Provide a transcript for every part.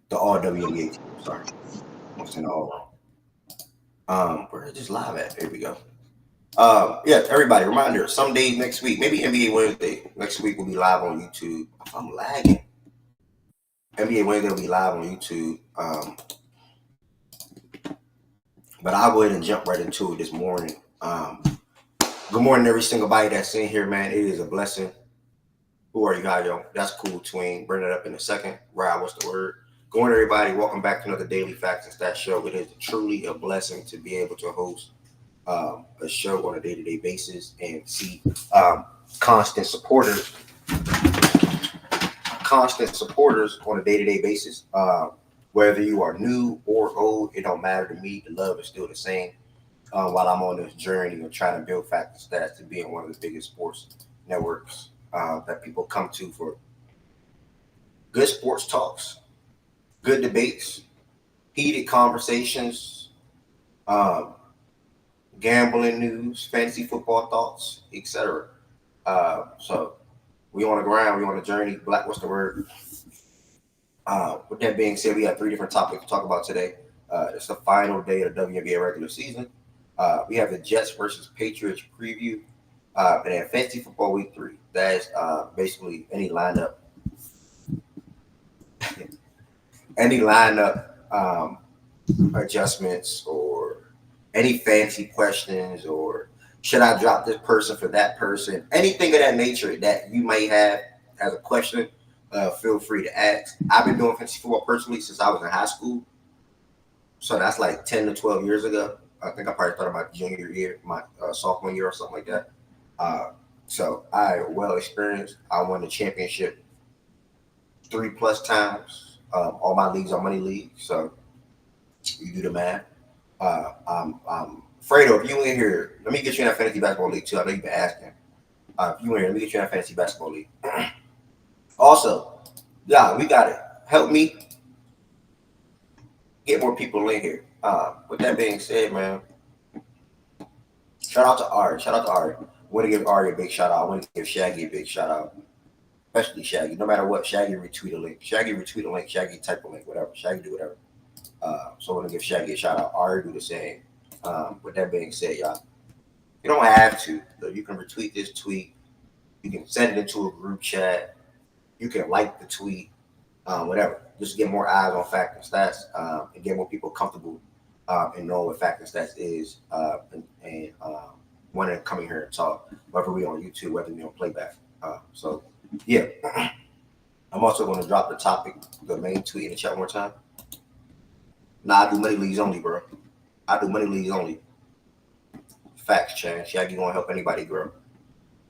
The all WNBA team. Sorry, I'm saying the all wrong. Where is this live at? Here we go. Yeah, everybody, reminder, some days next week, maybe NBA Wednesday. Next week will be live on YouTube. If I'm lagging, NBA Wednesday will be live on YouTube. But I'll go ahead and jump right into it this morning. Good morning, every single body that's in here, man. It is a blessing. Who are you, guys, yo? That's cool, Twing. Bring it up in a second. Rob, what's the word? Good morning, everybody. Welcome back to another Daily Facts and Stats show. It is truly a blessing to be able to host a show on a day-to-day basis and see constant supporters on a day-to-day basis. Whether you are new or old, it don't matter to me. The love is still the same. While I'm on this journey of trying to build Facts and Stats to being one of the biggest sports networks that people come to for good sports talks, good debates, heated conversations, gambling news, fantasy football thoughts, etc. So we on the ground, we on a journey. Black, what's the word? With that being said, we have 3 different topics to talk about today. It's the final day of the WNBA regular season. We have the Jets versus Patriots preview, and then fantasy football week 3. That is basically any lineup adjustments or any fancy questions or should I drop this person for that person? Anything of that nature that you may have as a question, feel free to ask. I've been doing fantasy football personally since I was in high school. So that's like 10 to 12 years ago. I think I probably started my junior year, my sophomore year or something like that. So I well experienced. I won the championship 3+ times. All my leagues are money leagues. So you do the math. I'm Fredo, if you in here, let me get you in that fantasy basketball league too. I know you've been asking. If you in here, let me get you in that fantasy basketball league. Also, yeah, we got it. Help me get more people in here. With that being said, man, shout out to Ari. I want to give Ari a big shout out. I want to give Shaggy a big shout out. Especially Shaggy. No matter what, Shaggy retweet a link. Shaggy type a link, whatever. Shaggy do whatever. So I want to give Shaggy a shout out. Ari do the same. With that being said, y'all, you don't have to. You can retweet this tweet. You can send it into a group chat. You can like the tweet. Whatever. Just get more eyes on Fact and Stats and get more people comfortable and know what Fact and Stats is and want to come in here and talk, whether we on YouTube, whether we on playback. So, yeah. I'm also going to drop the topic, the main tweet in the chat one more time. Nah, I do money leagues only, bro. I do money leagues only. Facts, Chan. Shaggy gonna help anybody grow.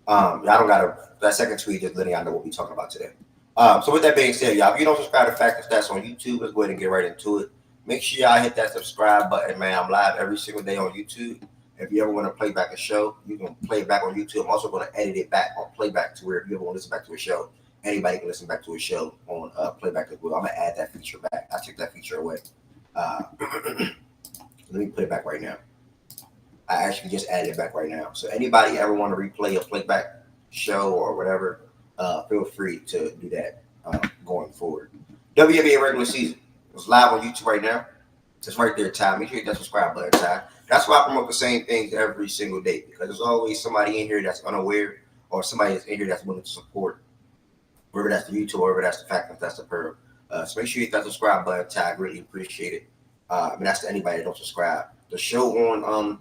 Y'all don't gotta. That second tweet just letting y'all know what we talking about today. So with that being said, y'all, if you don't subscribe to Facts and Stats on YouTube, let's go ahead and get right into it. Make sure y'all hit that subscribe button, man. I'm live every single day on YouTube. If you ever want to play back a show, you can play it back on YouTube. I'm also going to edit it back on playback to where if you ever want to listen back to a show, anybody can listen back to a show on playback as well. I'm going to add that feature back. I took that feature away. Let me play it back right now. I actually just added it back right now. So anybody ever want to replay a playback show or whatever, feel free to do that going forward. WNBA regular season. It's live on YouTube right now. It's right there, Ty. Make sure you hit that subscribe button, Ty. That's why I promote the same things every single day because there's always somebody in here that's unaware or somebody that's in here that's willing to support. Whether that's the YouTube, whether that's the Fact, that's the Perv. So make sure you hit that subscribe button, Ty. I really appreciate it. That's to anybody that don't subscribe. The show on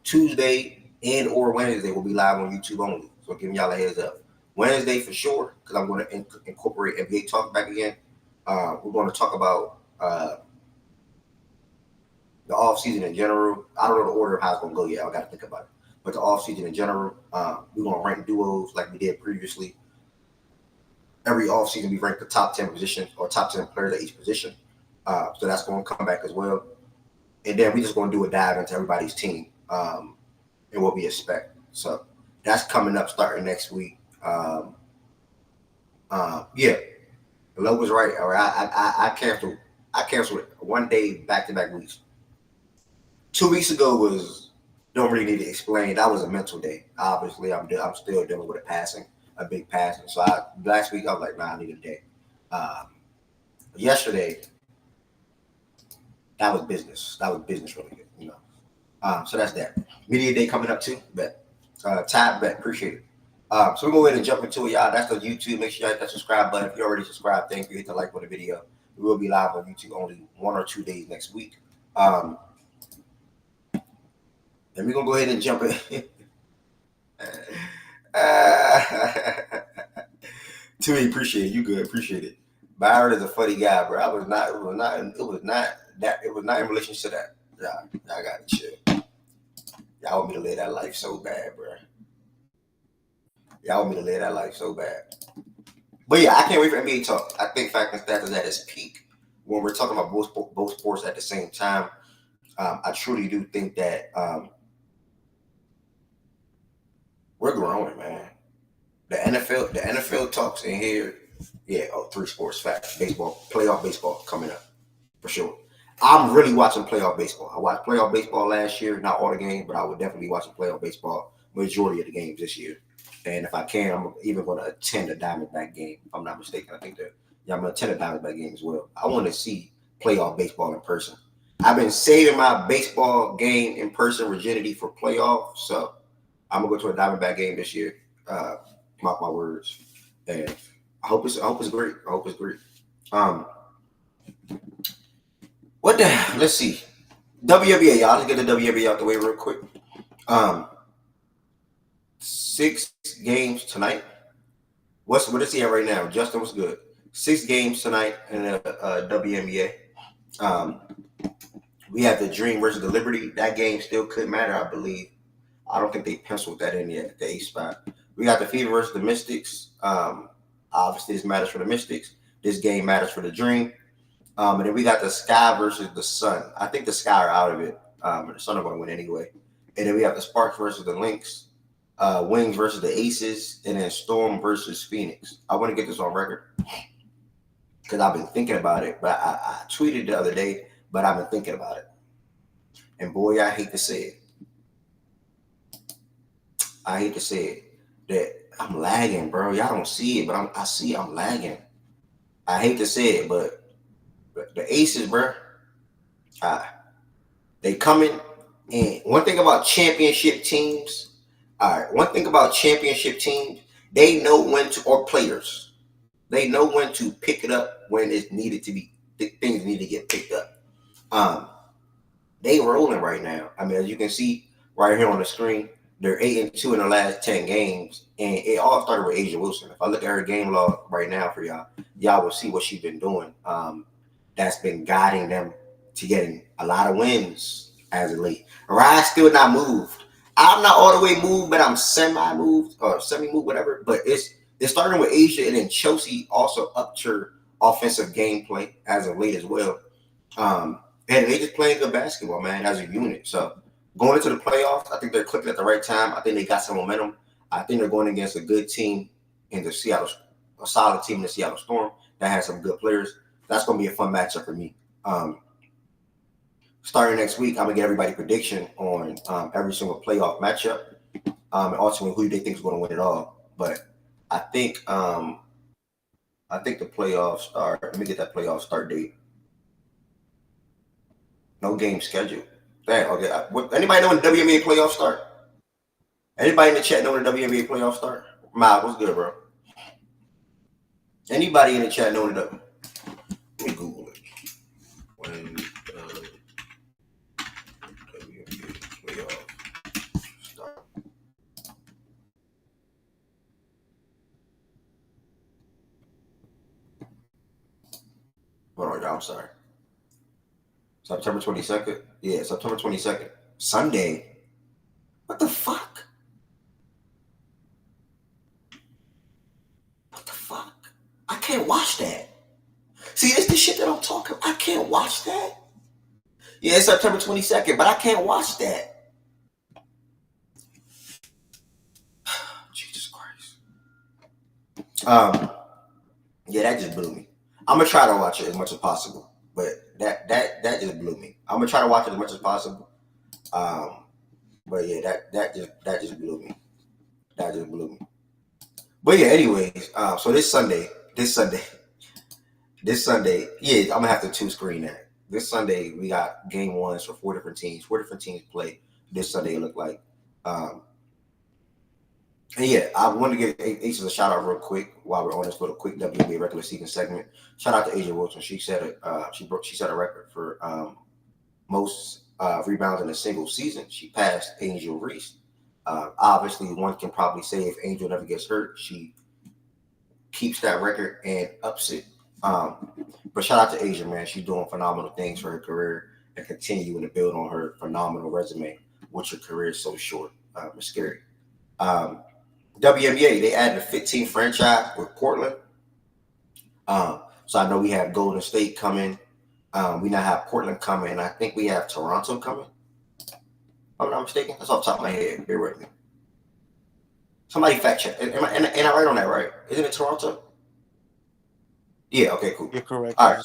Tuesday and or Wednesday will be live on YouTube only. So giving y'all a heads up. Wednesday for sure, because I'm going to incorporate NBA talk back again. We're going to talk about the off season in general. I don't know the order of how it's going to go yet. I got to think about it. But the off season in general, we're going to rank duos like we did previously. Every off season we rank the top 10 positions or top 10 players at each position. So that's going to come back as well. And then we're just going to do a dive into everybody's team and what we expect. So that's coming up starting next week. Yeah, Lo was right. All right, I canceled it one day back-to-back weeks. 2 weeks ago was don't really need to explain. That was a mental day. Obviously, I'm still dealing with a big passing. So last week I was like, nah, I need a day. Yesterday that was business. That was business really good, you know. So that's that. Media day coming up too. Bet. Tab bet. Appreciate it. So we're going to go ahead and jump into it, y'all. That's the YouTube. Make sure you hit that subscribe button. If you already subscribed, thank you. Hit the like on the video. We will be live on YouTube only 1 or 2 days next week. And we're going to go ahead and jump in. To me, appreciate it. You good. Appreciate it. Byron is a funny guy, bro. It was not in relation to that. Y'all got to chill. Y'all want me to live that life so bad, bro. Y'all want me to live that life so bad. But yeah, I can't wait for NBA talk. I think Fact and Stats is at its peak when we're talking about both sports at the same time. I truly do think that we're growing, man. The NFL talks in here. Yeah, 3 sports. Fact. Baseball, playoff baseball coming up for sure. I'm really watching playoff baseball. I watched playoff baseball last year, not all the games, but I would definitely be watching playoff baseball majority of the games this year. And if I can, I'm even going to attend a Diamondback game. If I'm not mistaken, I think I'm going to attend a Diamondback game as well. I want to see playoff baseball in person. I've been saving my baseball game in person rigidity for playoffs, so I'm gonna go to a Diamondback game this year. Mark my words, and I hope it's great. I hope it's great. What the? Let's see. WNBA, y'all. Let's get the WNBA out the way real quick. 6 games tonight. What is he at right now? Justin, what's good? 6 games tonight in the WNBA. We have the Dream versus the Liberty. That game still could matter, I believe. I don't think they penciled that in yet at the 8th spot. We got the Fever versus the Mystics. Obviously, this matters for the Mystics. This game matters for the Dream. And then we got the Sky versus the Sun. I think the Sky are out of it. The Sun are going to win anyway. And then we have the Sparks versus the Lynx. Wings versus the Aces. And then Storm versus Phoenix. I want to get this on record because I've been thinking about it. But I tweeted the other day, but I've been thinking about it. And boy, I hate to say it. That I'm lagging, bro. Y'all don't see it, but I see I'm lagging. I hate to say it, but the Aces, bro, they coming. And one thing about championship teams, they know when to, or players, they know when to pick it up when it's needed to be, things need to get picked up. They rolling right now. I mean, as you can see right here on the screen, they're 8-2 in the last 10 games, and it all started with Asia Wilson. If I look at her game log right now for y'all will see what she's been doing. That's been guiding them to getting a lot of wins as of late. Rye's still not moved. I'm not all the way moved, but I'm semi-moved, whatever. But it's starting with Asia, and then Chelsea also upped her offensive gameplay as of late as well. And they just playing good basketball, man, as a unit. So going into the playoffs, I think they're clicking at the right time. I think they got some momentum. I think they're going against a good team in a solid team in the Seattle Storm that has some good players. That's going to be a fun matchup for me. Starting next week, I'm going to get everybody prediction on every single playoff matchup and ultimately who they think is going to win it all. But I think the playoffs start. Let me get that playoff start date. No game scheduled. Dang, okay. Anybody know when the WNBA playoffs start? Anybody in the chat know when the WNBA playoffs start? Miles, what's good, bro? Anybody in the chat know when the let me Google it. When the WNBA playoffs start. Hold on, y'all. I'm sorry. September 22nd? Yeah, September 22nd. Sunday. What the fuck? I can't watch that. See, this the shit that I'm talking about. I can't watch that. Yeah, it's September 22nd, but I can't watch that. Jesus Christ. Yeah, that just blew me. I'm gonna try to watch it as much as possible, but that just blew me. I'm gonna try to watch it as much as possible. But yeah, that just blew me. That just blew me. But yeah, anyways, so this Sunday, yeah, I'm gonna have to 2 screen that. this Sunday we got game ones for 4 different teams. 4 different teams play this Sunday. It looked like. And yeah, I want to give Aces a shout out real quick while we're on this little quick WNBA regular season segment. Shout out to Asia Wilson. She set a record for most rebounds in a single season. She passed Angel Reese. Obviously, one can probably say if Angel never gets hurt, she keeps that record and ups it. But shout out to Asia, man. She's doing phenomenal things for her career and continuing to build on her phenomenal resume, which her career is so short. It's scary. WNBA, they added a 15 franchise with Portland. So I know we have Golden State coming. We now have Portland coming, and I think we have Toronto coming. If I'm not mistaken. That's off the top of my head. Bear with me. Somebody fact check. Am I right on that, right? Isn't it Toronto? Yeah, okay, cool. You're correct. All right,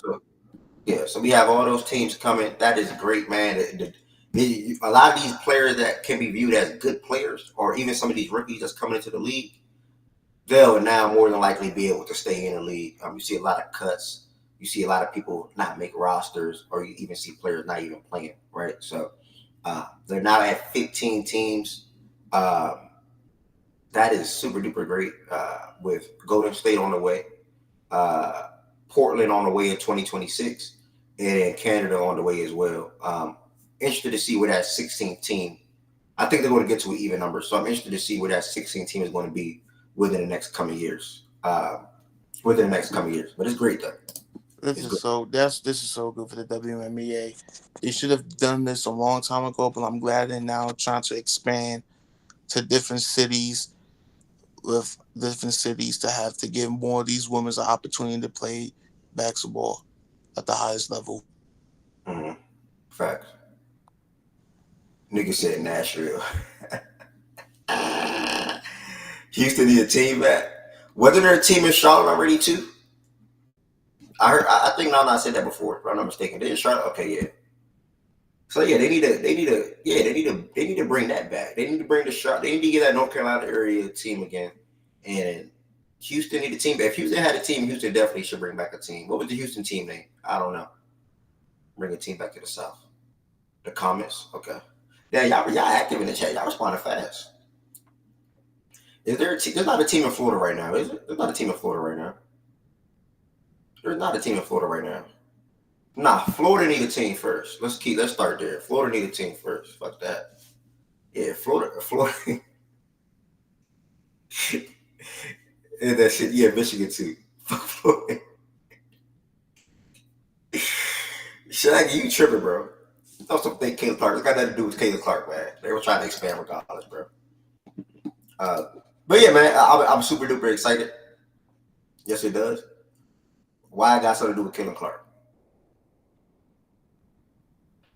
so we have all those teams coming. That is great, man. A lot of these players that can be viewed as good players, or even some of these rookies that's coming into the league, they'll now more than likely be able to stay in the league. You see a lot of cuts. You see a lot of people not make rosters, or you even see players not even playing, right? So they're now at 15 teams. That is super duper great with Golden State on the way, Portland on the way in 2026, and Canada on the way as well. Interested to see where that 16th team, I think they're going to get to an even number. So I'm interested to see where that 16th team is going to be within the next coming years. But it's great though. This is so good for the WNBA. They should have done this a long time ago, but I'm glad they're now trying to expand to different cities to have to give more of these women an opportunity to play basketball at the highest level. Mm-hmm. Facts. Nigga said Nashville. Houston need a team back. Wasn't there a team in Charlotte already too? I think Nana said that before, if I'm not mistaken. They in Charlotte? Okay, yeah. So yeah, they need to bring that back. They need to bring the Charlotte. They need to get that North Carolina area team again. And Houston need a team. If Houston had a team, Houston definitely should bring back a team. What was the Houston team name? I don't know. Bring a team back to the South. The comments, okay. Yeah, y'all active in the chat. Y'all responding fast. Is there a team? There's not a team in Florida right now, is it? There's not a team in Florida right now. There's not a team in Florida right now. Nah, Florida need a team first. Let's start there. Florida need a team first. Fuck that. Yeah, Florida. And that shit, yeah, Michigan too. Fuck Florida. Shaggy, you tripping, bro. I also think Caleb Clark. It's got nothing to do with Caleb Clark, man. They were trying to expand regardless, bro. But yeah, man, I'm super duper excited. Yes, it does. Why it got something to do with Caleb Clark?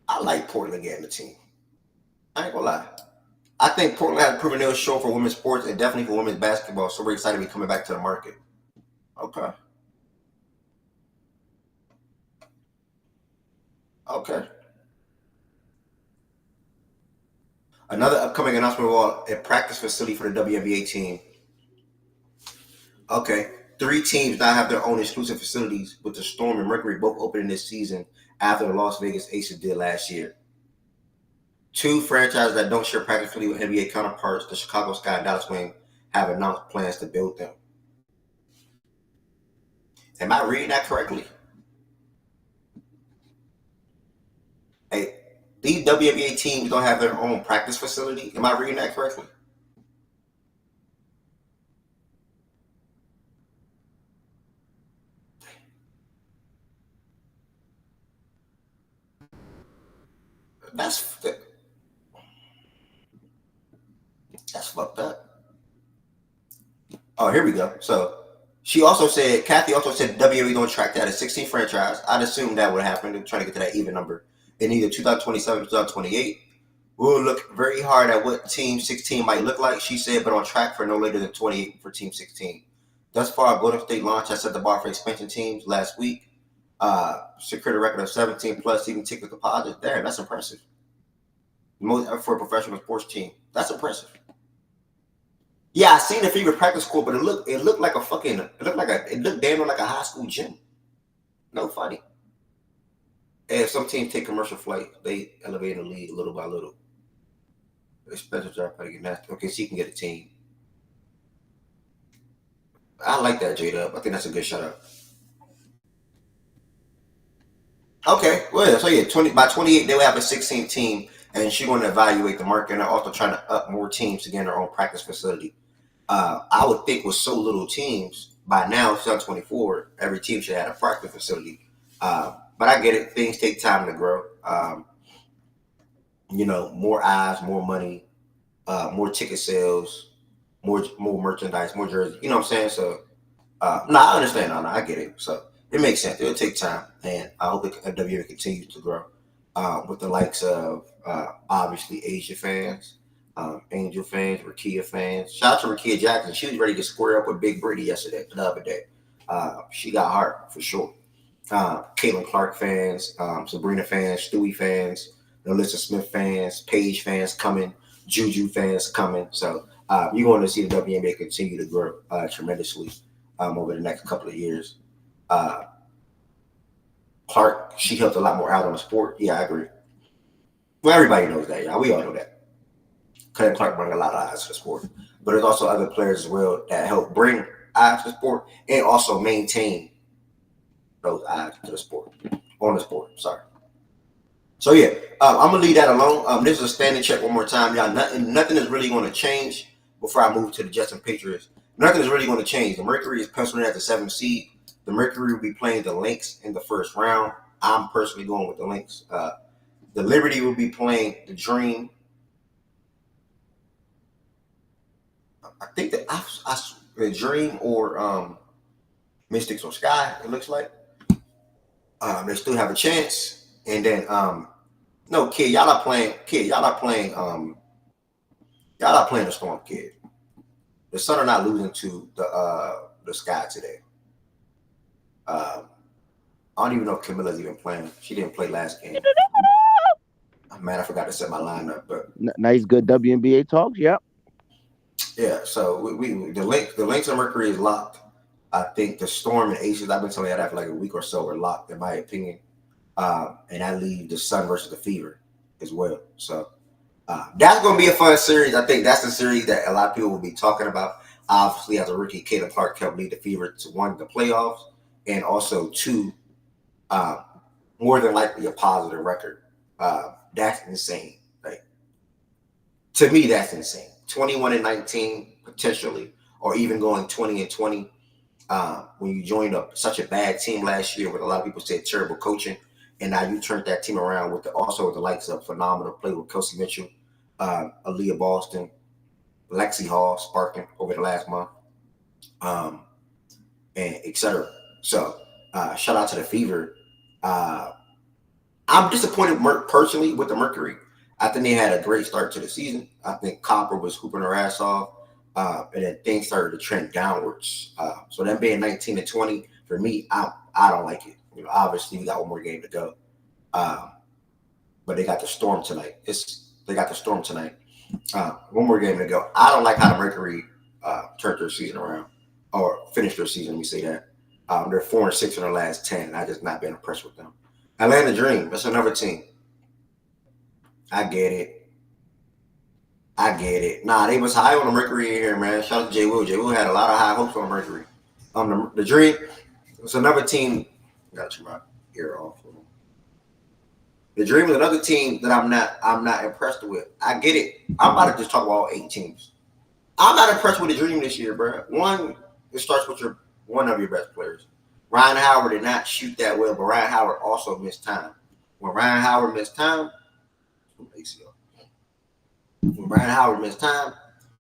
I like Portland getting the team. I ain't gonna lie. I think Portland has proven they'll show for women's sports and definitely for women's basketball. So we're excited to be coming back to the market. Okay. Another upcoming announcement about a practice facility for the WNBA team. Okay. 3 teams now have their own exclusive facilities, with the Storm and Mercury both opening this season after the Las Vegas Aces did last year. 2 franchises that don't share practice facility with NBA counterparts, the Chicago Sky and Dallas Wing, have announced plans to build them. Am I reading that correctly? Hey, these WNBA teams don't have their own practice facility. Am I reading that correctly? That's fucked up. Oh, here we go. So Kathy also said WWE don't track that as 16 franchise. I'd assume that would happen. They're trying to get to that even number in either 2027 or 2028. We'll look very hard at what Team 16 might look like, she said, but on track for no later than 28 for Team 16. Thus far, Golden State launch has set the bar for expansion teams last week. Secured a record of 17 plus season ticket deposits. Damn, that's impressive. Most ever for a professional sports team. That's impressive. Yeah, I seen the FIBA practice court, but it looked like it looked damn like a high school gym. No funny. Hey, if some teams take commercial flight, they elevate in the league little by little. Especially draft pick and that. Okay, so you can get a team. I like that, J Dub. I think that's a good shout out. Okay, well, yeah, so yeah, 20 by 28 they will have a 16 team, and she's going to evaluate the market, and they're also trying to up more teams to get their own practice facility. I would think with so little teams by now, 2024, every team should have a practice facility. But I get it; things take time to grow. More eyes, more money, more ticket sales, more merchandise, more jerseys. You know what I'm saying? So, no, I understand. No, I get it. So it makes sense. It'll take time, and I hope the WNBA continues to grow with the likes of obviously Asia fans, Angel fans, Rakia fans. Shout out to Rakia Jackson. She was ready to square up with Big Brady the other day. She got heart for sure. Caitlin Clark fans, Sabrina fans, Stewie fans, Alyssa Smith fans, Paige fans coming, Juju fans coming. So you're going to see the WNBA continue to grow tremendously over the next couple of years. Uh, Clark, she helped a lot more out on the sport. Yeah, I agree. Well, everybody knows that. Yeah, we all know that. Caitlin Clark bring a lot of eyes to the sport, but there's also other players as well that help bring eyes to the sport and also maintain those eyes to the sport on the sport. Sorry. So yeah, I'm gonna leave that alone. This is a standing check one more time, y'all. Nothing is really going to change before I move to the Jets and Patriots. Nothing is really going to change. The Mercury is penciled in at the 7th seed. The Mercury will be playing the Lynx in the first round. I'm personally going with the Lynx. The Liberty will be playing the Dream. I think that the Dream or Mystics or Sky. It looks like they still have a chance. And then no, kid, y'all not playing. Kid, y'all not playing the Storm, kid. The Sun are not losing to the Sky today. I don't even know if Camilla's even playing. She didn't play last game. Man, I forgot to set my lineup, but Nice, good WNBA talks. Yep. yeah. So the Lynx and Mercury is locked. I think the Storm and Aces. I've been telling you that for like a week or so are locked, in my opinion. And I leave the Sun versus the Fever as well. So that's going to be a fun series. I think that's the series that a lot of people will be talking about. Obviously, as a rookie, Caitlin Clark helped lead the Fever to one, the playoffs, and also two, uh, more than likely a positive record. That's insane. Like, to me, that's insane. 21-19 potentially, or even going 20-20. When you joined such a bad team last year, with a lot of people said terrible coaching, and now you turned that team around with also with the likes of phenomenal play with Kelsey Mitchell, Aaliyah Boston, Lexi Hall sparking over the last month, um, and etc. So shout out to the Fever. Uh, I'm disappointed personally with the Mercury. I think they had a great start to the season. I think Copper was hooping her ass off, and then things started to trend downwards. So them being 19-20 for me, I don't like it. Obviously we got one more game to go, but they got the Storm tonight. They got the Storm tonight. One more game to go. I don't like how the Mercury turned their season around or finished their season. Let me say that. They're 4-6 in their last 10. I just not been impressed with them. Atlanta Dream. That's another team. I get it. Nah, they was high on the Mercury in here, man. Shout out to Jay Will. Jay Will had a lot of high hopes on Mercury. The Dream. It's another team. Got you my ear off. The Dream is another team that I'm not impressed with. I get it. I'm about to just talk about all 8 teams. I'm not impressed with the Dream this year, bro. One, it starts with one of your best players. Ryan Howard did not shoot that well, but Ryan Howard also missed time. When Ryan Howard missed time,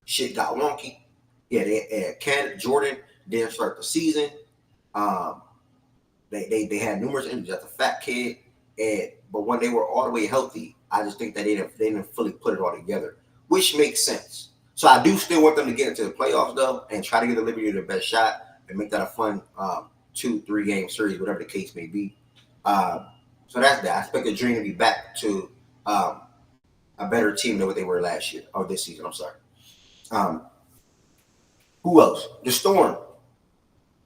shit got wonky. Yeah, Jordan didn't start the season. Um, they had numerous injuries. That's a fat kid, but when they were all the way healthy, I just think that they didn't fully put it all together, which makes sense. So I do still want them to get into the playoffs though, and try to give the Liberty their best shot and make that a fun 2-3 game series, whatever the case may be. So that's that. I expect the Dream to be back to a better team than what they were last year or this season. I'm sorry. Who else? The Storm.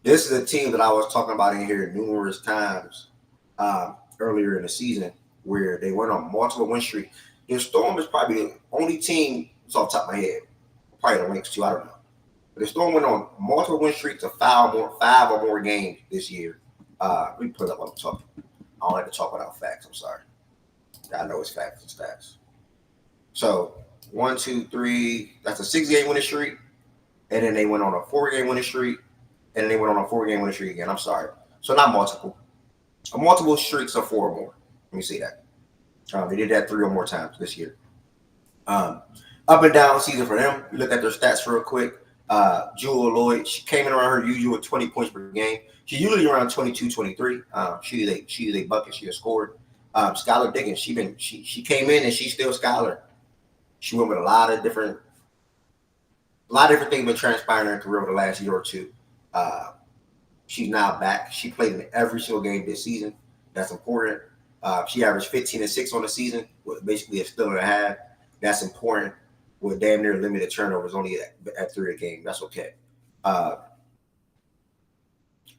This is a team that I was talking about in here numerous times. earlier in the season where they went on multiple win streak. The Storm is probably the only team, it's off the top of my head, probably the Lynx too, I don't know. But the Storm went on multiple win streaks of five or more games this year. Let me pull it up while I'm talking. I don't like to talk without facts, I'm sorry. I know it's facts and stats. So 1, 2, 3, that's a 6-game winning streak. And then they went on a 4-game winning streak. And then they went on a 4-game winning streak again. I'm sorry. So not multiple. Multiple streaks of 4 or more. Let me see that. They did that 3 or more times this year. Up and down season for them. You look at their stats real quick. Jewel Lloyd, she came in around her usual 20 points per game. She's usually around 22, 23. She's a bucket. She has scored. Skylar Diggins, she came in and she's still Skylar. She went with a lot of different things been transpiring in her career over the last year or two. She's now back. She played in every single game this season. That's important. She averaged 15 and 6 on the season, with basically a steal and a half. That's important. With damn near limited turnovers, only at 3 a game. That's okay.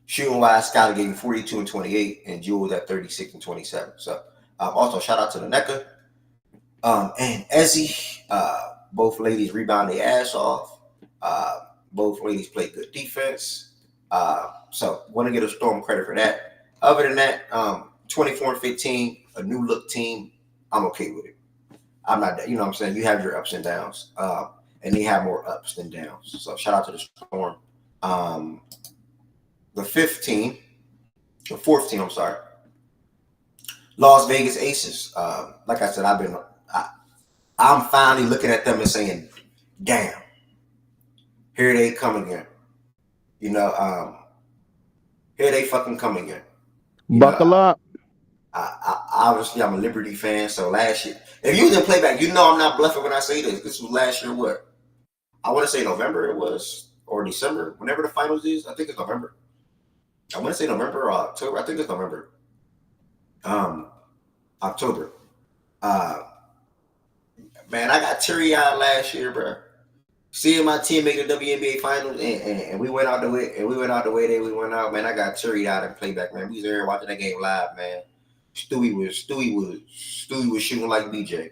Shooting wise, Skylar gave you 42 and 28, and Jewel was at 36 and 27. So also shout out to the NECA. And Ezzy, both ladies rebound their ass off. Both ladies play good defense. So want to get a Storm credit for that. Other than that, 24 and 15, a new look team. I'm okay with it. I'm not, you know what I'm saying? You have your ups and downs. And they have more ups than downs. So shout out to the Storm. The fourth team, I'm sorry. Las Vegas Aces. Like I said, I'm finally looking at them and saying, damn, here they come again. You know, here they fucking come again. Buckle up. Obviously, I'm a Liberty fan, so last year, if you didn't play back, you know I'm not bluffing when I say this. This was last year, what? I want to say November it was, or December, whenever the finals is. I think it's November. I want to say November or October. I think it's November. October. Man, I got teary-eyed last year, bro. Seeing my team make the WNBA finals, and we went out the way, and we went out the way that we went out, man. I got teary-eyed in playback, man. We was there watching that game live, man. Stewie was shooting like BJ,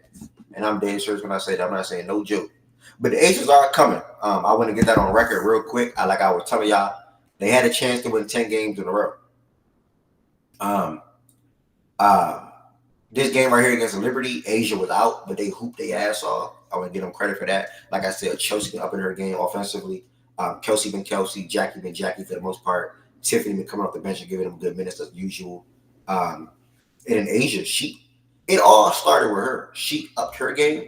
and I'm dead serious when I say that. I'm not saying no joke. But the Aces are coming. I want to get that on record real quick. Like I was telling y'all, they had a chance to win 10 games in a row. This game right here against Liberty, Asia was out, but they hooped their ass off. I want to give them credit for that. Like I said, Chelsea been up in her game offensively. Kelsey been Kelsey, Jackie been Jackie for the most part. Tiffany been coming off the bench and giving them good minutes as usual. And in Asia, it all started with her. She upped her game.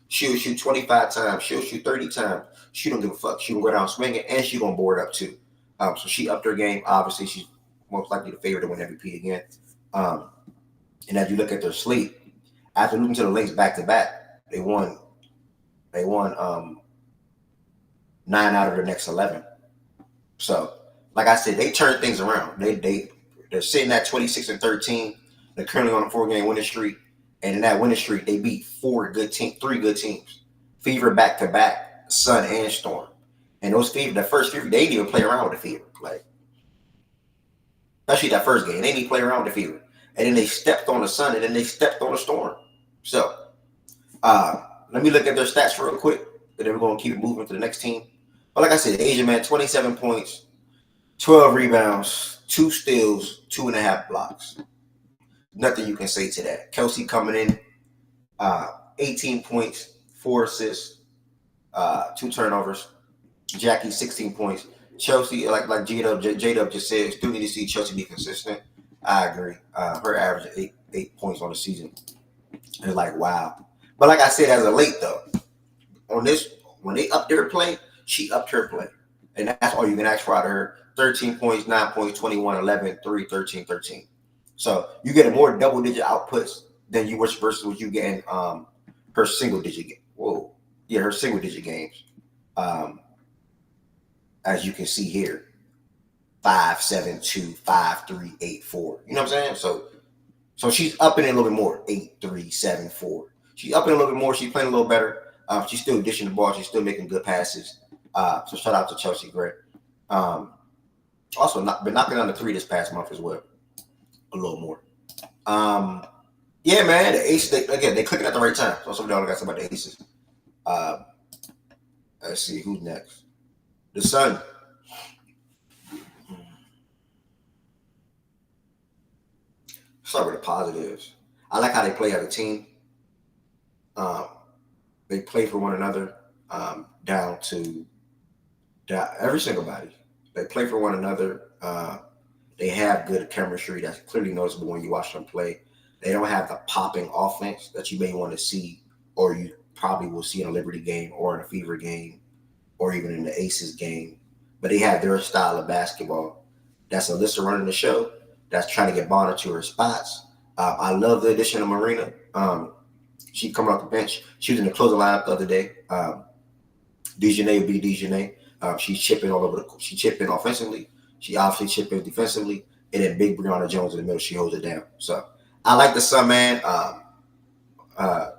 She'll shoot 25 times. She'll shoot 30 times. She don't give a fuck. She will go down swinging, and she gonna board up too. So she upped her game. Obviously, she's most likely the favorite to win MVP again. And as you look at their slate, after losing to the Lynx back to back, they won 9 out of their next 11. So, like I said, they turned things around. They're sitting at 26 and 13. They're currently on a 4-game winning streak, and in that winning streak, they beat 3 good teams. Fever back to back, Sun and Storm. And those Fever, the first Fever, they didn't even play around with the Fever. Like, especially that first game, they didn't even play around with the Fever. And then they stepped on the Sun, and then they stepped on the Storm. So, let me look at their stats real quick, and then we're going to keep it moving to the next team. But like I said, Asia, man, 27 points, 12 rebounds, 2 steals, 2.5 blocks. Nothing you can say to that. Kelsey coming in, 18 points, 4 assists, 2 turnovers. Jackie, 16 points. Chelsea, like J-Dub just said, still need to see Chelsea be consistent. I agree. Her average 8 points on the season. It's like, wow. But like I said, as a late, though, on this, when they upped their play, she upped her play. And that's all you can ask for out of her. 13 points, 9 points, 21, 11, 3, 13, 13. So you get a more double-digit outputs than you wish versus what you get in her single-digit game. Whoa. Yeah, her single-digit games. As you can see here. 5, 7, 2, 5, 3, 8, 4. You know what I'm saying? So she's upping it a little bit more. 8, 3, 7, 4. She's upping it a little bit more. She's playing a little better. She's still dishing the ball. She's still making good passes. So shout out to Chelsea Gray. Also, been knocking down the 3 this past month as well. A little more. Yeah, man. The Aces, they clicking at the right time. So some of y'all got something about the Aces. Uh, let's see who's next. The Sun. Start with the positives. I like how they play as a team. Um, they play for one another down to every single body. They play for one another. They have good chemistry that's clearly noticeable when you watch them play. They don't have the popping offense that you may want to see, or you probably will see in a Liberty game or in a Fever game or even in the Aces game. But they have their style of basketball. That's Alyssa running the show. That's trying to get Bonner to her spots. I love the addition of Marina. She coming off the bench. She was in the closing lineup the other day. Dejanay will be Dejanay. She's chipping all over she chipping offensively. She obviously chipping defensively. And then big Brianna Jones in the middle, she holds it down. So I like the Sun, man. Uh,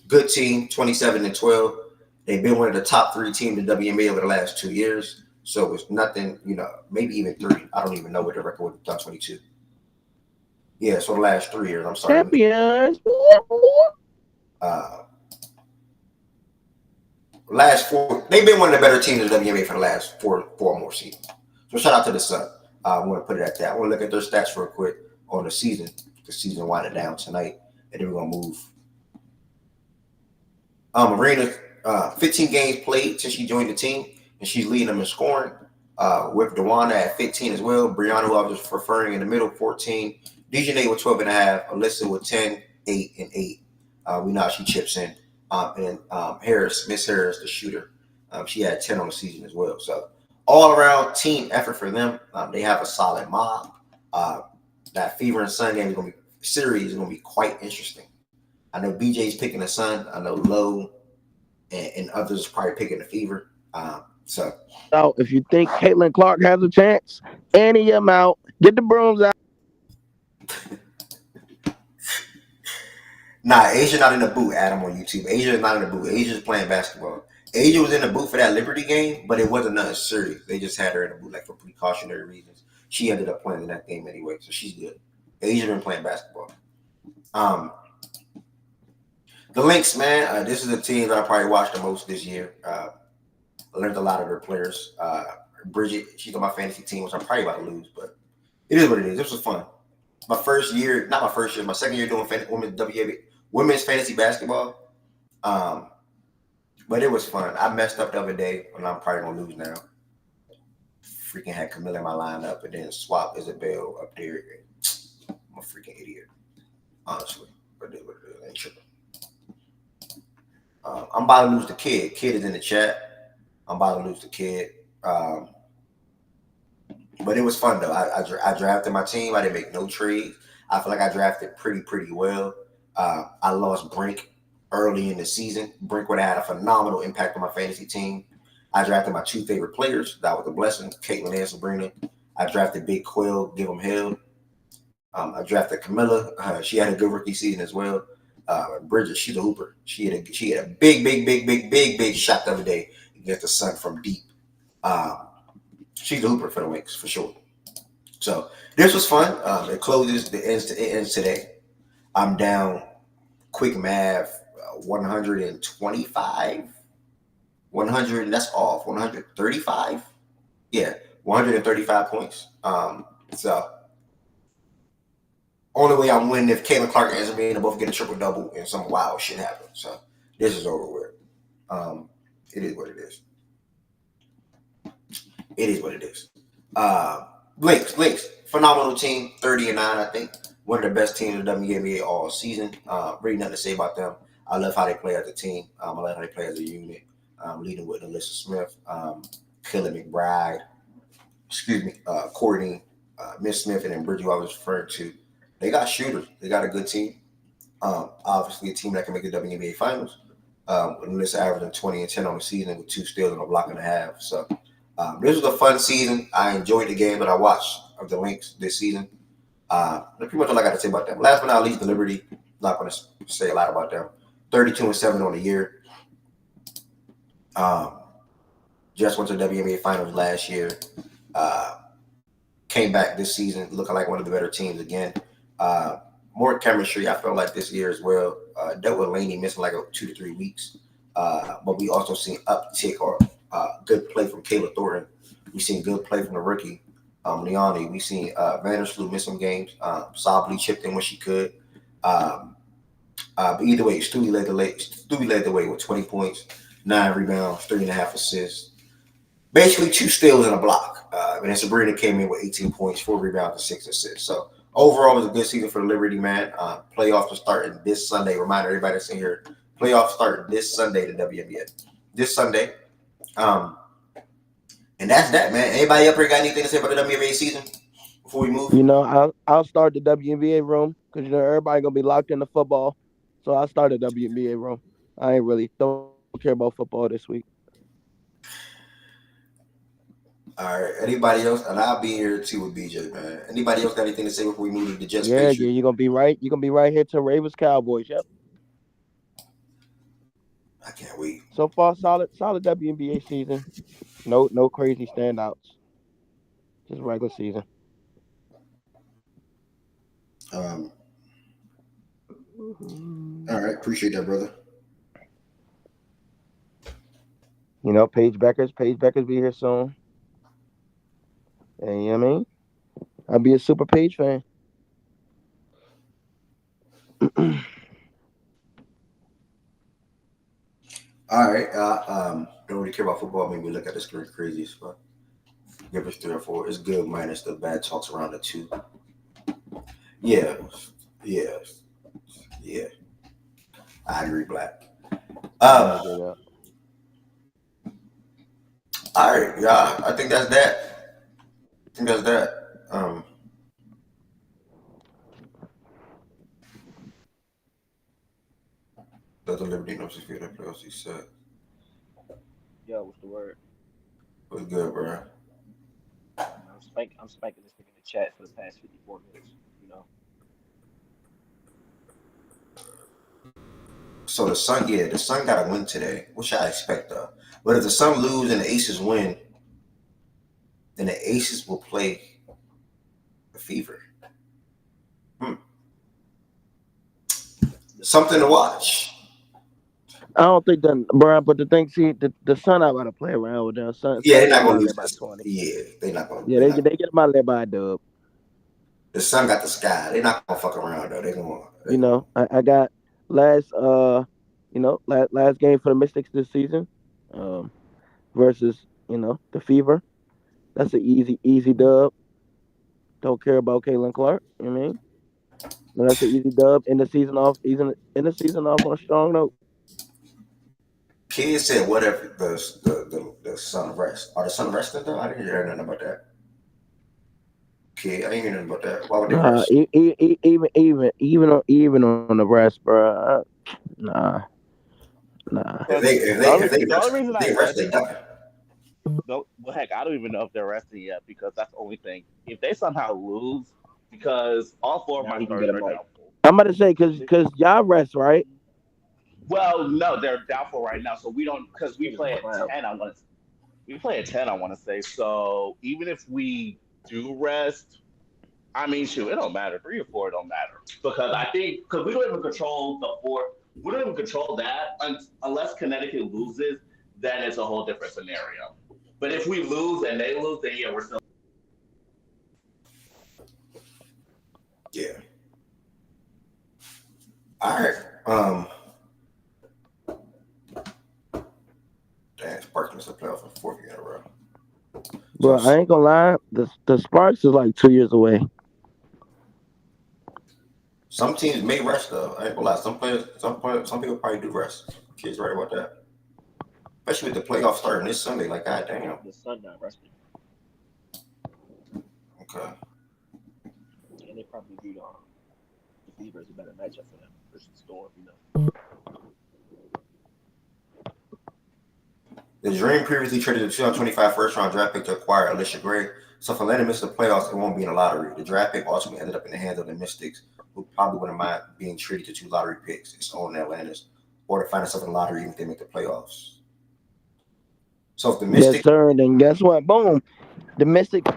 Good team, 27-12. They've been one of the top 3 teams in WNBA over the last 2 years. So it's nothing, maybe even 3. I don't even know what the record would have done 22. Yeah, so the last 3 years, I'm sorry. Champions. Uh, last 4, they've been one of the better teams in the WNBA for the last four more seasons. So shout out to the Sun. I want to put it at that. I want to look at their stats real quick on the season. The season winding down tonight, and then we're gonna move. Marina, 15 games played since she joined the team, and she's leading them in scoring. With Dewana at 15 as well. Brianna, who I was referring in the middle, 14. Dejanay with 12 and a half. Alyssa with 10, 8, and 8. We know she chips in. And Miss Harris, the shooter, she had 10 on the season as well. So all around team effort for them. They have a solid mob. That Fever and Sun game series is going to be quite interesting. I know BJ's picking the Sun. I know Lowe and others probably picking the Fever. So If you think Caitlin Clark has a chance, Annie him out. Get the brooms out. Nah, Asia not in the booth, Adam, on YouTube. Asia is not in the booth. Asia's playing basketball. Asia was in the booth for that Liberty game, but it wasn't nothing serious. They just had her in the booth, like, for precautionary reasons. She ended up playing in that game anyway, so she's good. Asia been playing basketball. The Lynx, man, this is the team that I probably watched the most this year. I learned a lot of their players. Bridget, she's on my fantasy team, which I'm probably about to lose, but it is what it is. This was fun. My second year doing women's fantasy basketball. But it was fun. I messed up the other day, and I'm probably gonna lose now. Freaking had Camilla in my lineup, and then swap Isabel up there. I'm a freaking idiot, honestly. But it is what it is. Ain't tripping. I'm about to lose the kid. Kid is in the chat. I'm about to lose the kid. But it was fun though. I drafted my team. I didn't make no trades. I feel like I drafted pretty well. I lost Brink early in the season. Brink would have had a phenomenal impact on my fantasy team. I drafted my 2 favorite players. That was a blessing. Caitlin and Sabrina. I drafted Big Quill. Give them hell. I drafted Camilla. She had a good rookie season as well. Bridget, she's a hooper. She had a big shot the other day against the Sun from deep. She's a hooper for the Wings for sure. So this was fun. It ends today. I'm down. Quick math, 125. 100. That's off. 135. Yeah, 135 points. So only way I'm winning if Caitlin Clark and Isabel both get a triple double and some wild shit happens. So this is over with. It is what it is. It is what it is. Lynx, phenomenal team, 30-9, I think. One of the best teams in the WNBA all season. Really nothing to say about them. I love how they play as a team. I love how they play as a unit. Leading with Alyssa Smith, Kelly McBride, Courtney, Miss Smith, and then Bridget, who I was referring to. They got shooters. They got a good team. Obviously, a team that can make the WNBA finals. With Alyssa averaging 20 and 10 on the season with 2 steals and a block and a half. So this was a fun season. I enjoyed the game that I watched of the Lynx this season. That's pretty much all I got to say about them. Last but not least, the Liberty. Not going to say a lot about them. 32-7 on the year. Just went to the WNBA finals last year. Came back this season looking like one of the better teams again. more chemistry. I felt like this year as well. Dealt with Laney missing like 2 to 3 weeks, but we also seen uptick or good play from Kayla Thornton. We seen good play from the rookie Leone. We seen Vandersloot miss some games. Sably chipped in when she could. Um, but either way, Stewie led the way with 20 points, 9 rebounds, 3.5 assists, basically 2 steals and a block. And then Sabrina came in with 18 points, 4 rebounds, and 6 assists. So overall, it was a good season for the Liberty, man. Playoffs are starting this Sunday. Remind everybody that's in here, playoffs starting this Sunday. The WNBA this Sunday. Um, and that's that, man. Anybody up here got anything to say about the WNBA season before we move? I'll start the WNBA room because everybody gonna be locked into football, so I'll start the WNBA room. I ain't really don't care about football this week. All right. Anybody else? And I'll be here too with BJ, man. Anybody else got anything to say before we move to the Jets Yeah, Patriots? you're gonna be right. You're gonna be right here to Ravens Cowboys. Yep. I can't wait. So far, solid WNBA season. No crazy standouts. Just regular season. Um, all right. Appreciate that, brother. Paige Beckers be here soon. And you know what I mean? I'll be a super Paige fan. All right. Don't really care about football. Maybe look at the screen crazy, but give us 3 or 4. It's good minus the bad talks around the 2. Yeah. Yeah. Yeah. I agree, Black. Yeah. All right. Yeah. I think that's that. Does the Liberty know she's feeling playoffs? He said. Yo, what's the word? What's good, bro? I'm spanking this thing in the chat for the past 54 minutes. You know, So the Sun got to win today. What should I expect though? But if the Sun lose and the Aces win, then the Aces will play the Fever. Something to watch. I don't think that, bro. But the thing, see, the Sun not about to play around with them. Sun Yeah, they're get not them gonna out lose there by this. 20. Yeah, they're not gonna. Yeah, they get them out there by a dub. The Sun got the sky. They're not gonna fuck around though. They're gonna. I got last last game for the Mystics this season, um, versus the Fever. That's an easy dub. Don't care about Caitlin Clark. You know what I mean? But that's an easy dub. In the season off on a strong note. Kids said, "What if the Sun rest? Are the Sun resting though? I didn't hear nothing about that. Kid, I didn't hear nothing about that. Why would they Nah, rest? even on the rest, bro. Nah. If because they if the they only if they the only rest, reason if I they rest, said they this, die. no, well, heck, I don't even know if they're resting yet because that's the only thing. If they somehow lose, because all four of Now my we can starters get are them right. doubtful. I'm about to say because y'all rest, right? Well, no, they're doubtful right now, so we don't because we Niggas play is at clown. 10. We play at 10. I want to say so. Even if we do rest, I mean, shoot, it don't matter. 3 or 4 don't matter because I think because we don't even control the four. We don't even control that unless Connecticut loses. Then it's a whole different scenario. But if we lose and they lose, then yeah, we're still. Yeah. All right. Damn, Sparks missed the playoffs for 4th year in a row. Bro, I So ain't gonna lie. The Sparks is like 2 years away. some teams may rest though. I ain't gonna lie. Some people probably do rest. Kids right about that. Especially with the playoffs starting this Sunday. Like, goddamn. The Sun not resting, Okay. and they probably viewed the Fever as a better matchup for them versus Storm. The Dream previously traded a 2025 first-round draft pick to acquire Alicia Gray. So if Atlanta misses the playoffs, it won't be in the lottery. The draft pick ultimately ended up in the hands of the Mystics, who probably wouldn't mind being treated to 2 lottery picks, its own Atlantis, or to find itself in the lottery even if they make the playoffs. So if the Yes, Mystics, sir. And then guess what? Boom. The Mystics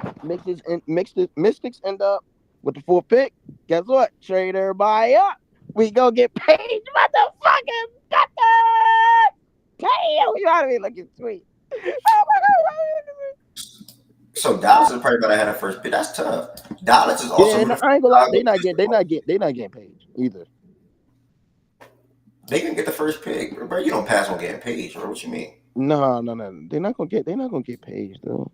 end up with the 4th pick, guess what? Trade everybody up. We go get paid, motherfucking Gunther. Damn, you know what I mean? Look, it's sweet. Oh my god. So Dallas is probably about to have a first pick. That's tough. Dallas is Yeah, also and rooting for I ain't gonna lie, Chicago. they not getting paid either. They can get the first pick, bro. You don't pass on getting paid, bro. What you mean? No. They're not gonna get paid though.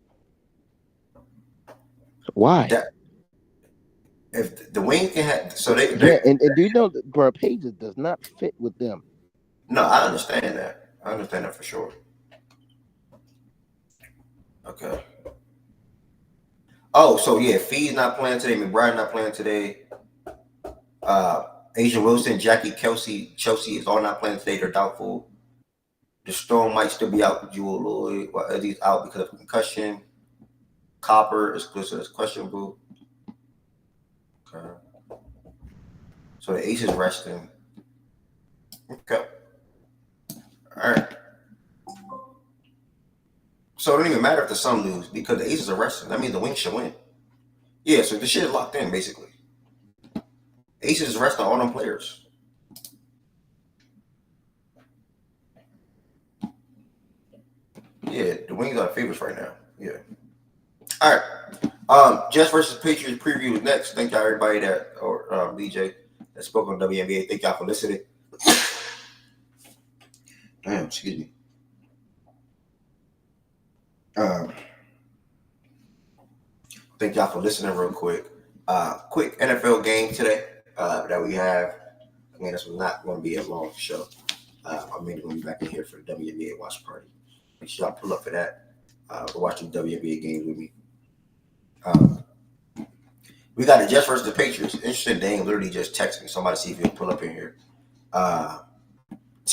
Why? That if the wing can have, so Yeah, they and do you know that bro, Pages does not fit with them. no, I understand that. I understand that for sure. Okay. Oh, so yeah, Fee's not playing today. McBride not playing today. Uh, Asia Wilson, Jackie Chelsea is all not playing today. They're doubtful. The Storm might still be out. Jewel Lloyd, while Eddie's out because of concussion. Copper is listed as questionable. Okay. So the Ace is resting. Okay. All right. So it don't even matter if the Sun lose because the Aces are resting. That means the Wings should win. Yeah, so the shit is locked in basically. Aces is resting all them players. Yeah, the Wings are favorites right now. Yeah. All right. Jets versus Patriots preview is next. Thank y'all everybody that or DJ that spoke on WNBA. Thank y'all for listening. Damn, excuse me. Thank y'all for listening real quick. Quick NFL game today that we have. I mean, this was not going to be a long show. I'm mainly going to be back in here for the WNBA watch party. Make sure y'all pull up for that. For watching WNBA games with me. We got the Jets versus the Patriots. Interesting. Dane literally just texted me. Somebody see if he'll pull up in here. Ty,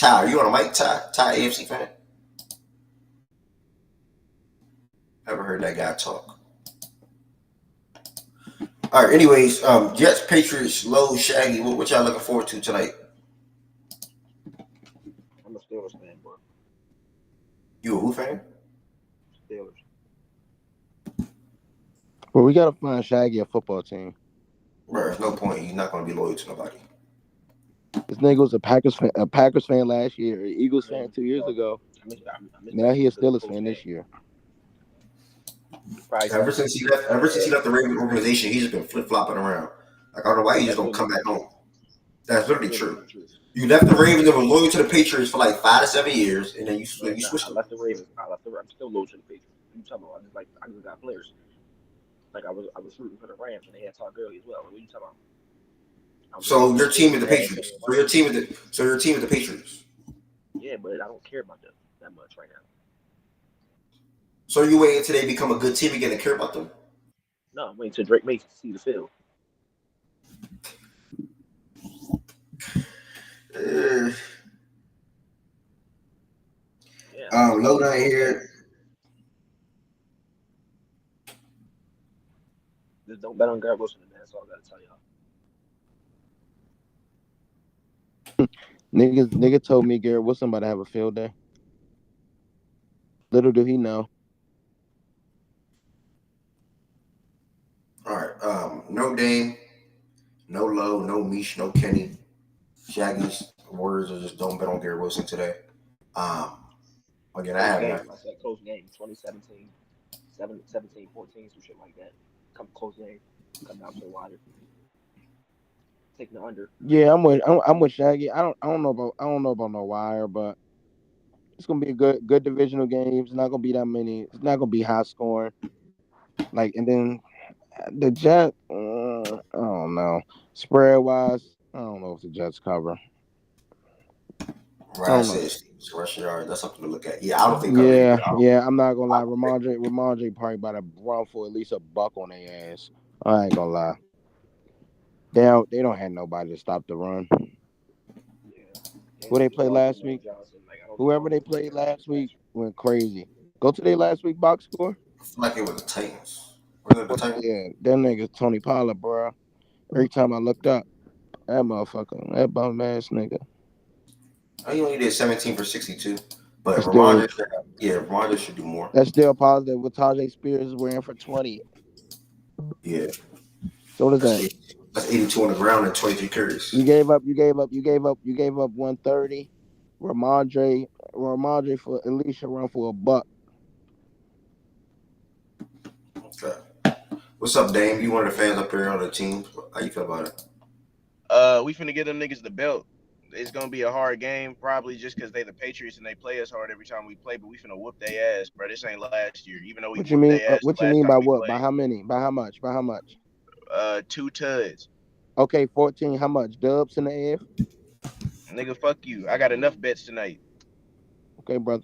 are you on a mic? Ty, AFC fan? Never heard that guy talk. All right. Anyways, Jets, Patriots, Low, Shaggy. What y'all looking forward to tonight? I'm a Steelers fan, bro. You a who fan? Steelers. Well, we gotta find Shaggy a football team. Bro, there's no point. He's not going to be loyal to nobody. This nigga was a Packers fan last year, Eagles fan 2 years ago. Now he a Steelers fan this year. Ever since he left the Ravens organization, he's just been flip flopping around. Like I don't know why he just don't come back home. That's literally true. You left the Ravens and were loyal to the Patriots for like 5 to 7 years, and then you switched. I left the Ravens. I'm still loyal to the Patriots. What you talking about? I just got players. Like I was rooting for the Rams and they had Todd Gurley as well. What are you talking about? So your team is the Patriots. So your team is the Patriots. Yeah, but I don't care about them that much right now. So you waiting until they become a good team again and care about them? No, I'm waiting till Drake Mason see the field. Low down here. Just don't bet on Garrett Wilson, man. That's all I gotta tell y'all. Nigga told me Garrett Wilson about to have a field day. Little do he know. All right. No Dame, no Low, no Mish, no Kenny. Shaggy's words are just don't bet on Garrett Wilson today. Again, I have I said close game, 2017, 17, 14, some shit like that. Come close game, come down to the wire. Taking the under. Yeah, I'm with Shaggy. I don't know about no wire, but it's gonna be a good divisional game. It's not gonna be that many. It's not gonna be high scoring. Like, and then the Jets. I don't know. Spread wise, I don't know if the Jets cover. Right, rushing yard. That's something to look at. Yeah, I don't think. Yeah. I'm not gonna lie. Ramondre probably about to run for at least a buck on their ass. I ain't gonna lie. They don't have nobody to stop the run. Who they played last week? Whoever they played last week went crazy. Go to their last week box score. I feel like it was the Titans. Was it the Titans? Yeah, them niggas Tony Pollard, bro. Every time I looked up, that bum ass nigga. He only did 17 for 62, but Ramondre should do more. That's still positive with Tajay Spears wearing for 20. Yeah. So what is That's that? eight, that's 82 on the ground and 23 carries. You gave up 130. Ramondre for Alicia run for a buck. Okay. What's up, Dame? You one of the fans up here on the team? How you feel about it? We finna get them niggas the belt. It's gonna be a hard game, probably just because they the Patriots and they play us hard every time we play. But we finna whoop their ass, bro. This ain't last year. Even though we What you whooped mean? their ass What the you last mean time by we what? By played. how many? By how much? By how much? 2 tuds. Okay, 14. How much? Dubs in the air. Nigga, fuck you. I got enough bets tonight. Okay, brother.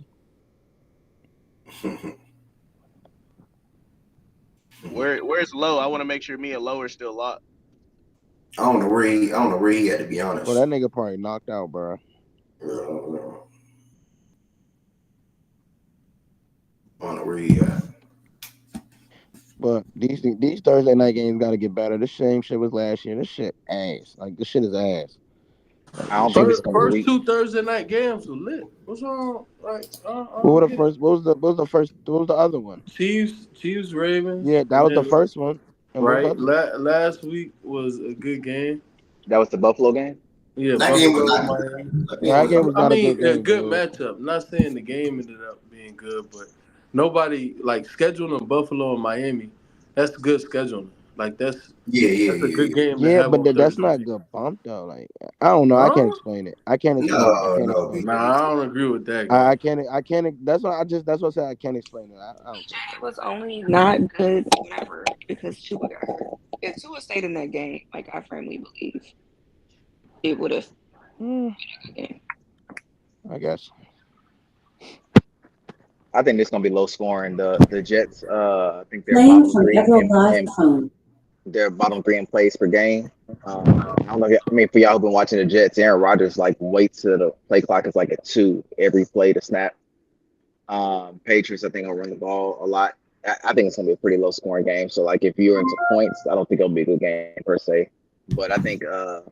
Where's Low? I want to make sure me and Low are still locked. I don't know where he. I don't know where he at, to be Well, honest. that nigga probably knocked out, bro. I don't know where he at. But these Thursday night games got to get better. This same shit was last year. This shit ass. Like this shit is ass. Like I this don't shit think is. it's First, gonna be first weak. two Thursday night games were lit. What's wrong? Like, I What don't were the get it. first? What was the first? What was the other one? Chiefs, Ravens, Yeah, that and was the then first one. And what was the right other? last week was a good game. That was the Buffalo game. Yeah, That game was Buffalo, not good. Miami. That game Yeah, that was. game was I not a mean, good a game, good dude. matchup. I'm not saying the game ended up being good, but nobody like scheduling Buffalo and Miami. That's good scheduling. Like Yeah, yeah, that's a yeah, good yeah. game to Yeah, have but on that's Thursday not night. good bump though. Like I don't know. I can't Huh? explain it. I can't explain it. I No, can't no, explain it. Nah, I don't agree with that game. I can't. I can't. That's what I just. That's what I said. I can't explain it. I don't care, It was only not good whenever because Tua got hurt. If Tua stayed in that game, like I firmly believe, it would have bro. been a good game. I guess. I think this gonna be low scoring. The Jets, I think they're Playing bottom from three Emerald Live phone. they're bottom three in plays per game. I don't know. I mean, for y'all who've been watching the Jets, Aaron Rodgers like waits till the play clock is like at 2 every play to snap. Patriots, I think, will run the ball a lot. I think it's gonna be a pretty low scoring game. So like, if you're into points, I don't think it'll be a good game per se. But I think I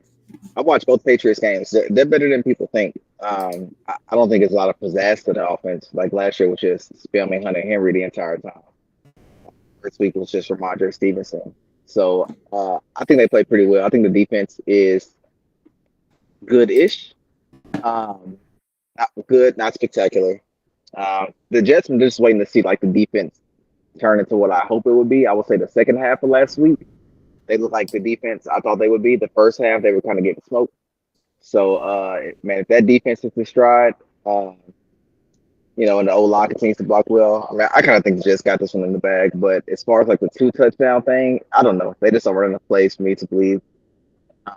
watched both Patriots games. They're better than people think. I don't think there's a lot of pizzazz to the offense like last year, which is spamming Hunter Henry the entire time. This week was just Ramondre Stevenson. So I think they play pretty well. I think the defense is good-ish. Not good, not spectacular. The Jets, I'm just waiting to see like the defense turn into what I hope it would be. I would say the second half of last week, they look like the defense I thought they would be. The first half, they were kind of getting smoked. So, man, if that defense is in stride, and the O line continues to block well, I mean, I kind of think the Jets got this one in the bag. But as far as like the 2 touchdown thing, I don't know. They just don't run enough plays for me to believe um,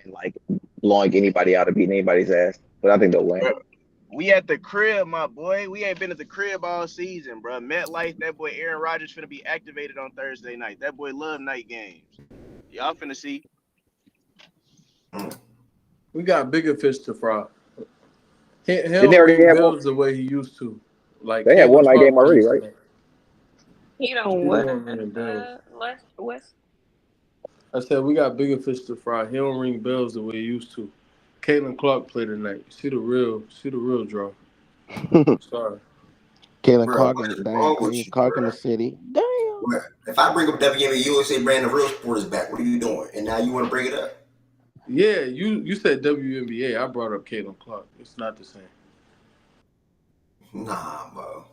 and like blowing anybody out or beating anybody's ass. But I think they'll win. Bro, we at the crib, my boy. We ain't been at the crib all season, bro. MetLife, that boy Aaron Rodgers finna be activated on Thursday night. That boy love night games. Y'all finna see. We got bigger fish to fry. He Didn't they don't already ring have one? bells the way he used to. Like They had one Caitlin night Clark game ring already, right? bells. You know He what? don't ring bells. West. I said we got bigger fish to fry. He don't ring bells the way he used to. Caitlin Clark played tonight. See the real draw. Sorry. Kalen Bro, Clark what and is damn wrong with Kalen you, Clark in bro? the city. Damn. What? If I bring up WNBA USA brand, the real sport is back. What are you doing? And now you want to bring it up? Yeah, you said WNBA. I brought up Caitlin Clark. It's not the same. Nah, bro.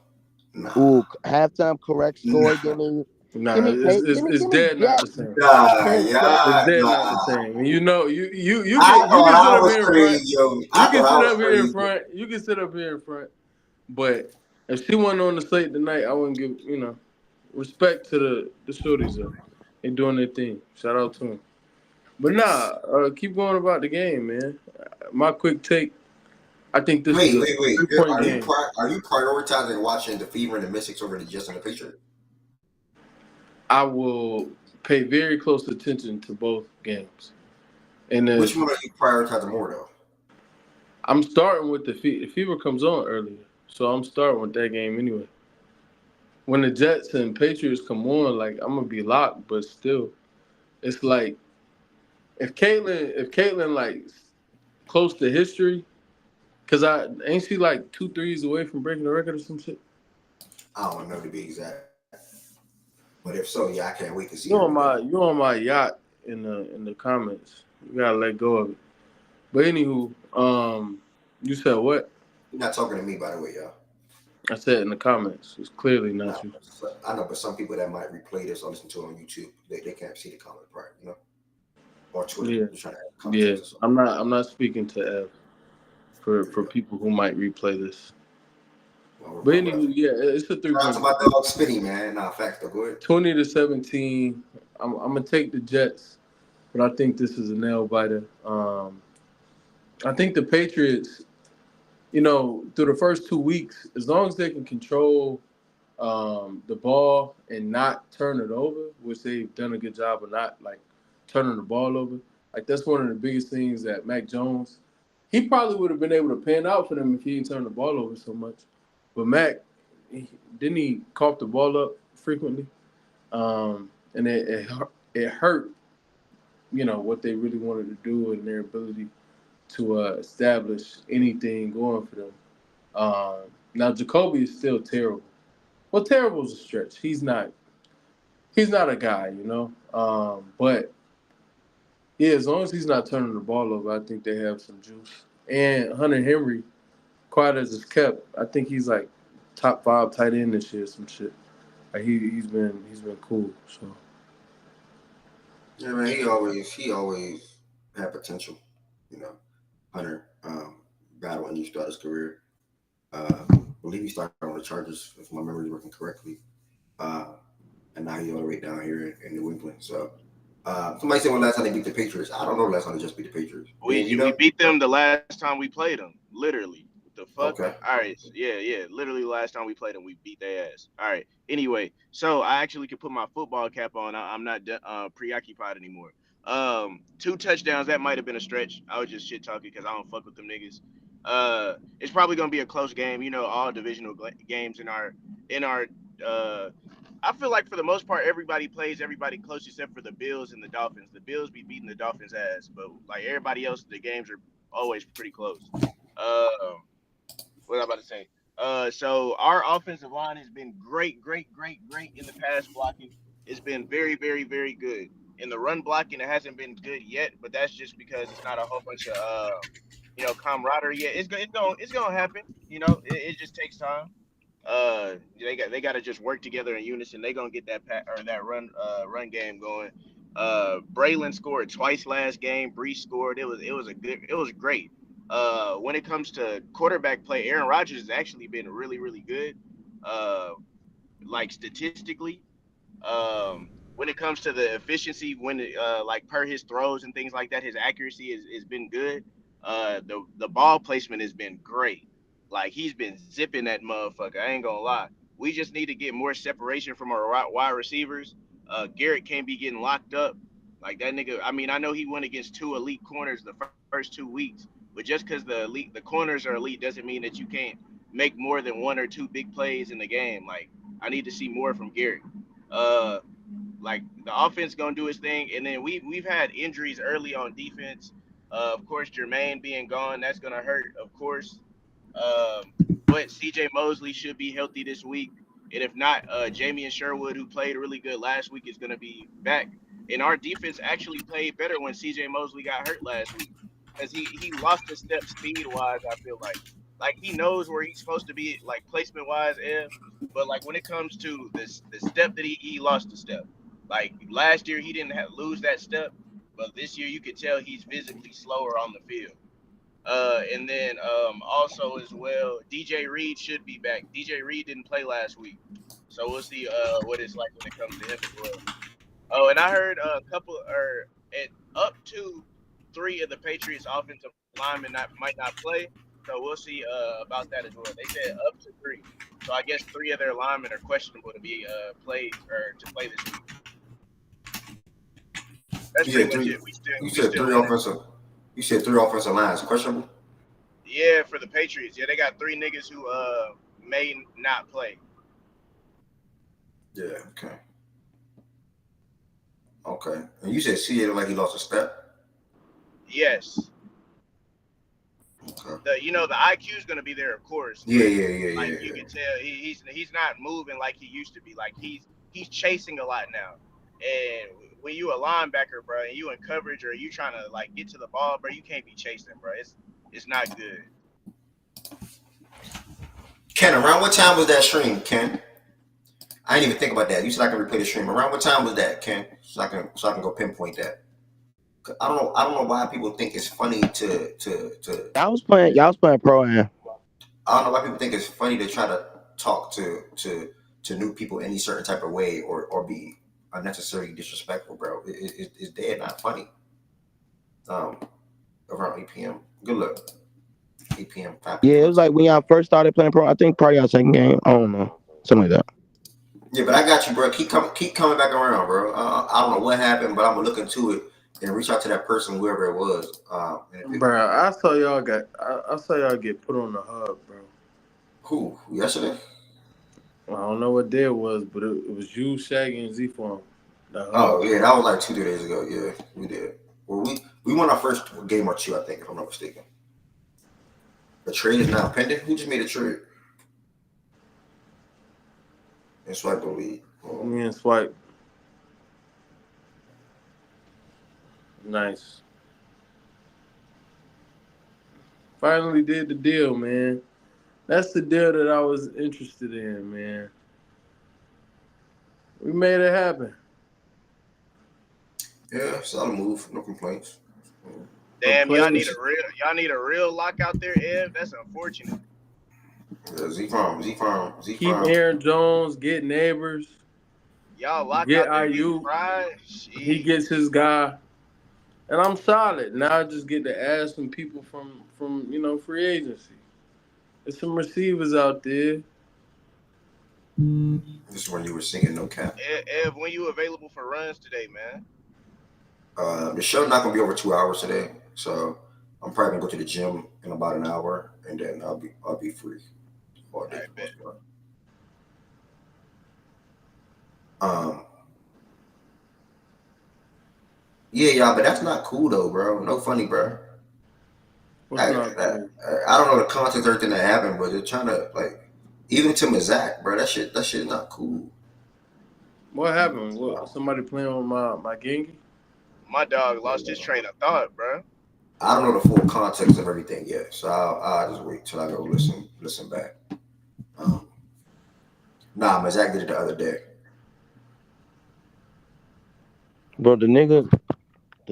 Nah. Ooh, halftime correct score. Nah. Nah, Give me it's give me dead not Jack the same. Nah, Payne It's yeah, Jackson. dead not the nah. same. And you know, you I can thought sit I up was here in front. crazy, yo. You I can thought I sit was up here in crazy. front. You can sit up here in front. But if she wasn't on the slate tonight, I wouldn't give respect to the shorties. They doing their thing. Shout out to them. But keep going about the game, man. My quick take. I think this is Wait, a wait, wait. 3-point game. Are you prioritizing watching the Fever and the Mystics over the Jets and the Patriots? I will pay very close attention to both games. And Which one are you prioritizing more, though? I'm starting with the Fever. The Fever comes on earlier, so I'm starting with that game anyway. When the Jets and Patriots come on, like I'm gonna be locked, but still, it's like if Caitlyn like close to history, cause ain't she like 2 threes away from breaking the record or some shit? I don't know to be exact. But if so, yeah, I can't wait to see You her on again. my yacht in the comments. You gotta let go of it. But anywho, you said what? You're not talking to me, by the way, y'all. I said in the comments. It's clearly not No, you. I know, but some people that might replay this or listen to it on YouTube, they can't see the comment part, or Twitter. Yeah, They're trying to have yeah. context or something. I'm not speaking to Ev There you for go. people who might replay this. But My brother. anywho, yeah, it's a Shout out to 3-point my game. dog Spinny, man. Nah, facts though. Go ahead. 20-17. I'm gonna take the Jets, but I think this is a nail biter. I think the Patriots, through the first 2 weeks, as long as they can control the ball and not turn it over, which they've done a good job of not like turning the ball over. Like that's one of the biggest things that Mac Jones, he probably would have been able to pan out for them if he didn't turn the ball over so much. But Mac, didn't he cough the ball up frequently? And it hurt, what they really wanted to do and their ability to establish anything going for them. Now Jacoby is still terrible. Well, terrible is a stretch. He's not. He's not a guy. But yeah, as long as he's not turning the ball over, I think they have some juice. And Hunter Henry, quiet as it's kept, I think he's like top 5 tight end this year, some shit. Like he's been cool. So Yeah, man. He always had potential. You know, Hunter battle injuries throughout his career. I believe he started on the Chargers, if my memory is working correctly. Uh, and now he's all the way down here in New England. So, somebody said when last time they beat the Patriots. I don't know the last time they just beat the Patriots. Ben, We beat them the last time we played them. Literally. What the fuck? Okay. All right. Yeah. Literally, the last time we played them, we beat their ass. All right. Anyway, so I actually could put my football cap on. I'm not preoccupied anymore. 2 touchdowns. That might have been a stretch. I was just shit talking because I don't fuck with them niggas. It's probably gonna be a close game. All divisional games in our. Uh, I feel like for the most part, everybody plays everybody close except for the Bills and the Dolphins. The Bills be beating the Dolphins' ass, but like everybody else, the games are always pretty close. What am I about to say? So our offensive line has been great in the pass blocking. It's been very, very, very good. In the run blocking, it hasn't been good yet, but that's just because it's not a whole bunch of camaraderie yet. It's gonna happen. It just takes time. They got to just work together in unison. They gonna get that run game going. Braylon scored twice last game. Brees scored. It was great. When it comes to quarterback play, Aaron Rodgers has actually been really really good. Uh, like statistically, when it comes to the efficiency, like per his throws and things like that, his accuracy is been good. The ball placement has been great. Like he's been zipping that motherfucker. I ain't gonna lie. We just need to get more separation from our wide receivers. Garrett can't be getting locked up like that nigga. I mean, I know he went against 2 elite corners the first 2 weeks, but just because the corners are elite doesn't mean that you can't make more than 1 or 2 big plays in the game. Like I need to see more from Garrett. Uh, like the offense gonna do its thing, and then we've had injuries early on defense. Of course, Jermaine being gone, that's gonna hurt. Of course, um, but C.J. Mosley should be healthy this week, and if not, Jamie and Sherwood, who played really good last week, is gonna be back. And our defense actually played better when C.J. Mosley got hurt last week, because he lost a step speed wise. I feel like he knows where he's supposed to be, like placement wise, but like when it comes to this the step that he lost a step. Like last year he didn't lose that step, but this year you could tell he's visibly slower on the field. And then also as well, DJ Reed should be back. DJ Reed didn't play last week, so we'll see what it's like when it comes to him as well. Oh, and I heard a couple or at up to 3 of the Patriots offensive linemen might not play, so we'll see about that as well. They said up to 3, so I guess 3 of their linemen are questionable to be played or to play this week. That's You pretty said much three. it. You We said still three winning. offensive. You said 3 offensive lines questionable. Yeah, for the Patriots. Yeah, they got 3 niggas who may not play. Yeah. Okay. Okay. And you said CA looked like he lost a step. Yes. Okay. The IQ is gonna be there, of course, Yeah. but Yeah. Yeah. like Yeah. you Yeah. can tell he's not moving like he used to be. Like he's chasing a lot now, and when you a linebacker, bro, and you in coverage or you trying to like get to the ball, bro, you can't be chasing, bro. It's not good. Ken, around what time was that stream, Ken? I didn't even think about that. You said I can replay the stream. Around what time was that, Ken? So I can go pinpoint that. I don't know why people think it's funny to. Y'all was playing pro am. I don't know why people think it's funny to try to talk to new people any certain type of way or be unnecessarily disrespectful, bro. It's dead not funny. Um, around 8 p.m. Good luck. 8 p.m. 5 Yeah, it p.m. was like when y'all first started playing pro. I think probably our second game. I don't know, something like that. Yeah, but I got you, bro. Keep coming back around, bro. I don't know what happened, but I'm gonna look into it and reach out to that person, whoever it was. And if Bro, I saw y'all get put on the hub, bro. who yesterday? I don't know what day it was, but it was you, Shaggy, and Z Farm. The hub. Oh yeah, that was like 2 3 days ago. Yeah, we did. Well, we won our first game or two, I think, if I'm not mistaken. The trade is now pending. Who just made a trade? And Swipe the lead. Me and Swipe. Nice. Finally did the deal, man. That's the deal that I was interested in, man. We made it happen. Yeah, solid move. No complaints. But Damn, y'all players need a real lock out there, Ev. That's unfortunate. Yeah, Z keep Farm. Aaron Jones, get Neighbors, Y'all lock get out there getting IU. fried. He gets Jeez. his guy. And I'm solid. Now I just get to add some people from free agency. There's some receivers out there. This is when you were singing No Cap. Ev, when you available for runs today, man? The show not gonna be over 2 hours today, so I'm probably gonna go to the gym in about an hour, and then I'll be free all day I for the bet. most part. Um, yeah, y'all, but that's not cool though, bro. No funny, bro. What's I, not I, cool? I don't know the context of everything that happened, but they're trying to like, even to Mazak, bro. That shit not cool. What happened? What somebody playing with my Gengi? My dog lost his train of thought, bro. I don't know the full context of everything yet, so I'll just wait till I go listen back. Um, nah, Mazak did it the other day. Bro, the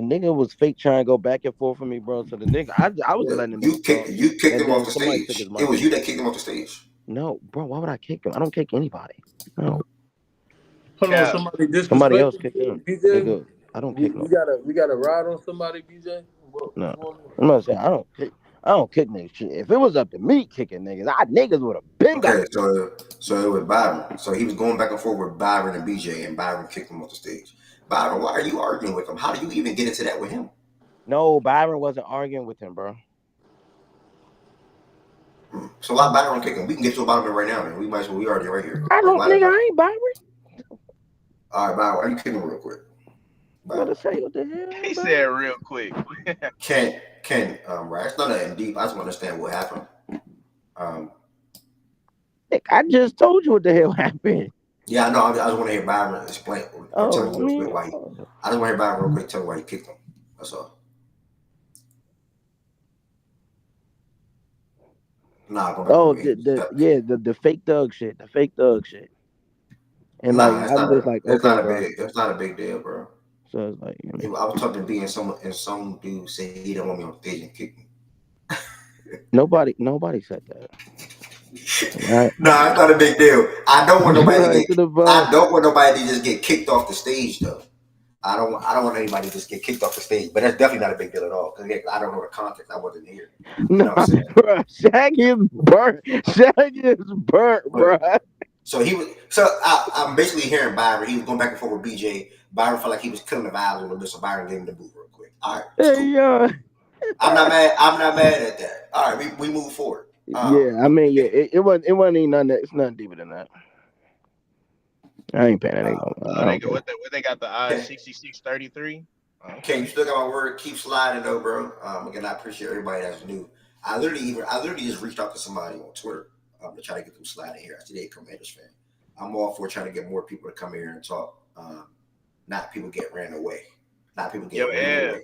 nigga was fake trying to go back and forth with me, bro. So the nigga, I was Yeah, letting the you nigga kicked talk, you kicked and him off then the somebody took his stage. It mic was you away. that kicked him off the stage. No, bro, why would I kick him? I don't kick anybody. No, Hold on, Cap. somebody somebody else disrespected kicked you, him, BJ? nigga. I don't We, kick we nobody. got a we got a ride on somebody, BJ? What's No, going on? I'm not saying I don't kick. I don't kick niggas shit. If it was up to me kicking niggas, niggas would have been got Okay, kicked. so it was Byron. So he was going back and forth with Byron and BJ, and Byron kicked him off the stage. Byron, why are you arguing with him? How do you even get into that with him? No, Byron wasn't arguing with him, bro. So why Byron kick him? We can get to the bottom of it right now, man. We might as well. We already right here. I Like don't, why did nigga. Byron? I ain't Byron. All right, Byron, why you kicking him real quick? I'm about Byron. to say what the hell, I He ain't said Byron. real quick. Ken, right? It's not that deep. I just want to understand what happened. Um, Nick, I just told you what the hell happened. yeah, I know. I just want to hear Byron explain or tell Oh, me I real quick mean, why he. I just want to hear Byron real quick tell me why he kicked him. That's all. Nah, going back oh, over the yeah, the fake thug shit, and like Nah, it's I'm not just a. like, okay, bro. It's not a big deal, bro. So it's like, I was talking to B and some dude said he don't want me on stage and kick me. nobody said that. Right, Nah, it's not a big deal. right to the I bus. don't want nobody to just get kicked off the stage though. I don't want anybody to just get kicked off the stage. But that's definitely not a big deal at all. Because I don't know the context. I wasn't here. You know Nah, what I'm saying? bro, Shaggy is burnt. Shaggy is burnt, bro. But so he was. I'm basically hearing Byron. He was going back and forth with BJ. Byron felt like he was killing the vibes a little bit, so Byron gave him the boot real quick. All right, it's Hey, cool. yo. I'm not mad. I'm not mad at that. All right, we move forward. Yeah, I mean, yeah, it wasn't even nothing. It's nothing deeper than that. I ain't paying that nigga. Oh, I they don't go care. what they got the odds Okay, 66-33. Ken, Okay. you still got my word. Keep sliding though, bro. Again, I appreciate everybody that's new. I literally just reached out to somebody on Twitter to try to get them sliding here. I see they Commanders fan. I'm all for trying to get more people to come here and talk. not people get ran away. Not people Yo, get ran yeah. away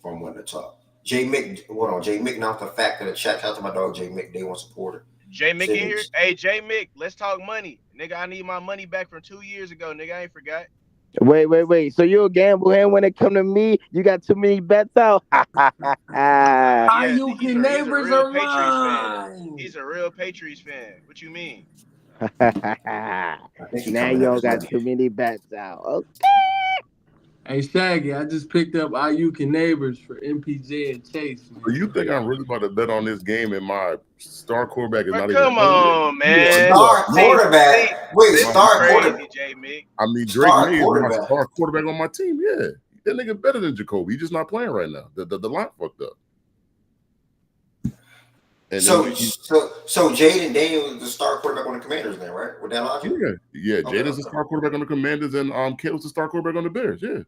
from wanting to talk. Jay Mick, hold on. Jay Mick announced the fact that shout out to my dog Jay Mick, day one supporter. Jay Mick Said in here? he's Hey, Jay Mick, let's talk money. Nigga, I need my money back from 2 years ago. Nigga, I ain't forgot. Wait. So you a gamble and when it come to me, you got too many bets out. Yeah, Ayuki he's a neighbors real are Patriots fan. mine. He's a real Patriots fan. What you mean? I think he Now coming you up don't his got money. too many bets out. Okay. Hey Shaggy, I just picked up Ayuki neighbors for MPJ and Chase, So you man. think I'm really about to bet on this game and my star quarterback is Bro, not even come playing yet? on, You man. are Star not. See, quarterback. Wait, this My, is star my, quarterback. crazy, Jay Mick. I mean, Drake Star May is my quarterback. star quarterback on my team. Yeah, that nigga better than Jacoby. He's just not playing right now. The line fucked up. And then So Jaden Daniels is the star quarterback on the Commanders, then, right? With that logic. yeah, Okay, Jada's the star quarterback on the Commanders, and Caleb's the star quarterback on the Bears. Yeah.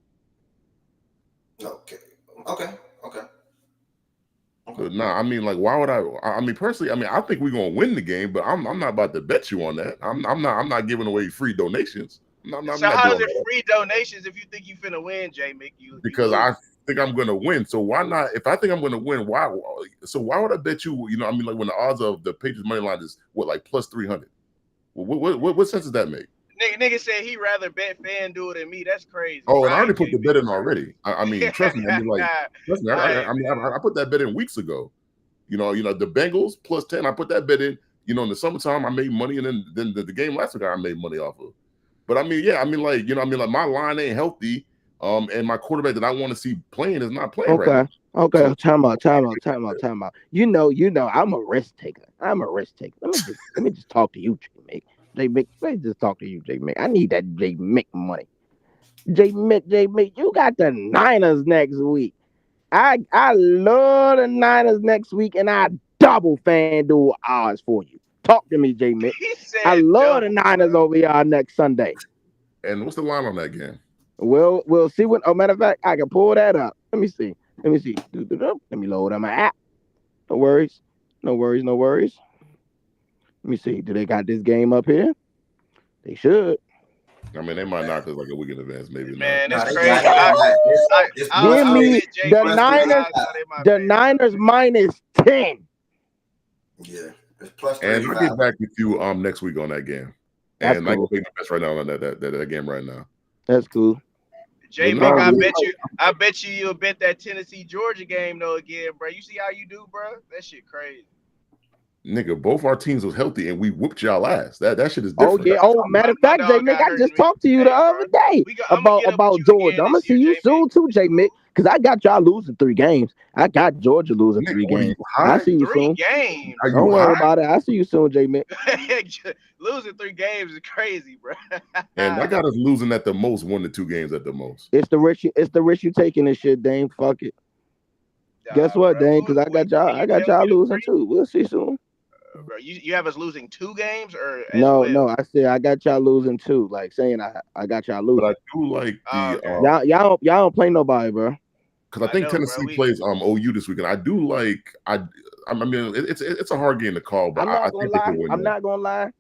okay, okay, okay. But nah, I mean, like, why would I? I mean, personally, I mean, I think we're gonna win the game, but I'm not about to bet you on that. I'm not giving away free donations. I'm So not how is doing it that free donations if you think you finna win, Jay Mick? You because I lose. think I'm gonna win. So why not? If I think I'm gonna win, why? So why would I bet you? You know, I mean, like when the odds of the Patriots money line is what, like plus 300. What sense does that make? Nigga said he rather bet FanDuel than me. That's crazy, Oh, bro. and I I already ain't put the can't bet beat in you. already. I mean, trust me. I mean, like, trust me. All right, I put that bet in weeks ago. You know, the Bengals plus 10. I put that bet in. You know, in the summertime, I made money, and then the game last week I made money off of. But I mean, yeah, I mean, like, you know, I mean, like my line ain't healthy. And my quarterback that I want to see playing is not playing right now. Okay. So Time out. You know, I'm a risk taker. Let me just talk to you, J Mick. J Mick, let me just talk to you, J Mick. I need that J Mick money. J Mick, you got the Niners next week. I love the Niners next week, and I double FanDuel odds for you. Talk to me, J Mick. he I said love the double, Niners bro. over y'all next Sunday. and what's the line on that game? We'll see what. Oh, matter of fact, I can pull that up. Let me see. Let me load on my app. No worries. No worries. Let me see. Do they got this game up here? They should. I mean, they might knock us like a week in advance, maybe not. Man, No, it's they got crazy. it. They got it's plus Give I'll three. me bet Jay the Plus Mick them three and Niners. odds a half. so they my The favorite, bro. Niners minus 10. Yeah, it's plus three And and I'll a half. get back with you next week on that game. That's And I can cool. make the best right now on that game right now. That's cool. Jay The Mick, I Niners. mean, I bet you'll bet that Tennessee Georgia game though again, bro. You see how you do, bro? That shit crazy. Nigga, both our teams was healthy and we whooped y'all ass. That shit is Oh different. yeah. Oh, matter of My fact, J dog Mick, got I hurt. just talked to you the Hey, bro, other day I'm gonna get up with about you Georgia. again I'm gonna this see year, you Jay Mick. soon too, It's J Mick, cool. because I got y'all losing 3 games. I got Georgia losing Nigga, 3 games. you I high? see you 3 soon. games. Are Don't you worry high? about it. I see you soon, J Mick. Losing 3 games is crazy, bro. And I got us losing at the most 1 to 2 games at the most. It's the risk you taking this shit, Dame. Fuck it. Guess Nah, what, bro. Dame? Because Can I you got tell me y'all the losing three? too. We'll see soon. Bro, you have us losing 2 games or as No, well? I said I got y'all losing too. Like saying I got y'all But I losing. do like Oh, the okay. Y'all don't play nobody, bro. because I I think know, bro. Tennessee plays OU this weekend. I do like I mean it's a hard game to call, but I'm I not gonna think they lie. can win I'm though. not gonna lie.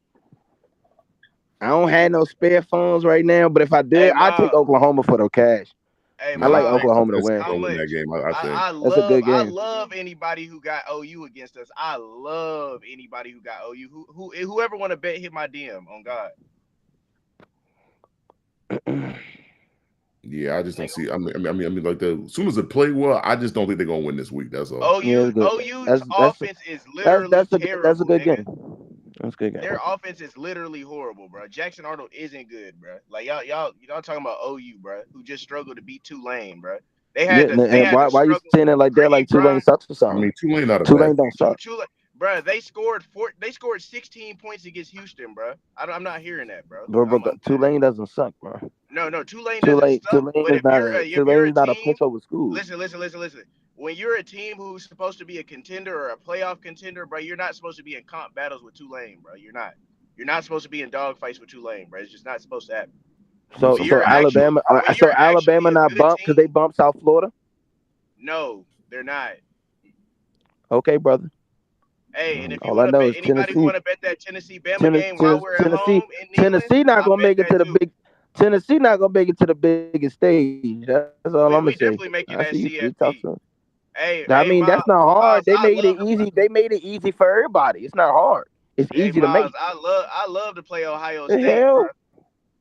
I don't have no spare funds right now, but if I Hey, did, I'd take Ma. Oklahoma for the cash. Hey, I Man, like Ma. Oklahoma to Tennessee's win. How gonna win that much? game. I think. That's a good I game. love anybody who got OU against us. I love anybody who got OU. Whoever want to bet hit my DM on God. Yeah, I just don't Like see. Like as soon as they play well, I just don't think they're gonna win this week. That's all. Yeah, it's good. OU's offense is literally That's a terrible, good nigga. game. That's a good game. Their offense is literally horrible, bro. Jackson Arnold isn't good, bro. Like y'all talking about OU, bro, who just struggled to beat Tulane, bro. Yeah, They and had to why you struggle. saying it like that? Raheem Like Tulane Grimes, sucks or I something? mean, Tulane not a bad Tulane don't team. suck. bro. They scored 16 points against Houston, bro. I'm not hearing that, bro. Bro, I'm unpaid. Tulane doesn't suck, bro. No, Tulane doesn't suck. But if you're Tulane a is not a team, pushover school. listen. When you're a team who's supposed to be a contender or a playoff contender, bro, you're not supposed to be in comp battles with Tulane, bro. You're not. You're not supposed to be in dogfights with Tulane, bro. It's just not supposed to happen. But So When so you're actual, when So you're Alabama actually a not good bumped because they team, bumped South Florida. no, they're not. Okay, brother. Hey, and if you All I want to know bet is anybody who want to bet that Tennessee Bama game while we're at Tennessee home in Neyland, Tennessee not I'll gonna bet make it that to the too. big. Tennessee not gonna make it to the biggest stage. That's all I'm gonna say. We I definitely see you. making You that talk to 'em. CFP. Hey, I mean, that's Miles, not hard. Miles, They I made it love to easy. play. They made it easy for everybody. It's not hard. It's Hey, easy to Miles, make. I love to play Ohio The State, bro. hell,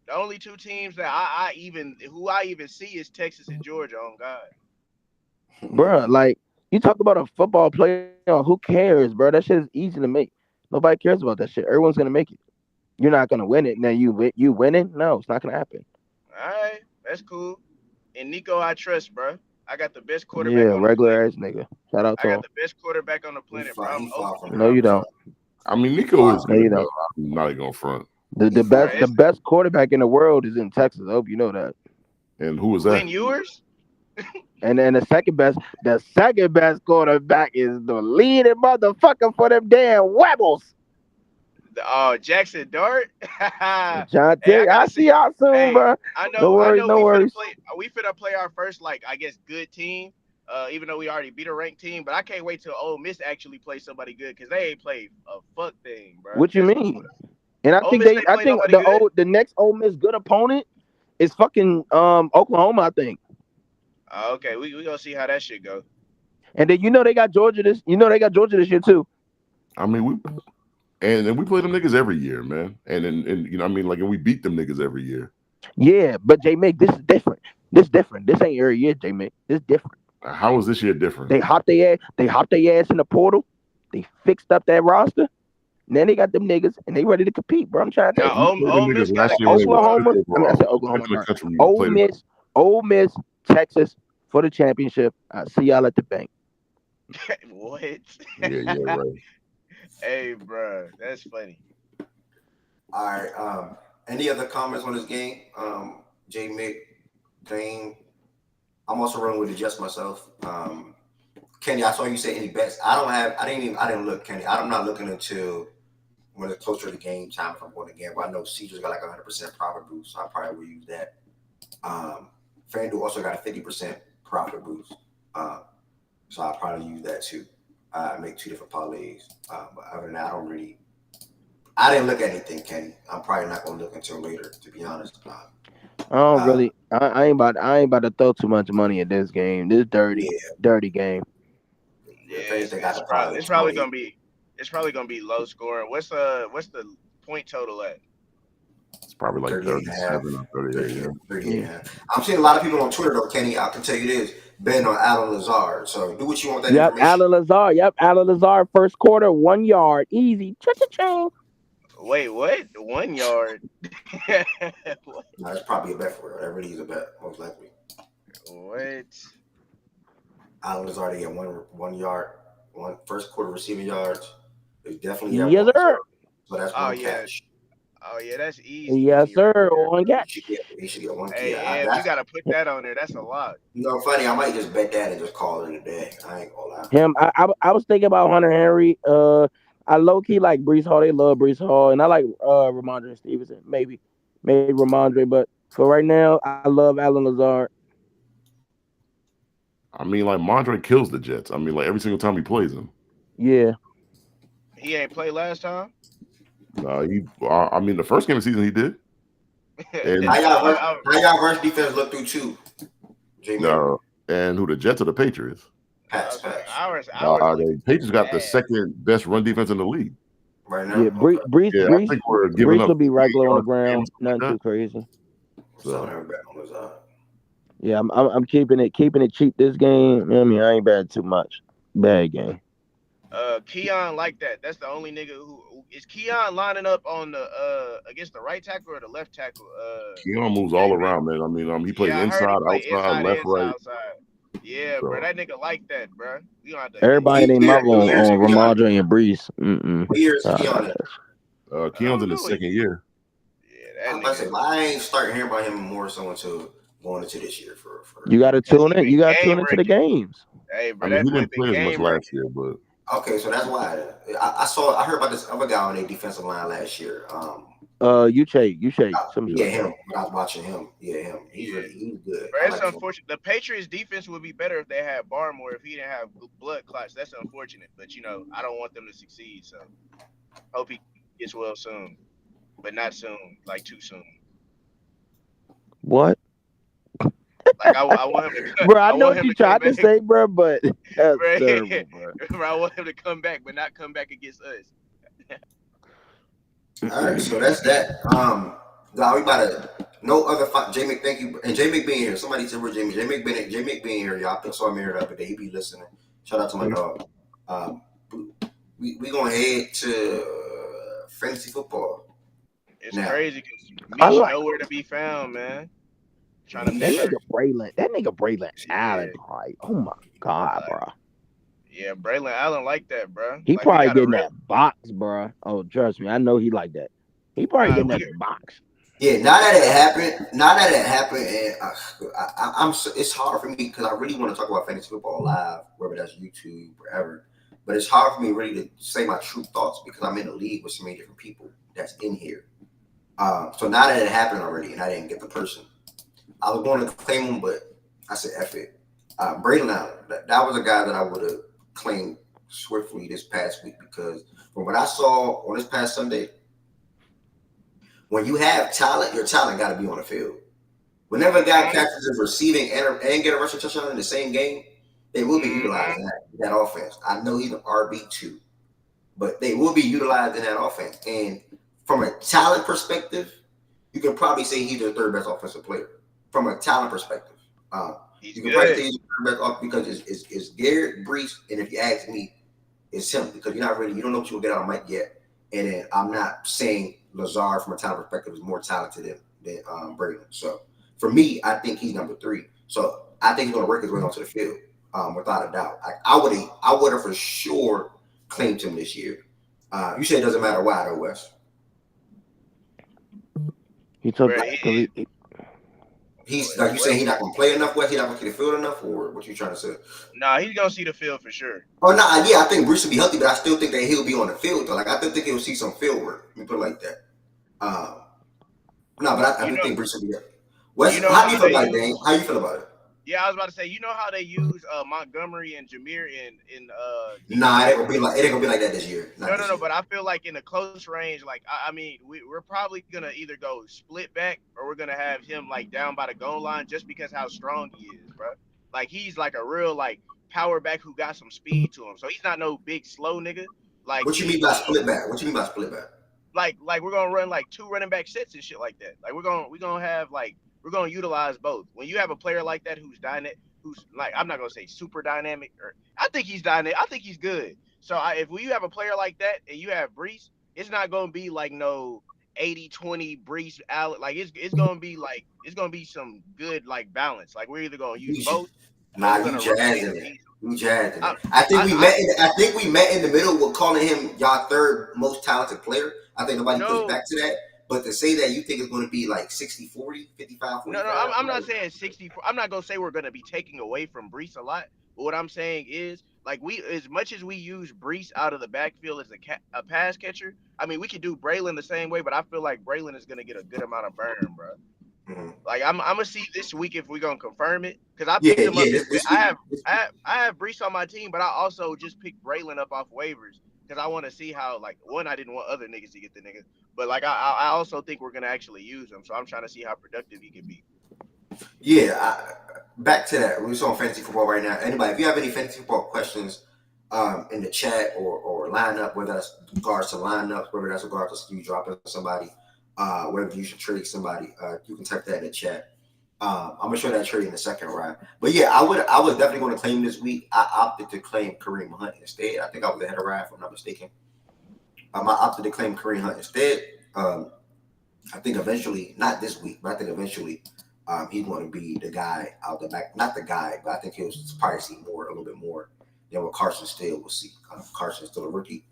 The only two teams that I even see is Texas and Georgia. On God, bruh. Like you talk about a football playoff. Who cares, bro? That shit is easy to make. Nobody cares about that shit. Everyone's gonna make it. You're not gonna win it. Now you winning? No, it's not gonna happen. all right, that's cool. And Nico, I trust, bro. I got the best quarterback Yeah, on the planet. regular ass nigga. Shout out I to got him. the best quarterback on the planet, bro. I'm He far OP, from No, bro. you having don't. fun. I mean, He Nico far is No, good you though. don't. I'm not even gonna front. The he the far Bro, best from the it's best quarterback in the world is in Texas. I hope you know that. And who was Quinn that? Ewers. And then the second best quarterback is the leading motherfucker for them damn Webbles. Jackson Dart. Hey, John I Terry, gotta I see see. y'all soon, Hey, bro. I No know, I worries, know. no worries. We finna play our first, like, I guess, good team. Even though we already beat a ranked team, but I can't wait till Ole Miss actually play somebody good because they ain't played a fuck thing, bro. What you This mean? And I Ole think Miss they ain't I play think nobody good. the next Ole Miss good opponent is fucking Oklahoma, I think. Okay, we gonna see how that shit go. And then they got Georgia this year too. I mean, and we play them niggas every year, man. And you know, I mean, like, and we beat them niggas every year. Yeah, but J Mick, this is different. This different. This ain't every year, J Mick. This different. How is this year different? They hopped their ass in the portal. They fixed up that roster. Now they got them niggas and they ready to compete, bro. I'm trying to tell Now, you. We played them Ole Miss niggas got a last year good when they were squad. fifth Oklahoma. I mean, I overall. said Fifth Oklahoma. I'm in the sorry. country when we Ole played them. Miss, Ole Miss, Texas for the championship. I see y'all at the bank. What? Yeah, right. Hey, bro, that's funny. All right. Any other comments on this game? J Mick, Dane. I'm also running with the Jets myself. Kenny, I saw you say any bets. I didn't look, Kenny. I'm not looking until when it's closer to game time if I'm going to gamble. I know Caesar's got like 100% profit boost, so I probably will use that. FanDuel also got a 50% profit boost. So I'll probably use that too. I make two different parlays. But other than that, I didn't look at anything, Kenny. I'm probably not going to look until later, to be honest. I don't Uh, really. I ain't about to throw too much money at this game. This dirty, yeah, dirty game. if Yeah, anything, I could probably it's probably 20. gonna be low scoring. What's the point total at? It's probably like 38 and a half, 37 or 38. 38, Yeah. 38 and Yeah. a half. I'm seeing a lot of people on Twitter, though, Kenny. I can tell you this betting on Alan Lazard. So do what you want with that Yep, information. Alan Lazard. Yep, Alan Lazard. First quarter, 1 yard, easy. Cha-cha-ching. Wait, what? 1 yard? What? No, that's probably a bet for real. That really is a bet, most likely. What? Alan Lazard to get 1 yard, one first quarter receiving yards. It's definitely have Yes, one. So, sir. so that's Oh one yeah. catch. Oh yeah, that's easy Yes, money right sir. there. One catch. He should get one kid. Hey, Ev, you gotta put that on there. That's a lot. Funny. I might just bet that and just call it a day. I ain't gonna lie. Him. I was thinking about Hunter Henry. I low key like Brees Hall. They love Brees Hall, and I like Ramondre Stevenson. Maybe Ramondre, but for right now, I love Alan Lazard. I mean, like, Mondre kills the Jets. I mean, like, every single time he plays them. Yeah. He ain't played last time. I mean, the first game of the season he did. And How y'all rush defense look through two? J-Man. and who, the Jets or the Patriots? Pats. Ours look The Patriots got the bad. second best run defense in the league. Right now? Yeah. Okay. Yeah, I think we're giving Brees up will be 28 regular on the yards per game or ground. something like Nothing that. too crazy. So I never bet on Lazard. Yeah, I'm keeping it cheap this game. I mean, I ain't bad too much. Bad game. Keon like that. That's the only nigga who is Keon lining up on the against the right tackle or the left tackle. Keon moves all J-Man. around, man. I mean, he plays Yeah, I heard he inside, play outside, inside left, and right. outside. Yeah, bro, So that nigga like that, bro. We gonna have to get Everybody him. named Mother What year is on Keon? Ramondre and Brees. What year is Sorry Keon about in? that. I Keon's don't in his know. second year. Yeah, I that was about to say, nigga. I ain't starting hearing about him more so until going into this year for You got to Cause tune he in. been You got to game tune into the breaking. games. Hey, I bro, mean, that he boy didn't been play as much game last breaking. year, but Okay, so that's why I heard about this other guy on their defensive line last year. You shake, some Yeah, shit. him. When I was watching him, yeah, him. Yeah, He's good. bro, I it's like him. unfortunate. The Patriots defense would be better if they had Barmore. If he didn't have blood clots, that's unfortunate. But I don't want them to succeed. So hope he gets well soon, but not soon, like too soon. What? Like I want him to cut. Bro, I I know want what him you to come tried to back. say, bro, but that's Bro, terrible, bro. I want him to come back, but not come back against us. All right, so that's that. Now we about to no other fight. J Mc, thank you, and J Mc being here. Somebody said we're Jamie. J Mc being here, y'all. I saw him here the other day. He be listening. Shout out to my dog. Um, we gonna head to fantasy football. It's Now, crazy because I Meech like nowhere to be found, man. Trying to that figure. nigga Braylon Allen, Yeah, probably. Oh my god, bro. yeah, Braylon Allen like that, bro. He Like we probably got a getting real. that box, bro. Oh, trust me, I know he like that. He probably getting We that box. yeah, now that it happened, and I'm. It's hard for me because I really want to talk about fantasy football live, whether that's YouTube, wherever. But it's hard for me really to say my true thoughts because I'm in a league with so many different people that's in here. So now that it happened already, and I didn't get the person, I was going to claim him, but I said F it. Braden Allen, that was a guy that I would have claimed swiftly this past week because from what I saw on this past Sunday, when you have talent, your talent got to be on the field. Whenever a guy catches his receiving and get a rushing touchdown in the same game, they will be utilized in that offense. I know he's an RB2, but they will be utilized in that offense. And from a talent perspective, you can probably say he's their third best offensive player. From a talent perspective, you can probably say he's the third best off because it's Garrett, Brees, and if you ask me, it's him because you don't know what you'll get out of Mike yet. And then I'm not saying Lazard from a talent perspective is more talented than Braylon. So for me, I think he's number 3. So I think he's going to work his way onto the field without a doubt. I would have for sure claimed him this year. You said it doesn't matter why though, Wes. He took he's like you saying he's not going to play enough. Wes, he's not going to see the field enough, or what you trying to say? Nah, he's gonna see the field for sure. Oh no, yeah, I think Bruce will be healthy, but I still think that he'll be on the field though. Like I still think he'll see some field work. Let me put it like that. No, but I do think Bruce will be there. Wes, how do you feel about it, Dane? How you feel about it? Yeah, I was about to say, you know how they use Montgomery and Jameer in Nah, it ain't gonna be like that this year. No, but I feel like in a close range, like I mean, we're probably gonna either go split back or we're gonna have him like down by the goal line just because how strong he is, bro. Like he's like a real like power back who got some speed to him. So he's not no big slow nigga. Like what you mean by split back? What you mean by split back? Like we're gonna run like 2 running back sets and shit like that. Like we're gonna have like we're gonna utilize both. When you have a player like that who's like I'm not gonna say super dynamic, or I think he's dynamic. I think he's good. So if you have a player like that and you have Brees, it's not gonna be like no 80-20 Brees Allen. Like it's gonna be like it's gonna be some good like balance. Like we're either gonna use both. Nah, you jazzing it. You jazzing it. I think we met in the middle with calling him y'all third most talented player. I think nobody pushed back to that. But to say that you think it's going to be like 60-40, 55-45. No, I'm not saying 60. I'm not going to say we're going to be taking away from Brees a lot. But what I'm saying is, like, as much as we use Brees out of the backfield as a pass catcher, I mean, we could do Braylon the same way, but I feel like Braylon is going to get a good amount of burn, bro. Mm-hmm. Like, I'm going to see this week if we're going to confirm it. Because I picked him up. I have Brees on my team, but I also just picked Braylon up off waivers. Because I want to see how, like, one, I didn't want other niggas to get the niggas. But, like, I also think we're going to actually use him. So I'm trying to see how productive he can be. Yeah, back to that. We're on fantasy football right now. Anybody, if you have any fantasy football questions in the chat or lineup, whether that's regards to lineups, whether that's regards to you dropping somebody, whether you should trade somebody, you can type that in the chat. I'm gonna show that trade in the second round. But yeah, I was definitely going to claim this week. I opted to claim Kareem Hunt instead. I think I was ahead of Ryan, if I'm not mistaken. I opted to claim Kareem Hunt instead. I think eventually, not this week, but I think eventually he's going to be the guy out the back. Not the guy, but I think he'll probably see a little bit more than what Carson Steele will see. Carson's still a rookie.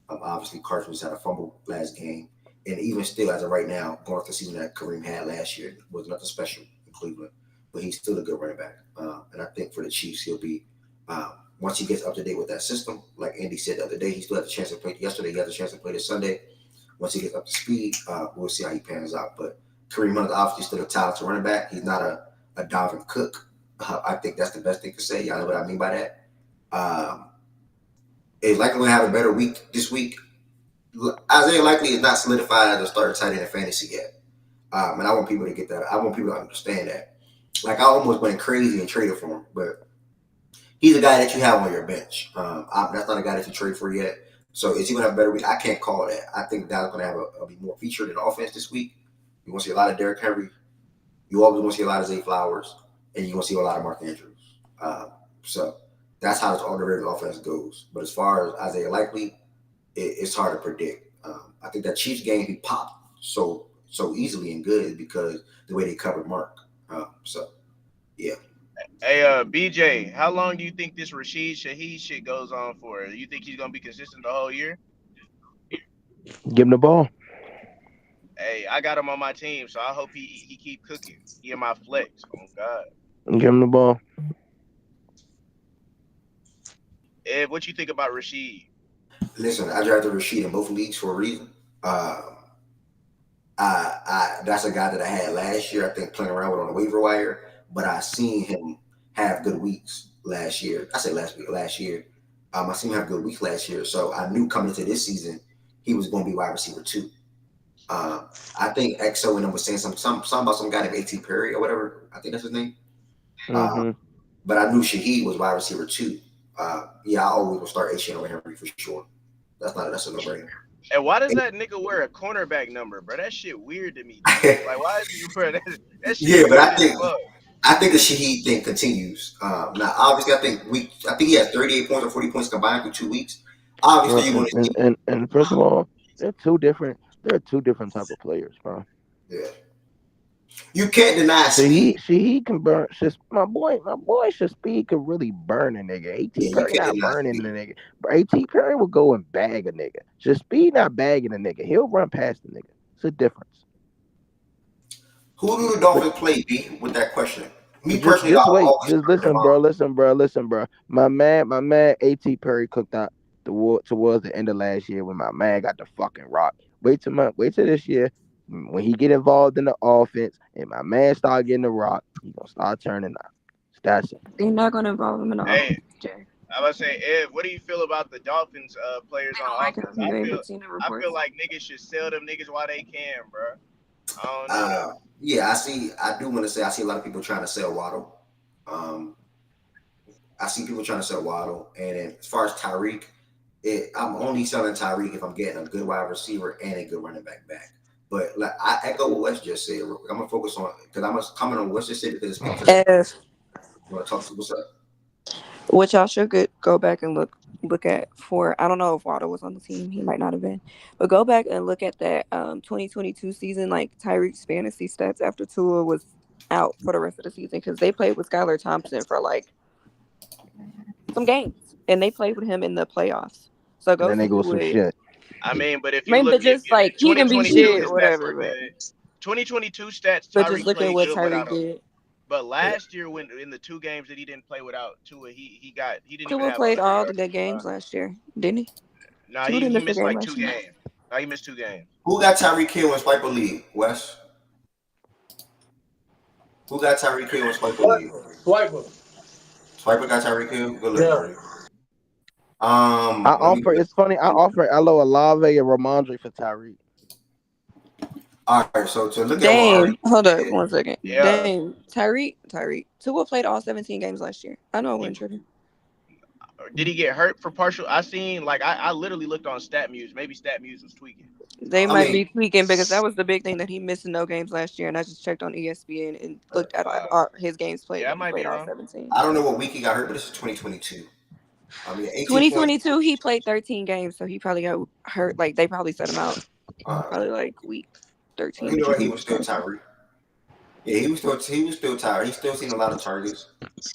Obviously, Carson's had a fumble last game. And even still, as of right now, going through the season that Kareem had last year was nothing special in Cleveland, but he's still a good running back. And I think for the Chiefs, he'll be once he gets up to date with that system. Like Andy said the other day, he still had a chance to play yesterday. He has a chance to play this Sunday. Once he gets up to speed, we'll see how he pans out. But Kareem Hunt obviously still a talented running back. He's not a Dalvin Cook. I think that's the best thing to say. Y'all know what I mean by that. Is likely going to have a better week this week. Isaiah likely is not solidified as a starter tight end in fantasy yet. And I want people to get that. I want people to understand that. Like I almost went crazy and traded for him, but he's a guy that you have on your bench. That's not a guy that you trade for yet. So is he going to have a better week? I can't call that. I think Dallas going to have be more featured in offense this week. You want to see a lot of Derrick Henry. You always want to see a lot of Zay Flowers, and you're going to see a lot of Mark Andrews. So that's how all the Ravens offense goes. But as far as Isaiah Likely, it's hard to predict. I think that Chiefs game he popped so easily and good because the way they covered Mark. So yeah. Hey, BJ, how long do you think this Rashid Shaheed shit goes on for? Do you think he's gonna be consistent the whole year? Give him the ball. Hey, I got him on my team, so I hope he keep cooking. He in my flex. Oh God. Give him the ball. Ed, what you think about Rashid? Listen, I drafted Rashid in both leagues for a reason. That's a guy that I had last year. I think playing around with on the waiver wire, but I seen him have good weeks last year. I say last year. I seen him have good weeks last year, so I knew coming into this season he was going to be wide receiver 2. I think XO and them was saying something about some guy named A.T. Perry or whatever. I think that's his name. Mm-hmm. But I knew Shaheed was wide receiver 2. Yeah, I always will start A-Chain over Henry for sure. That's a no-brainer. And why does that nigga wear a cornerback number, bro? That shit weird to me, dude. Like, why is he wearing that shit? Yeah, but weird as fuck. I think the Shaheed thing continues. Now, obviously, I think he had 38 points or 40 points combined through 2 weeks. Obviously, you want to see. And first of all, they're two different type of players, bro. Yeah, you can't deny speed. She can burn. My boy Speed could really burn a nigga. A.T. Yeah, you Perry can't not deny burning speed. the nigga. But A.T. Perry will go and bag a nigga. Speed not bagging a nigga. He'll run past the nigga. It's a difference. Who do the Dolphins play, B? With that question, me personally, Just I'll wait. always Just start listen, bro. My man, A.T. Perry cooked out towards the end of last year when my man got the fucking rock. Wait till this year when he get involved in the offense and my man start getting the rock. He gonna start turning out. That's it. They're not gonna involve him in the Hey, offense, Jay. I was say, Ed, what do you feel about the Dolphins players They on don't like offense? him. You ain't been seeing the I feel reports. like niggas should sell them niggas while they can, bro. I don't know though. Yeah, I do want to say I see a lot of people trying to sell Waddle. I see people trying to sell Waddle, and as far as Tyreek, I'm only selling Tyreek if I'm getting a good wide receiver and a good running back. But like I echo what Wes just said real quick. I'm gonna focus on because I'm gonna comment on Wes just said because it's speaking to that. If You want to talk to what's up? which y'all should go back and look at for. I don't know if Waddle was on the team. He might not have been, but go back and look at that 2022 season, like Tyreek's fantasy stats after Tua was out for the rest of the season because they played with Skylar Thompson for like some games, and they played with him in the playoffs. So And go then they see go some what. shit. I mean, but if I you mean, look but at just like he can be 2022, shit his or stats whatever, were but good. 2022 stats, just Tyreek look at played what good without Tyreek him. did. But last year, when in the 2 games that he didn't play without Tua, he didn't even Tua have played 100 all the yards. good games last year, didn't he? Nah, Tua didn't he miss a missed game like 2 last year. games. Nah, he missed 2 games. Who got Tyreek Hill in Swiper League? Wes. Who got Tyreek Hill in Swiper League? Swiper. Swiper got Tyreek Hill. Good look, Yeah. buddy. Let me. It's funny. I offer Elo Olave and Ramondre for Tyreek. All right, so to look at what Dame, Ari hold up did, 1 second. Yeah. Dame, Tyreek. Tua played all 17 games last year. I know I wasn't tripping. Did he get hurt for partial? I seen like I literally looked on StatMuse. Maybe StatMuse was tweaking. They I might mean, be tweaking because that was the big thing that he missed no games last year, and I just checked on ESPN and looked at his games played. Yeah, I And he might be played all wrong. 17. I don't know what week he got hurt, but this is 2022. I mean, 18 points. 2022, he played 13 games, so he probably got hurt. Like they probably set him out probably like week 13. You know Which what? is He was still Tyreek. Yeah, he was still tired. He still seen a lot of targets,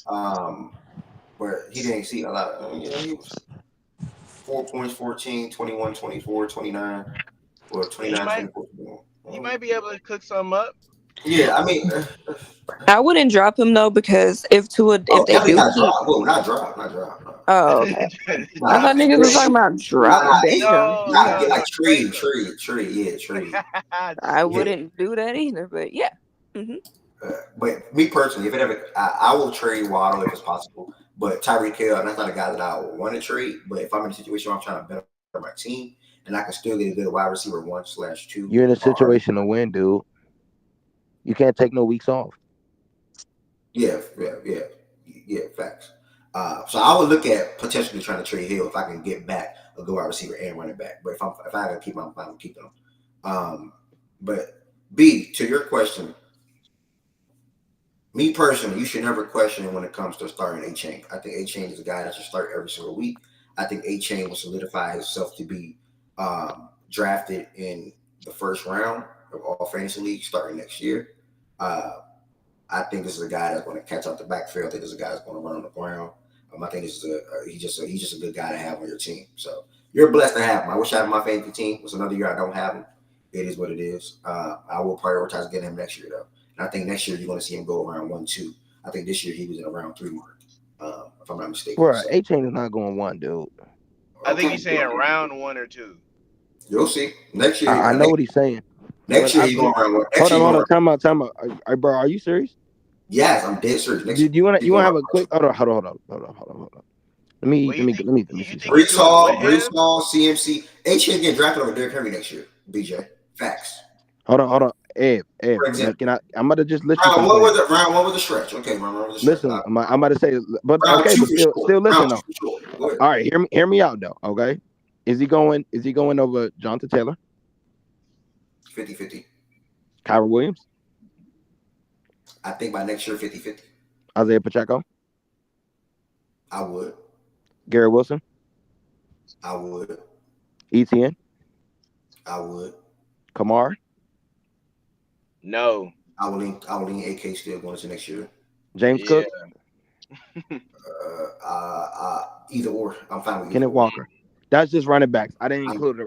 but he didn't see a lot of. He was 4 points, 14, 21, 24, 29, or 29, 24. He might be able to cook something up. Yeah, I mean, I wouldn't drop him though because if they do not keep. drop. Whoa, not drop. Oh, okay. Nah, I thought niggas was talking about drop nah, bench him. like trade. Yeah, trade. I wouldn't do that either, but yeah. Mm-hmm. But me personally, if it ever, I will trade Waddle if it's possible. But Tyreek Hill, that's not a guy that I would want to trade. But if I'm in a situation where I'm trying to better my team, and I can still get a good wide receiver 1/2. You're in a situation to win, dude. You can't take no weeks off. Yeah, facts. So I would look at potentially trying to trade Hill if I can get back a good wide receiver and running back. But if I can keep him, I'm fine with keeping him. But B, to your question, me personally, you should never question when it comes to starting A-Chain. I think A-Chain is a guy that should start every single week. I think A-Chain will solidify himself to be drafted in the first round of all fantasy leagues starting next year. I think this is a guy that's going to catch up the backfield. I think this is a guy that's going to run on the ground. I think this is he's just a good guy to have on your team. So you're blessed to have him. I wish I had my fantasy team. It's another year I don't have him. It is what it is. I will prioritize getting him next year though. And I think next year you're going to see him go around 1-2. I think this year he was in around 3 mark, if I'm not mistaken. Bro, So, A-Chain is not going 1, dude. I think he's saying round 1 or 2. You'll see. Next year, I know what he's saying. Next year he's going around 1. Hold on. Time out. Bro, are you serious? Yes, I'm dead serious. Do you want to have a quick? Hold on. Let me see. Brees Hall, CMC. A-Chain getting drafted over Derrick Henry next year. BJ, facts. Hold on. Ed, I'm about to just listen. Round one was the stretch. Okay, round one was the stretch. Listen, I'm about to say, but okay, but still listen though. All right, hear me out though. Okay, is he going over Jonathan Taylor? 50-50. Kyron Williams? I think by next year 50-50. Isaiah Pacheco? I would. Garrett Wilson? I would. ETN? I would. Kamar? No. I would lean AK still going into next year. James Cook? Either or. I'm fine with Kenneth Walker. That's just running backs. I didn't include the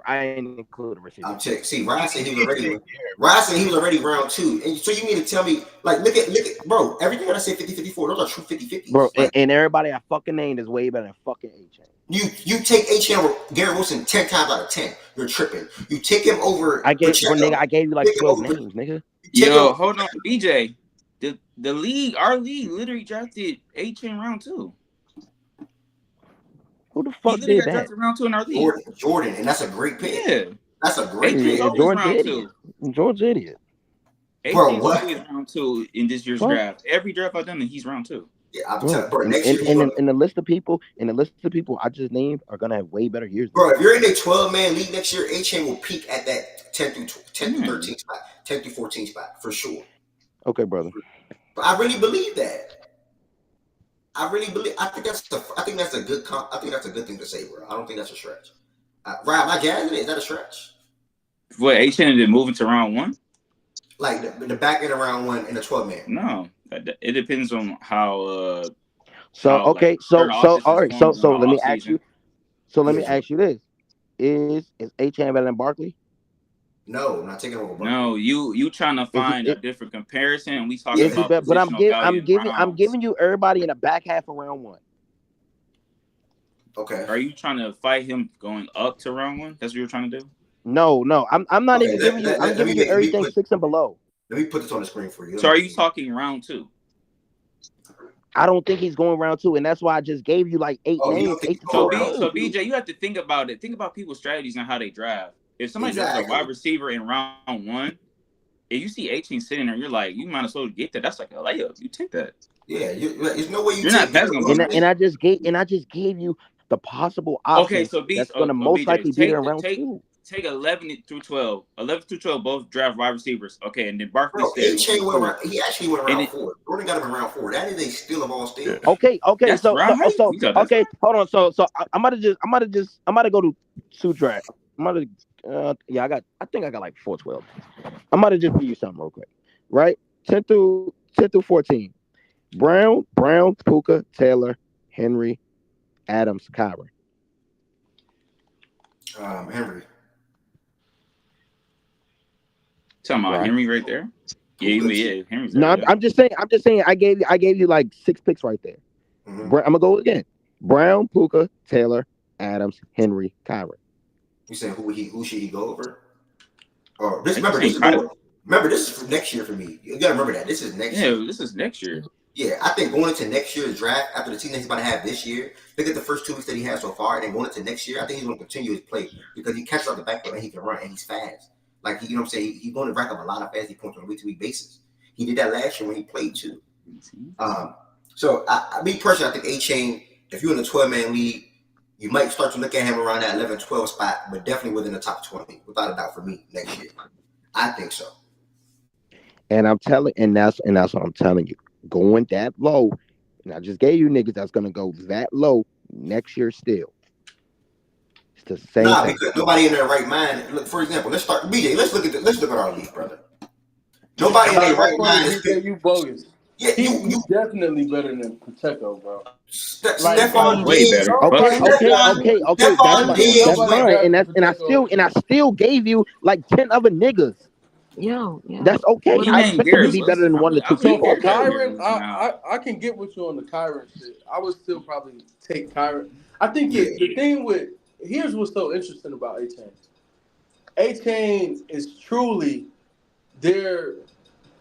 receiver. I'm checking. See, Ryan said he was already round 2. And so you mean to tell me, like, look at bro, everything that I say 50-54, those are true 50-50s. Bro, like, and everybody I fucking named is way better than fucking A-Chain. You take A-Chain over Garrett Wilson 10 times out of 10. You're tripping. You take him over I gave you like 12 names, nigga. Yo, hold on, BJ. Our league literally drafted A-Chain round 2. Who the fuck did that? Drafted round 2 in our league. Jordan, and that's a great pick. Yeah, that's a great pick. George's idiot. George's idiot. Bro, what? Is round 2 in this year's draft. Every draft I've done, he's round 2. Yeah, I'm telling bro. Next year, in the list of people I just named are gonna have way better years. Bro, if you're in a 12-man league next year, A-Chain will peak at that 10 through 13 spot, 10 through 14 spot for sure. Okay, brother. But I really believe that. I think that's a good thing to say, bro. I don't think that's a stretch. Rob, am I jazzing it? Is that a stretch? What, A-Chain did move into round 1? Like the back end of round 1 in the 12-man. No, it depends on how. So all right. So let me ask you. So let me ask you this: Is A-Chain better than Barkley? No, I'm not taking over. No, you trying to find a different comparison, and we talking about. But I'm giving you everybody in the back half of round 1. Okay. Are you trying to fight him going up to round 1? That's what you're trying to do? No. I'm not even giving you. I'm giving you everything 6 and below. Let me put this on the screen for you. So are you talking round 2? I don't think he's going round 2, and that's why I just gave you like 8 names. So BJ, you have to think about it. Think about people's strategies and how they draft. If somebody drafts a wide receiver in round 1, if you see 18 sitting there, you're like, you might as well get that. That's like a layup. You take that. Yeah, there's no way you're not passing him. And I just gave you the possible option. Okay, so that's going to most likely be in round 2. Take 11 through 12. 11 through 12 both draft wide receivers. Okay, and then Barkley he actually went around 4. Jordan got him in round 4. That is a steal of all steals. Okay. So okay, hold on. So I'm about to go to 2 draft. I think I got like 412. I'm about to just give you something real quick. Right? 10 through 14. Brown, Puka, Taylor, Henry, Adams, Kyron. Henry. Talking about Henry right there. Yeah, Henry's no, right there. I'm just saying. I gave you like 6 picks right there. Mm-hmm. I'm gonna go again. Brown, Puka, Taylor, Adams, Henry, Kyron. You saying who should he go over? Or remember this is for next year for me. You gotta remember that this is next year. Yeah, this is next year. Yeah, I think going into next year's draft after the team that he's about to have this year, look at the first 2 weeks that he has so far, and then going into next year, I think he's going to continue his play because he catches up the backfield and he can run and he's fast. Like, you know what I'm saying? He's going to rack up a lot of fantasy points on a week-to-week basis. He did that last year when he played too. So me personally, I think A-Chain, if you're in a 12-man league, you might start to look at him around that 11, 12 spot, but definitely within the top 20, without a doubt for me next year. I think so. And that's what I'm telling you. Going that low, and I just gave you niggas that's gonna go that low next year still. It's the same thing. Because nobody in their right mind. Look, for example, let's start BJ. Let's look at our league, brother. Nobody in their right mind is BJ, you bogus. Yeah, you definitely better than Pacheco, bro. Stephon way Diggs. better. Okay. Stephon That's Diggs. fine, and I still gave you like 10 other niggas. Yeah. That's okay. He I named expect him to be Garrett. better than one or two So people. for Kyron, I can get with you on the Kyron shit. I would still probably take Kyron. I think the thing with here's what's so interesting about A-Chain. A-Chain is truly their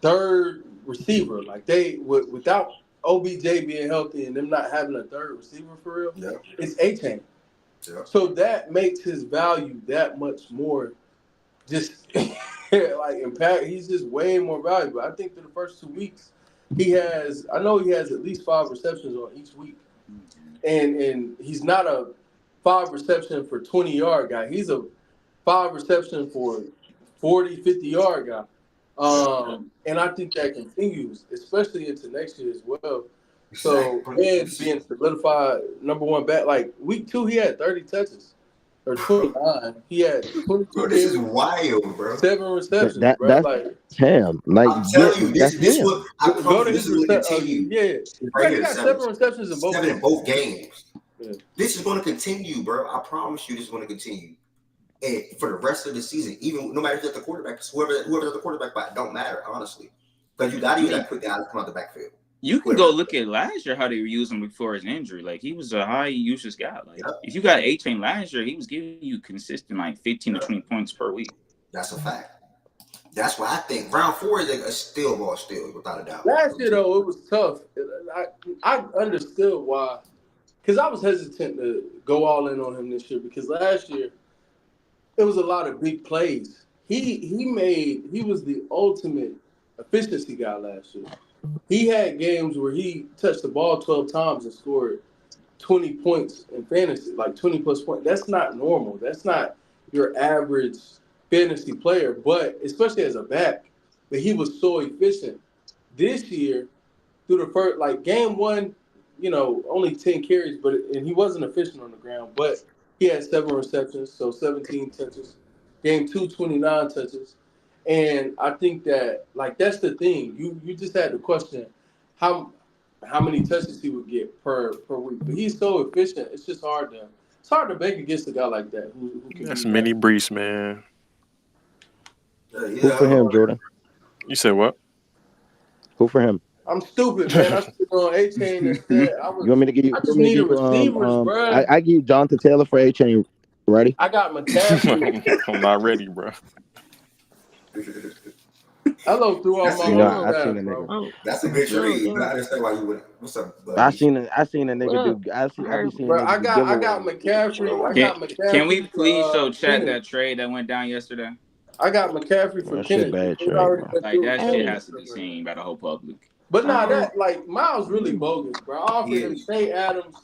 third receiver. Like they without OBJ being healthy and them not having a third receiver for real, it's A-Chain. Yeah. So that makes his value that much more just like impact. He's just way more valuable. I think for the first 2 weeks, I know he has at least 5 receptions on each week. And he's not a 5 reception for 20-yard guy. He's a 5 reception for 40, 50-yard guy. And I think that continues, especially into next year as well. So, and being solidified number one back, like week 2, he had 30 touches. Or 29. He had 22 Bro, this is wild, bro. 7 receptions, bro. That's like him. Like I'm telling you, this him. what I promise this is going to continue. Yeah, he got 7 receptions in both games. Yeah. This is going to continue, bro. I promise you, this is going to continue. And for the rest of the season, even no matter if it's the quarterback, whoever's the quarterback, but it don't matter, honestly, because you got to use that quick guy to come out the backfield. You can go look at last year how they were using him before his injury. Like he was a high usage guy. Like if you got A-Chain last year, he was giving you consistent like 15 to 20 points per week. That's a fact. That's why I think round 4 is a steal without a doubt. Last year though, it was tough. I understood why, because I was hesitant to go all in on him this year because last year it was a lot of big plays. He was the ultimate efficiency guy last year. He had games where he touched the ball 12 times and scored 20 points in fantasy, like 20-plus points. That's not normal. That's not your average fantasy player, but especially as a back. But he was so efficient. This year, through the first, like game 1, only 10 carries, and he wasn't efficient on the ground, but he had 7 receptions, so 17 touches. Game 2, 29 touches. And I think that, like, that's the thing. You just had to question how many touches he would get per week. But he's so efficient. It's just hard to bank against a guy like that. Who That's mini Brees, man. Who for him, Jordan? You said what? Who for him? I'm stupid, man. I should on A-Chain instead. You want me to give you? I just need receivers, bro. I give you Jonathan Taylor for A-Chain. Ready? I got McCaffrey. I'm not ready, bro. Hello, through all my I seen a nigga. Oh, that's a good trade, but I understand why you would. What's up, buddy? I seen a nigga do. I seen. Bro, I got McCaffrey. Can we please show chat that trade that went down yesterday? I got McCaffrey for Kennedy. Like that shit has to be seen by the whole public. But that like Miles really bogus, bro. I offered him Tay Adams.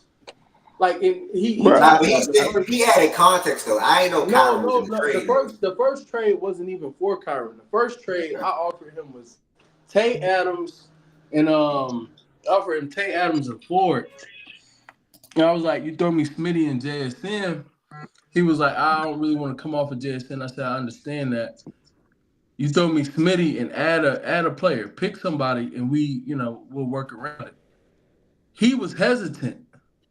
Like he added context though. I ain't know Kyron was in the trade. The first trade wasn't even for Kyron. The first trade I offered him was Tay Adams and offered him Tay Adams and Ford. And I was like, you throw me Smitty and JSN. He was like, I don't really want to come off of JSN. I said, I understand that. You throw me Smitty and add a player, pick somebody, and we'll work around it. He was hesitant.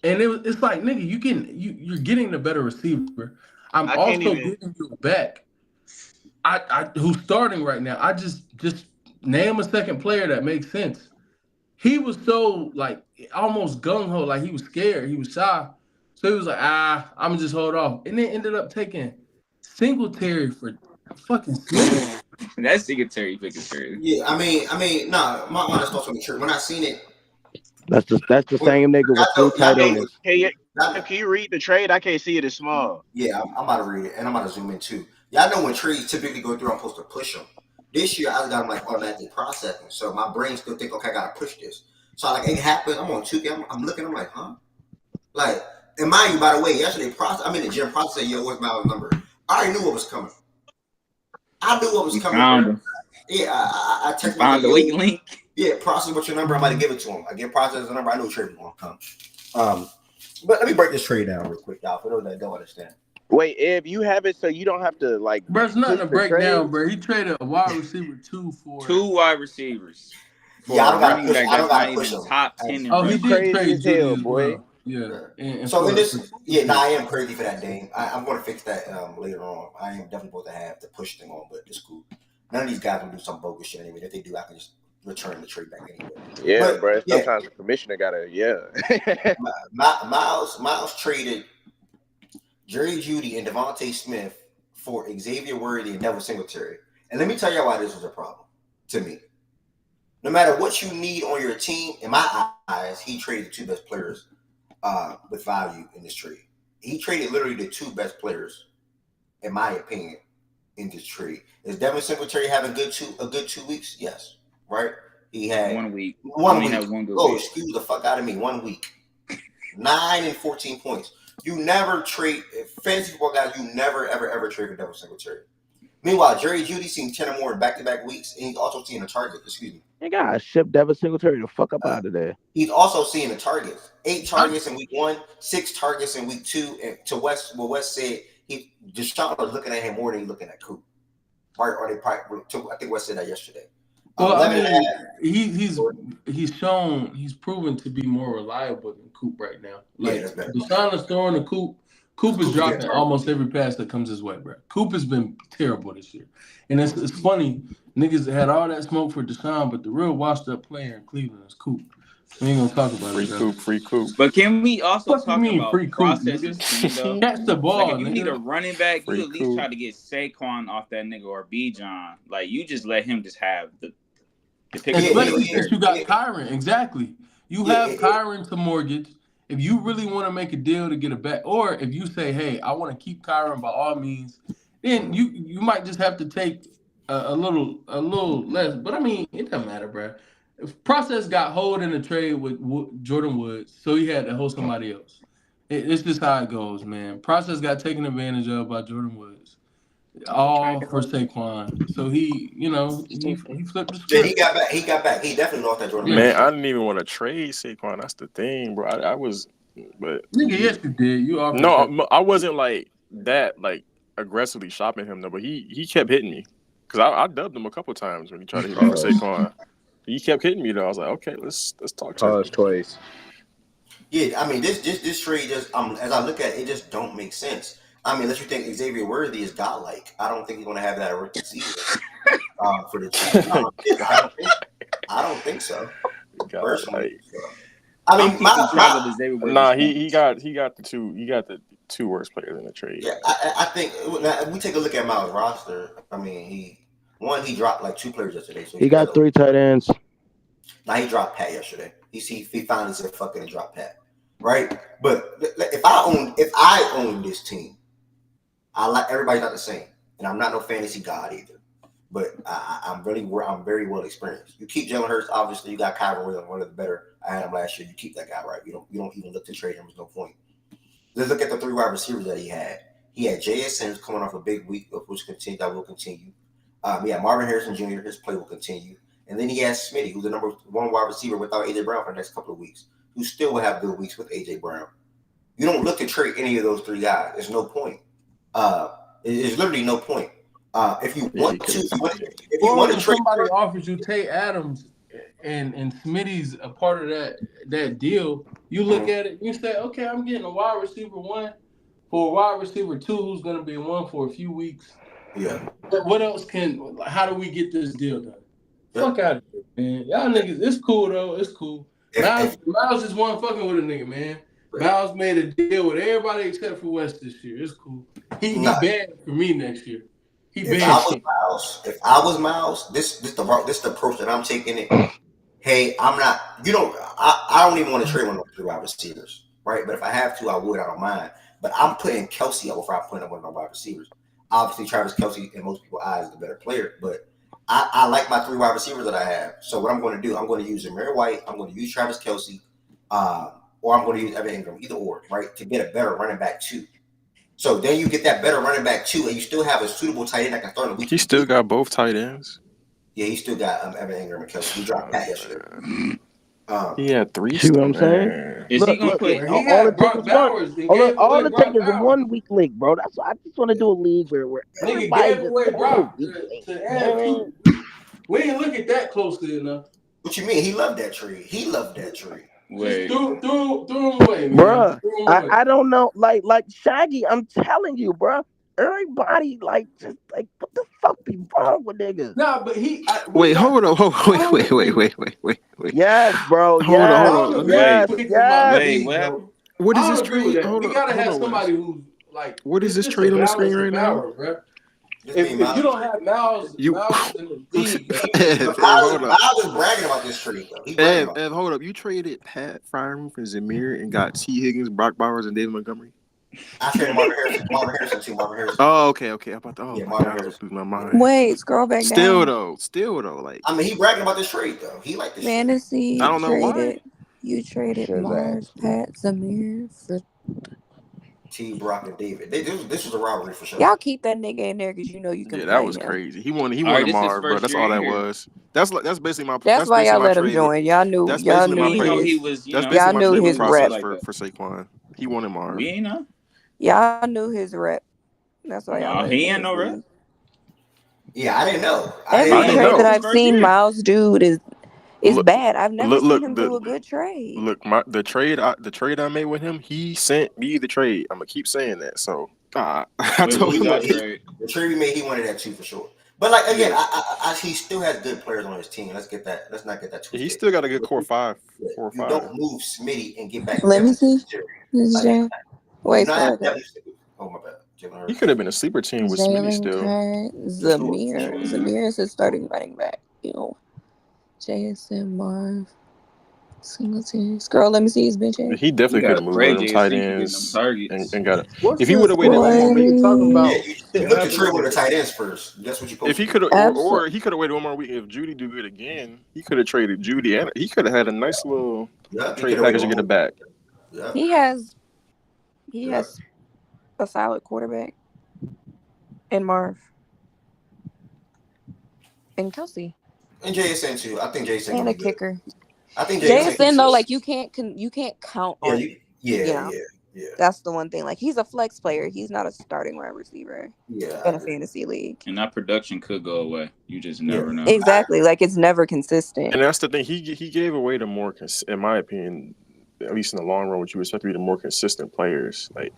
And it's like, nigga, you're getting the better receiver. I'm also giving you back. I who's starting right now. I just name a second player that makes sense. He was so like almost gung ho, like he was scared, he was shy. So he was like, I'm gonna just hold off. And then ended up taking Singletary for fucking Smith. That's Singletary picking true. Yeah, I mean, nah, my honest thoughts on the trade. When I seen it. That's the same nigga with 3 tight ends. Can you read the trade? I can't see it. It's small. Yeah, I'm about to read it, and I'm about to zoom in too. Y'all know when trades typically go through, I'm supposed to push them. This year, I got like automatically processing, so my brain still think, okay, I gotta push this. So like it happens. I'm on 2K. I'm looking. I'm like, huh? Like, and mind you, by the way, yesterday, I'm in the gym processing. Yo, what's my number? I already knew what was coming. I knew what was You coming. found Bro. him. Yeah, I You text found my the weak link. yeah, process what's your number. I'm about to give it to him. I get process the number. I know trade was gonna come. But let me break this trade down real quick, y'all, for those that don't understand. Wait, if you have it, so you don't have to like Bro, it's nothing push to the break trade. down, bro. He traded a wide receiver 2 for 2 wide receivers for Yeah, I a don't gotta running push. back I don't that's not gotta push even them. top 10 in Oh, he You rushing. did crazy trade as hell, Judy as boy. well. Yeah. And So in for this, yeah, two. I am crazy for that, Dame. I'm going to fix that later on. I am definitely going to have the push thing on, but it's cool. None of these guys will do some bogus shit anyway. If they do, I can just return the trade back anyway. Yeah, But bro. yeah, Sometimes the commissioner gotta, Miles traded Jerry Jeudy and Devontae Smith for Xavier Worthy and Devin Singletary. And let me tell you why this was a problem to me. No matter what you need on your team, in my eyes, he traded the 2 best players with value in this trade. He traded literally the 2 best players, in my opinion, in this trade. Is Devin Singletary having a good 2 weeks? Yes. Right? He had 1 week. one Only week. had one good Oh, week. excuse the fuck out of me. 1 week. 9 and 14 points. You never trade fantasy football guys. You never ever trade for Devin Singletary. Meanwhile, Jerry Jeudy seen 10 or more in back-to-back weeks, and he's also seeing a target. Excuse me. You gotta ship Devin Singletary the fuck up out of there. He's also seeing the targets. 8 targets in week 1, 6 targets in week 2. And to West, what West said, Deshaun was looking at him more than he's looking at Coop. Or they probably, I think West said that yesterday. Well, I mean, he's proven to be more reliable than Coop right now. Like, that's better. Deshaun is throwing to Coop. Coop is dropping almost every pass that comes his way, bro. Coop has been terrible this year. And it's funny, niggas had all that smoke for Deshaun, but the real washed-up player in Cleveland is Coop. We ain't gonna talk about it. Free Coop. But can we also What talk you mean, about free Coop, processes nigga? too, though? Catch the ball, Like, if you nigga. need a running back, Free you at least Coop. try to get Saquon off that nigga or Bijan. Like, you just let him just have the pick. Especially since you got Kyron. Exactly. You have Kyron to mortgage. If you really want to make a deal to get a back, or if you say, hey, I want to keep Kyron by all means, then you might just have to take a little less. But I mean, it doesn't matter, bro. Process got hold in the trade with Jordan Woods, so he had to hold somebody else. It's just how it goes, man. Process got taken advantage of by Jordan Woods. All for Saquon. So he flipped the script. Yeah, he got back. He definitely lost that Jordan. Man, I didn't even want to trade Saquon. That's the thing, bro. I was, but nigga, yes you did. You offered. No, I wasn't like that, like aggressively shopping him though. But he kept hitting me because I dubbed him a couple times when he tried to hit me for Saquon. He kept hitting me though. I was like, okay, let's talk. Pause twice. Yeah, I mean this trade just as I look at it, it just don't make sense. I mean, unless you think Xavier Worthy is godlike, I don't think he's going to have that rookie season for the Chiefs. I don't think so. Personally, I mean, he got the 2 worst players in the trade. Yeah, I think if we take a look at Miles' roster. I mean, he dropped like 2 players yesterday. So he got 3 tight ends. Now he dropped Pat yesterday. He finally said fuck it and dropped Pat, right? But if I own this team. Everybody's not the same, and I'm not no fantasy god either. But I'm very well experienced. You keep Jalen Hurts, obviously. You got Kyron Williams, one of the better. I had him last year. You keep that guy, right? You don't even look to trade him. There's no point. Let's look at the 3 wide receivers that he had. He had J.S. Sims coming off a big week, which that will continue. He had Marvin Harrison Jr. His play will continue, and then he has Smitty, who's the number 1 wide receiver without A.J. Brown for the next couple of weeks, who still will have good weeks with A.J. Brown. You don't look to trade any of those 3 guys. There's no point. There's literally no point. If you want to trade, somebody offers you Tate Adams and Smitty's a part of that deal, you look at it, you say, okay, I'm getting a wide receiver 1 for a wide receiver 2 who's going to be 1 for a few weeks. Yeah. But what else how do we get this deal done? Fuck out of here, man. Y'all niggas, it's cool though. It's cool. Miles just wasn't fucking with a nigga, man. Miles made a deal with everybody except for West this year. It's cool. He banned for me next year. If I was Miles, this the approach that I'm taking it. Hey, I'm not. I don't even want to trade one of those 3 wide receivers, right? But if I have to, I would. I don't mind. But I'm putting Kelsey up before I put up one of my wide receivers. Obviously, Travis Kelsey in most people's eyes is the better player, but I like my 3 wide receivers that I have. So what I'm going to do, I'm going to use Amir White, I'm going to use Travis Kelce, or I'm going to use Evan Ingram, either or, right, to get a better running back 2. So then you get that better running back 2, and you still have a suitable tight end that can start in week He 2. still got both tight ends. Yeah, he still got Evan Ingram and Kelce. He dropped that yesterday. He had 3. See what I'm saying? Man. Is he Look, gonna look, put? When he all had it takes Brock is one. Bowers and gave All away it takes Brock is a Bowers, 1 week league, bro. That's why I just want to do a league where nigga everybody gave just away take a Brock week league. to You know add what I Pete. mean? We didn't look at that closely enough. What you mean? He loved that trade. He loved that trade. Just Wait, threw him away, man. Bruh, Threw him away. I don't know. Like Shaggy, I'm telling you, bruh. Everybody just what the fuck be wrong with niggas? Nah, but Wait, hold on. Wait. Yes, bro. Hold Yes, on. I don't agree Wait. with picking my yes. wait. league, What though. happened? What is I this don't agree with trade? that. Hold We on. gotta Hold have on, Wes. somebody who's like. What is this It's trade a on the balance screen of right now? power, bro. This If mean you don't have Miles in the league, Ev, hold up. Miles is bragging about this trade, though. He bragging about it. Ev, hold up. You traded Pat Fryermuth and Zamir and got T. Higgins, Brock Bowers, and David Montgomery? I traded Marvin Harrison. Marvin Harrison too. Marvin Harrison. Oh, okay. I'm about to, Yeah, my Marvin God, I was Harrison. losing my mind. Wait, scroll back Still down. though, like, I mean, he bragging about this trade, though. He liked this trade. Fantasy I don't know why. You traded His Marv, ass. Pat, Zamir for T. Brock and David. This was a robbery for sure. y'all. Keep that nigga in there because you know you can Yeah, play that was him. crazy. He wanted All right, to this is Marv, bro. first That's year all in that here. was. That's basically my. That's why y'all my let him trade. join. Y'all knew. That's Y'all basically knew my We know trade. he his. was. That's Y'all basically my knew trade his process rep. for Saquon. He wanted Marv. We ain't know. Y'all knew his rep. That's why y'all No, let him he in ain't this no rep. league. Yeah, I didn't know. Every I didn't trade that know. This I've first seen year. Miles do is Look, bad. I've never seen him the do a good trade. look, the trade I made with him. He sent me the trade. I'm gonna keep saying that. So I Wait, what told was him that that. trade? The trade we made, he wanted that too for sure. But like again, Yeah. he still has good players on his team. Let's not get that He twisted. still got a good core five. You don't move Smitty and get back Let me Devin see. Singletary. This is Like, Jay. you Wait, not scroll have back. Devin Singletary. Oh my bad, Jalen He Hurts. could have been a sleeper team with Smitty Jalen still. Kurt, For sure. Zamir. Zamir is his starting running back. JSN Marv. Singletary. Scroll, let me see his bench. He You definitely could gotta have moved one pray of them tight JSN can get them ends targets. and got it. what's If he would this? have waited one This more week, nigga talking Yeah, about you shit look to trade with happening. the tight ends first. That's what you're supposed if he to do. could have, or he could have waited one more week. If Judy do good again, he could have traded Judy, and he could have had a nice little Yeah, trade package to get it back. Yeah, He has a solid quarterback in Marv and Kelsey and JSN too. I think JSN and gonna a be good. kicker. I think JSN though, like you can't count Yeah, on him. yeah. That's the one thing. Like he's a flex player. He's not a starting wide receiver Yeah, I in a agree. fantasy league. And that production could go away. You just never know. Exactly. Like it's never consistent. And that's the thing. He gave away the more, in my opinion, at least in the long run, what you expect to be the more consistent players. Like,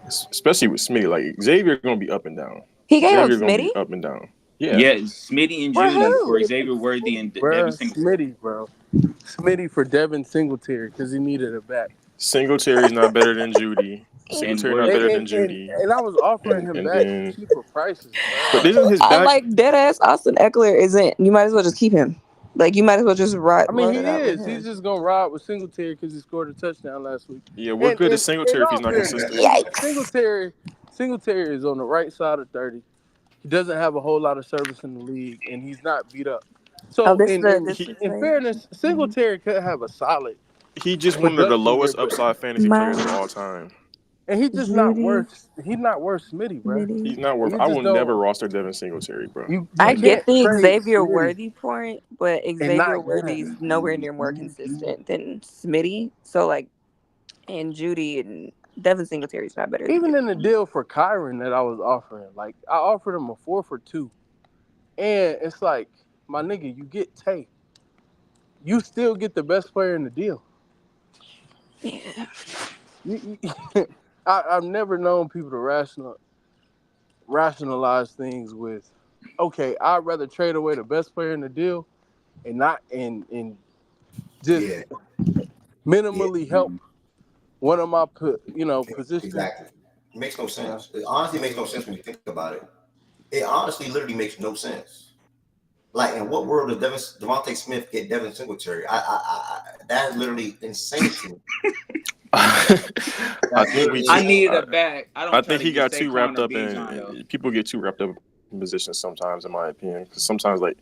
especially with Smitty, like Xavier going to be up and down. He gave up Xavier going to Smitty be up and down. Yeah, Smitty and for Judy for who? Xavier Worthy and Devin Bruh, Singletary. Smitty, bro. Smitty for Devin Singletary because he needed a back. Singletary's not better than Judy. Singletary not better than Judy. And I was offering him and back then, for cheaper prices, bro. but isn't his back? Like dead ass Austin Eckler isn't. You might as well just keep him. Like you might as well just ride. I mean, he it out with is. him. He's just gonna ride with Singletary because he scored a touchdown last week. Yeah, what good is Singletary if he's not consistent? Singletary is on the right side of 30. He doesn't have a whole lot of service in the league, and he's not beat up. So, in fairness, Singletary could have a solid. He just one of the lowest upside fantasy players of all time. And he's just not worth. He's not worth Smitty, bro. He's not worth. I will never roster Devin Singletary, bro. I get the Xavier Worthy point, but Xavier Worthy's nowhere near more consistent than Smitty. So like, and Judy and Devin Singletary's not better. Even in the deal for Kyron that I was offering, like I offered him a 4 for 2, and it's like, my nigga, you get Tay, you still get the best player in the deal. Yeah. I've never known people to rationalize things with, okay, I'd rather trade away the best player in the deal and not and just minimally help one of my positions. Exactly. It makes no sense. It honestly makes no sense when you think about it. It honestly literally makes no sense. Like, in what world does Devontae Smith get Devin Singletary? That is literally insane to me. I think I needed a back. I think he got too wrapped up in. People get too wrapped up positions sometimes, in my opinion. Because sometimes, like,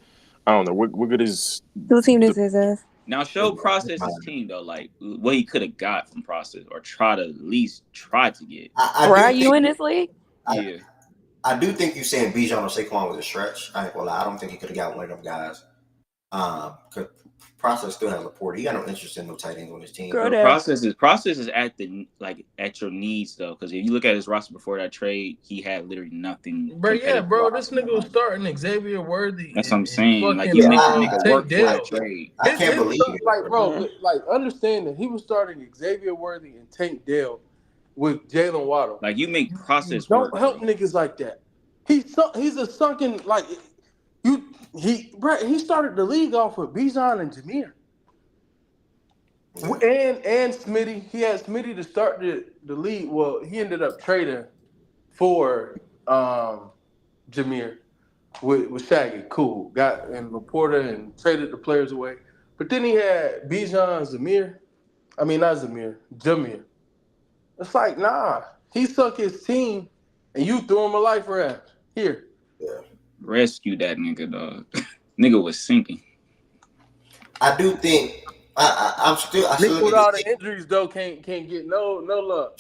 I don't know, what good is Who team the this is as? Now show Process his team though, like what he could have got from Process, or try to at least try to get. I Right, do you think in this league? Yeah, I do think you saying Bijan or Saquon was a stretch. I ain't gonna lie. I don't think he could have got one of them guys. Because Process still has Laporte. He got no interest in no tight ends on his team. Girl, but down. Process is at the at your needs though, because if you look at his roster before that trade, he had literally nothing. Bro, yeah, competitive bro, this roster. nigga was starting Xavier Worthy That's and, what I'm saying. Like fucking you make the nigga Tank work for Dell. that trade. I can't believe it. Like, bro, like understand that he was starting Xavier Worthy and Tank Dell with Jalen Waddle. Like you make Process Don't work. help niggas like that. He's a sunken like he started the league off with Bijan and Jameer. And Smitty. He had Smitty to start the league. Well, he ended up trading for Jameer with Shaggy. Cool. Got in Laporta and traded the players away. But then he had Bijan, Jameer. It's like, nah. He suck his team and you threw him a life raft. Here. Yeah. Rescue that nigga, dog. Nigga was sinking. I do think I still with all the injuries though can't get no love.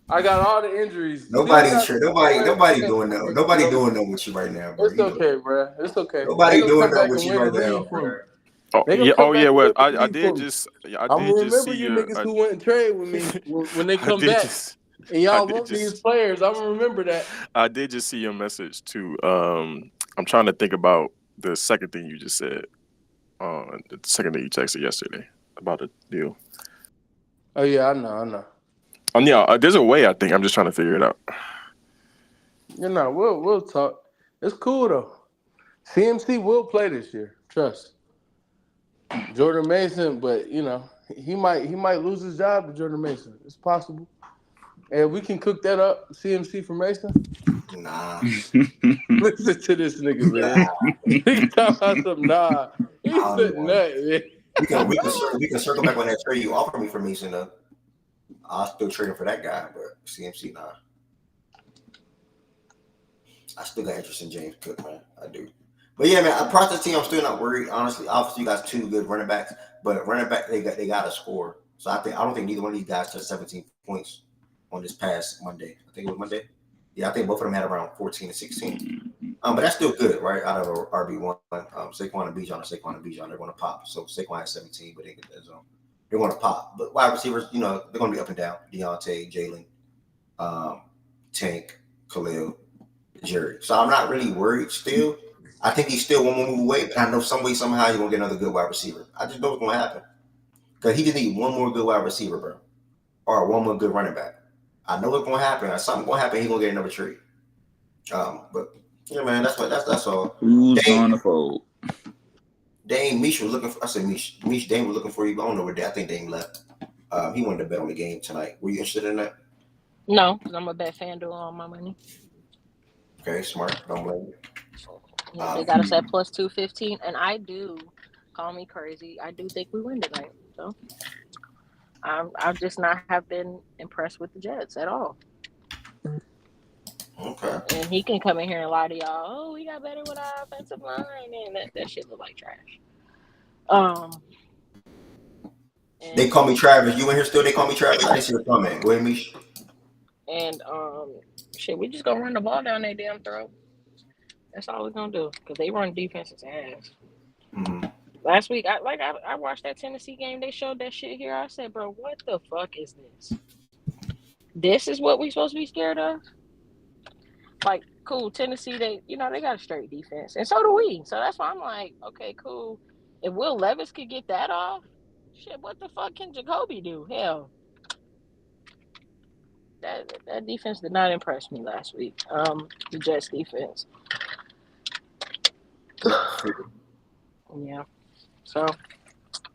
I got all the injuries. Nobody's sure. Nobody doing no. Nobody doing no with you right now, bro. It's okay, bro. It's okay. Nobody doing no with you right now, bro. Well, I did just remember see you niggas who went and trade with me when they come back. And y'all want these players. I'm gonna remember that. I did just see your message too. I'm trying to think about the second thing you just said. The second thing you texted yesterday about the deal. Oh yeah, I know. Yeah, there's a way. I think I'm just trying to figure it out. We'll talk. It's cool though. CMC will play this year. Trust. Jordan Mason, but he might lose his job to Jordan Mason. It's possible. And we can cook that up. CMC for Mason. Nah. Listen to this nigga, man. He talking about some nah. He said that, man. We can circle back on that trade you offered me for Mason though. I'll still trade him for that guy, but CMC nah. I still got interest in James Cook, man. I do. But yeah, man, across the team, I'm still not worried. Honestly, obviously, you got two good running backs, but running back they got to score. So I don't think neither one of these guys touched 17 points on this past Monday. I think it was Monday. Yeah, I think both of them had around 14 and 16. But that's still good, right? Out of RB1, Saquon and Bijan, they're going to pop. So Saquon has 17, but they get that zone. They're going to pop. But wide receivers, they're going to be up and down. Deontay, Jalen, Tank, Khalil, Jerry. So I'm not really worried still. I think he's still one more move away, but I know some way, somehow, you're going to get another good wide receiver. I just know what's going to happen. Because he just needs one more good wide receiver, bro. Or one more good running back. I know what's going to happen. Something's going to happen. He's going to get another trade. But, yeah, man, that's all. Who's on the fold? Dame Mish was looking for. I said Mish. Dame was looking for you. I don't know where. I think Dame left. He wanted to bet on the game tonight. Were you interested in that? No, because I'm a bet FanDuel on my money. Okay, smart. Don't blame you. Yeah, they got us at plus 215, and I do. Call me crazy. I do think we win tonight. So I've just not have been impressed with the Jets at all. Okay. And he can come in here and lie to y'all. Oh, we got better with our offensive line, and that shit look like trash. They call me Travis. You in here still? They call me Travis. I didn't see the comment. Go ahead, Mish. And shit, we just gonna run the ball down their damn throat. That's all we're gonna do because they run defense's ass. Mm-hmm. Last week, I watched that Tennessee game. They showed that shit here. I said, bro, what the fuck is this? This is what we supposed to be scared of? Like, cool, Tennessee, they got a straight defense. And so do we. So that's why I'm like, okay, cool. If Will Levis could get that off, shit, what the fuck can Jacoby do? Hell. That defense did not impress me last week. The Jets defense. Yeah. So,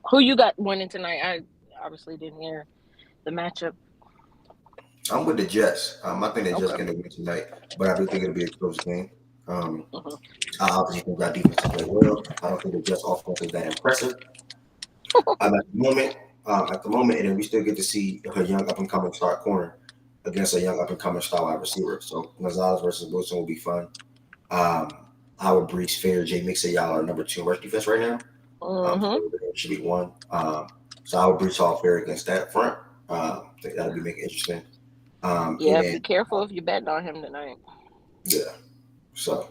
who you got winning tonight? I obviously didn't hear the matchup. I'm with the Jets. I think the Jets going to win tonight, but I do think it'll be a close game. I obviously think that defense will play well. I don't think the Jets' offense is that impressive. At the moment, and then we still get to see a young up-and-coming star corner against a young up-and-coming star wide receiver. So Gonzalez versus Wilson will be fun. Howard Brees, Fair, Jay Mixon, y'all are number 2 rush defense right now. Mm-hmm. Should be 1. So Howard Brees, Hall Fair against that front. I think that'll be making it interesting. And Yeah, then be careful if you bet on him tonight. yeah, so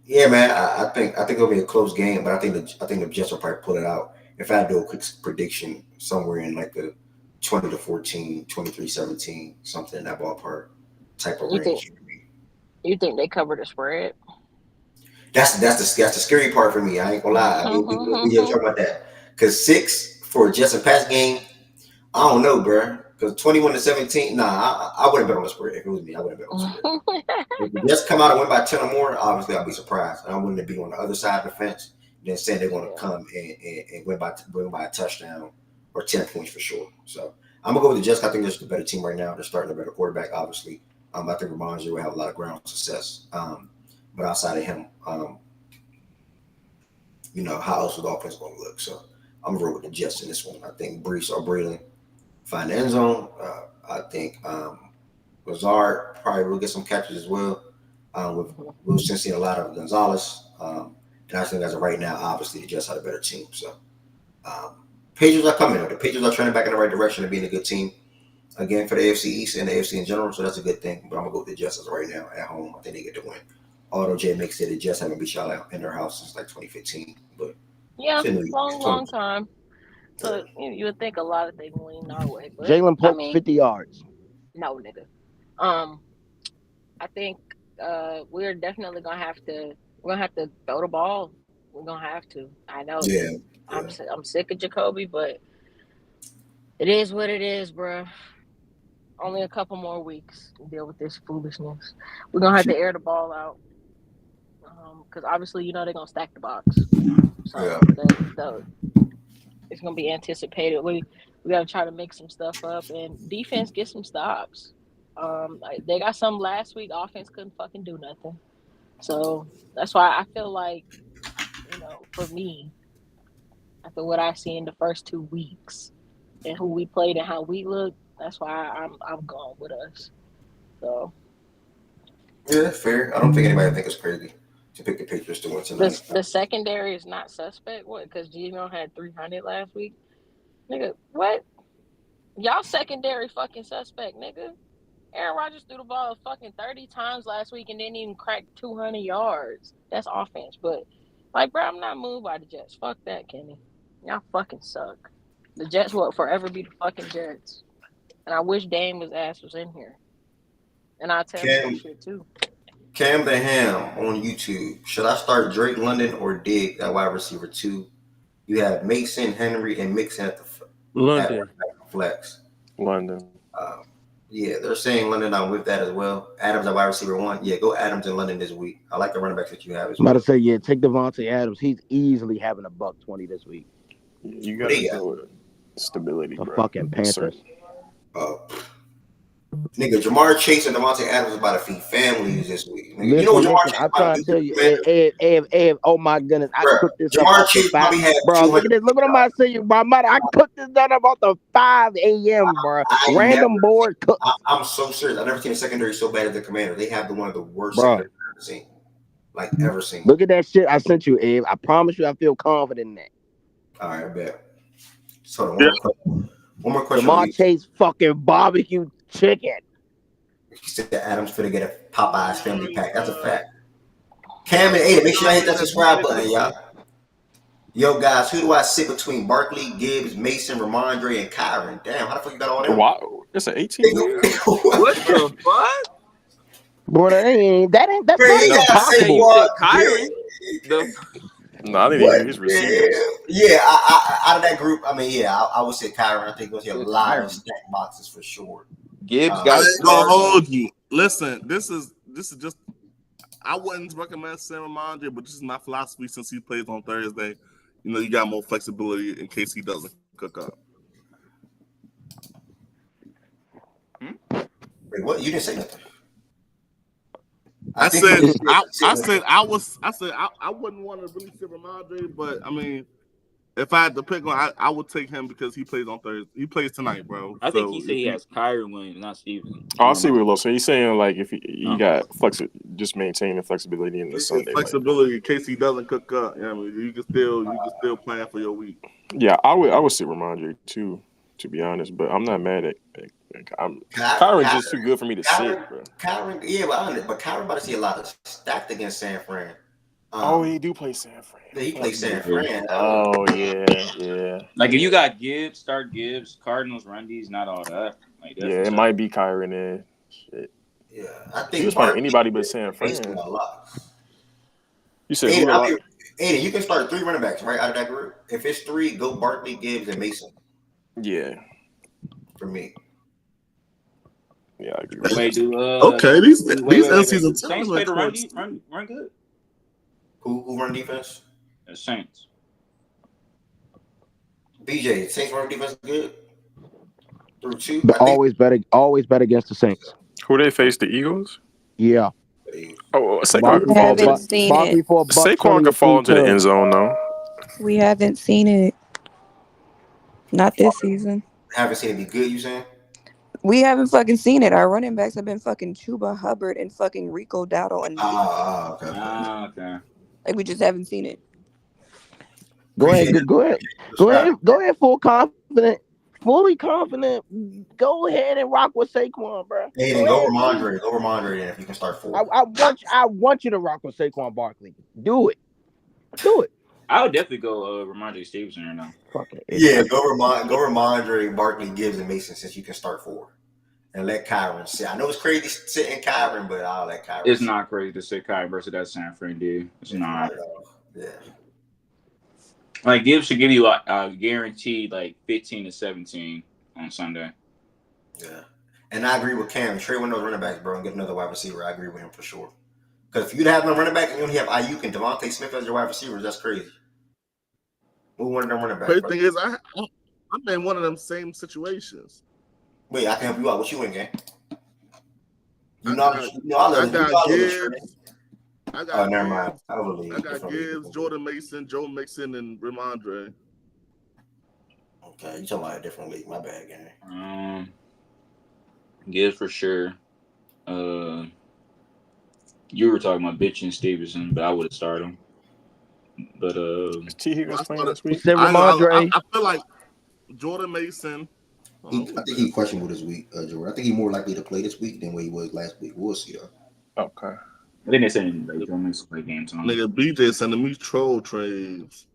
yeah, man, I think it'll be a close game, but I think the Jets will probably pull it out. If I do a quick prediction, somewhere in like the 20-14, 23-17, something in that ballpark type of You think range. they cover the spread? That's the scary part for me. I ain't gonna lie. I mean, we just talk about that because 6 for a Jets and Pats game. I don't know, bro. Because 21-17, nah, I wouldn't bet on the spread. If it was me, I wouldn't bet on the spread. If the Jets come out and win by 10 or more, obviously I'll be surprised. And I wouldn't be on the other side of the fence than saying they're going to come and win by a touchdown or 10 points for sure. So I'm going to go with the Jets. I think they're the better team right now. They're starting a better quarterback, obviously. I think Ramondre will have a lot of ground success. But outside of him, how else is the offense going to look? So I'm going to roll with the Jets in this one. I think Brees or Braylon find the end zone. I think Lazard probably will get some catches as well. With Wilson seeing a lot of Gonzalez. And I think as of right now, obviously the Jets are a better team. So Patriots are coming. The Patriots are trending back in the right direction of being a good team again for the AFC East and the AFC in general. So that's a good thing. But I'm gonna go with the Jets as of right now at home. I think they get the win. Although Jay Mix said the Jets haven't beat y'all out in their house since like 2015, but Yeah, long time. So you would think a lot of things lean our way, but Jalen Pope 50 yards. No, nigga. I think we're definitely gonna have to throw the ball. We're gonna have to. I know. Yeah. I'm sick of Jacoby, but it is what it is, bro. Only a couple more weeks to deal with this foolishness. We're gonna have to air the ball out. Because obviously, they're gonna stack the box. So it's gonna be anticipated. We gotta try to make some stuff up and defense get some stops. They got some last week. Offense couldn't fucking do nothing. So that's why I feel like, for me, after what I see in the first 2 weeks and who we played and how we looked, that's why I'm going with us. So yeah, fair. I don't think anybody think it's crazy to pick the Patriots to win tonight. The secondary is not suspect. What? Because Gino had 300 last week. Nigga, what? Y'all secondary fucking suspect, nigga. Aaron Rodgers threw the ball fucking 30 times last week and didn't even crack 200 yards. That's offense. But, bro, I'm not moved by the Jets. Fuck that, Kenny. Y'all fucking suck. The Jets will forever be the fucking Jets. And I wish Dame's ass was in here. And I'll tell him that shit, too. Cam the Ham on YouTube. Should I start Drake London or Dig at wide receiver 2? You have Mason, Henry, and Mixon at the London flex. London. Yeah, they're saying London. I'm with that as well. Adams at wide receiver 1. Yeah, go Adams and London this week. I like the running backs that you have as well. I'm about to say, yeah, take Devontae Adams. He's easily having a $120 this week. You got to go with stability, the bro. fucking Panthers. Nigga, Jamar Chase and Devontae Adams is about to feed families this week. Nigga, listen, I'm trying to tell you, Ev, oh my goodness, I cooked this Jamar up Chase probably had bro, look at this. Look what I'm about to say you, bro. I cooked this up about the 5 a.m., bro. Random board cook. I'm so serious. I've never seen a secondary so bad as the Commander. They have one of the worst secondaries I've ever seen. Like, ever seen. Look at that shit I sent you, Ev. I promise you I feel confident in that. All right, I bet. So, one more question. Jamar Chase fucking barbecue chicken. He said that Adams finna get a Popeye's family pack. That's a fact. Cam and Ada, make sure I hit that subscribe button, y'all. Yo, guys, who do I sit between Barkley, Gibbs, Mason, Ramondre, and Kyron? Damn, how the fuck you got all that? Wow, it's an 18. What the fuck? Bro, that's not impossible. Kyron. No, I didn't even his receivers. Yeah, out of that group, I mean, yeah, I would say Kyron. I think we'll see a lot of stack boxes for sure. Gibbs got to hold you. Listen, this is just. I wouldn't recommend Sam Ramondre, but this is my philosophy since he plays on Thursday. You got more flexibility in case he doesn't cook up. Wait, what? You didn't say nothing. I said I wouldn't want to really sit Ramondre, but I mean, If I had to pick one, I would take him because he plays on Thursday. He plays tonight, bro. I think he So said he has Kyrie Williams, not Stevenson. Oh, I see what Lo. So he's saying like if he got just maintaining flexibility in the Sunday. Flexibility in case he doesn't cook up. I mean, you can still plan for your week. Yeah, I would sit Ramondre too, to be honest. But I'm not mad at. Kyron's just too good for me to sit, bro. Kyron, yeah, but Kyron about to see a lot of stacked against San Fran. He do play San Fran. Yeah, he plays San Fran. Oh yeah. Like if you got Gibbs, start Gibbs, Cardinals, Rundies, not all that. Like it might be Kyron then. Shit. Yeah, I think he was playing anybody but San Fran. You said who a lot? Aiden, you can start 3 running backs right out of that group. If it's 3, go Barkley, Gibbs, and Mason. Yeah. For me. Yeah, I agree. Okay, these NCs are Saints play the run good. Who run defense? The Saints. BJ, Saints run defense good. Through 2. But always bet against the Saints. Who they face? The Eagles? Yeah. Oh, Saquon can fall into the end zone though. We haven't seen it. Not this season. Haven't seen it be good, you saying? We haven't fucking seen it. Our running backs have been fucking Chuba Hubbard and fucking Rico Dowdle and okay. Like we just haven't seen it. Go ahead, fully confident. Go ahead and rock with Saquon, bro. Aiden, go Ramondre then if you can start 4. I want you to rock with Saquon Barkley. Do it. I would definitely go Ramondre Stevenson right now. Yeah, go Ramondre, Barkley, Gibbs, and Mason since you can start 4. And let Kyron sit. I know it's crazy sitting Kyron, but I'll let Kyron It's not crazy to sit Kyron versus that San Fran dude. It's not. Yeah. Like Gibbs should give you guaranteed like 15 to 17 on Sunday. Yeah. And I agree with Cam. Trade one of those running backs, bro, and get another wide receiver. I agree with him for sure. Because if you'd have no running back and you only have Ayuk and Devontae Smith as your wide receivers, that's crazy. Who one of them running backs? Crazy thing is, I'm in one of them same situations. Wait, I can help you out. What you in, gang? I got Gibbs. Never mind. I got Gibbs, Jordan Mason, Joe Mixon, and Ramondre. Okay, you talking about a different league. My bad, gang. Gibbs for sure. You were talking about bitching Stevenson, but I would have started him. But T Higgins playing this week. Ramondre. I feel like Jordan Mason. I think he's questionable this week, Jordan. I think he's more likely to play this week than what he was last week. We'll see though. Okay. I think they're saying like Jordan Mason play games on. Nigga, BJ sending me troll trades.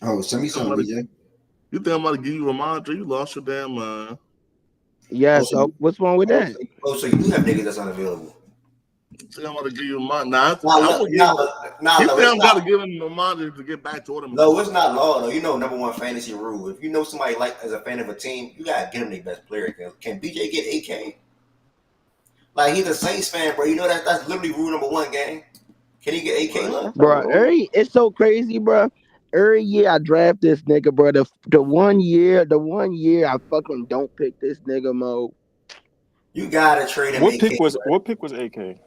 Oh, send me some, BJ. You think I'm about to give you Ramondre? You lost your damn mind. Yeah, so what's wrong with that? Oh, so you do have niggas that's unavailable. I'm about to give you mine. You think I'm got to give him Ramondre to get back Jordan? No, it's not law though. You know, number one fantasy rule. If you know somebody like as a fan of a team, you gotta get them their best player. Can BJ get AK? Like he's a Saints fan, bro. You know that's literally rule number 1, gang. Can he get AK? Bro, it's so crazy, bro. Every year I draft this nigga, bro. The one year I fucking don't pick this nigga, Mo. You gotta trade him. What pick was AK?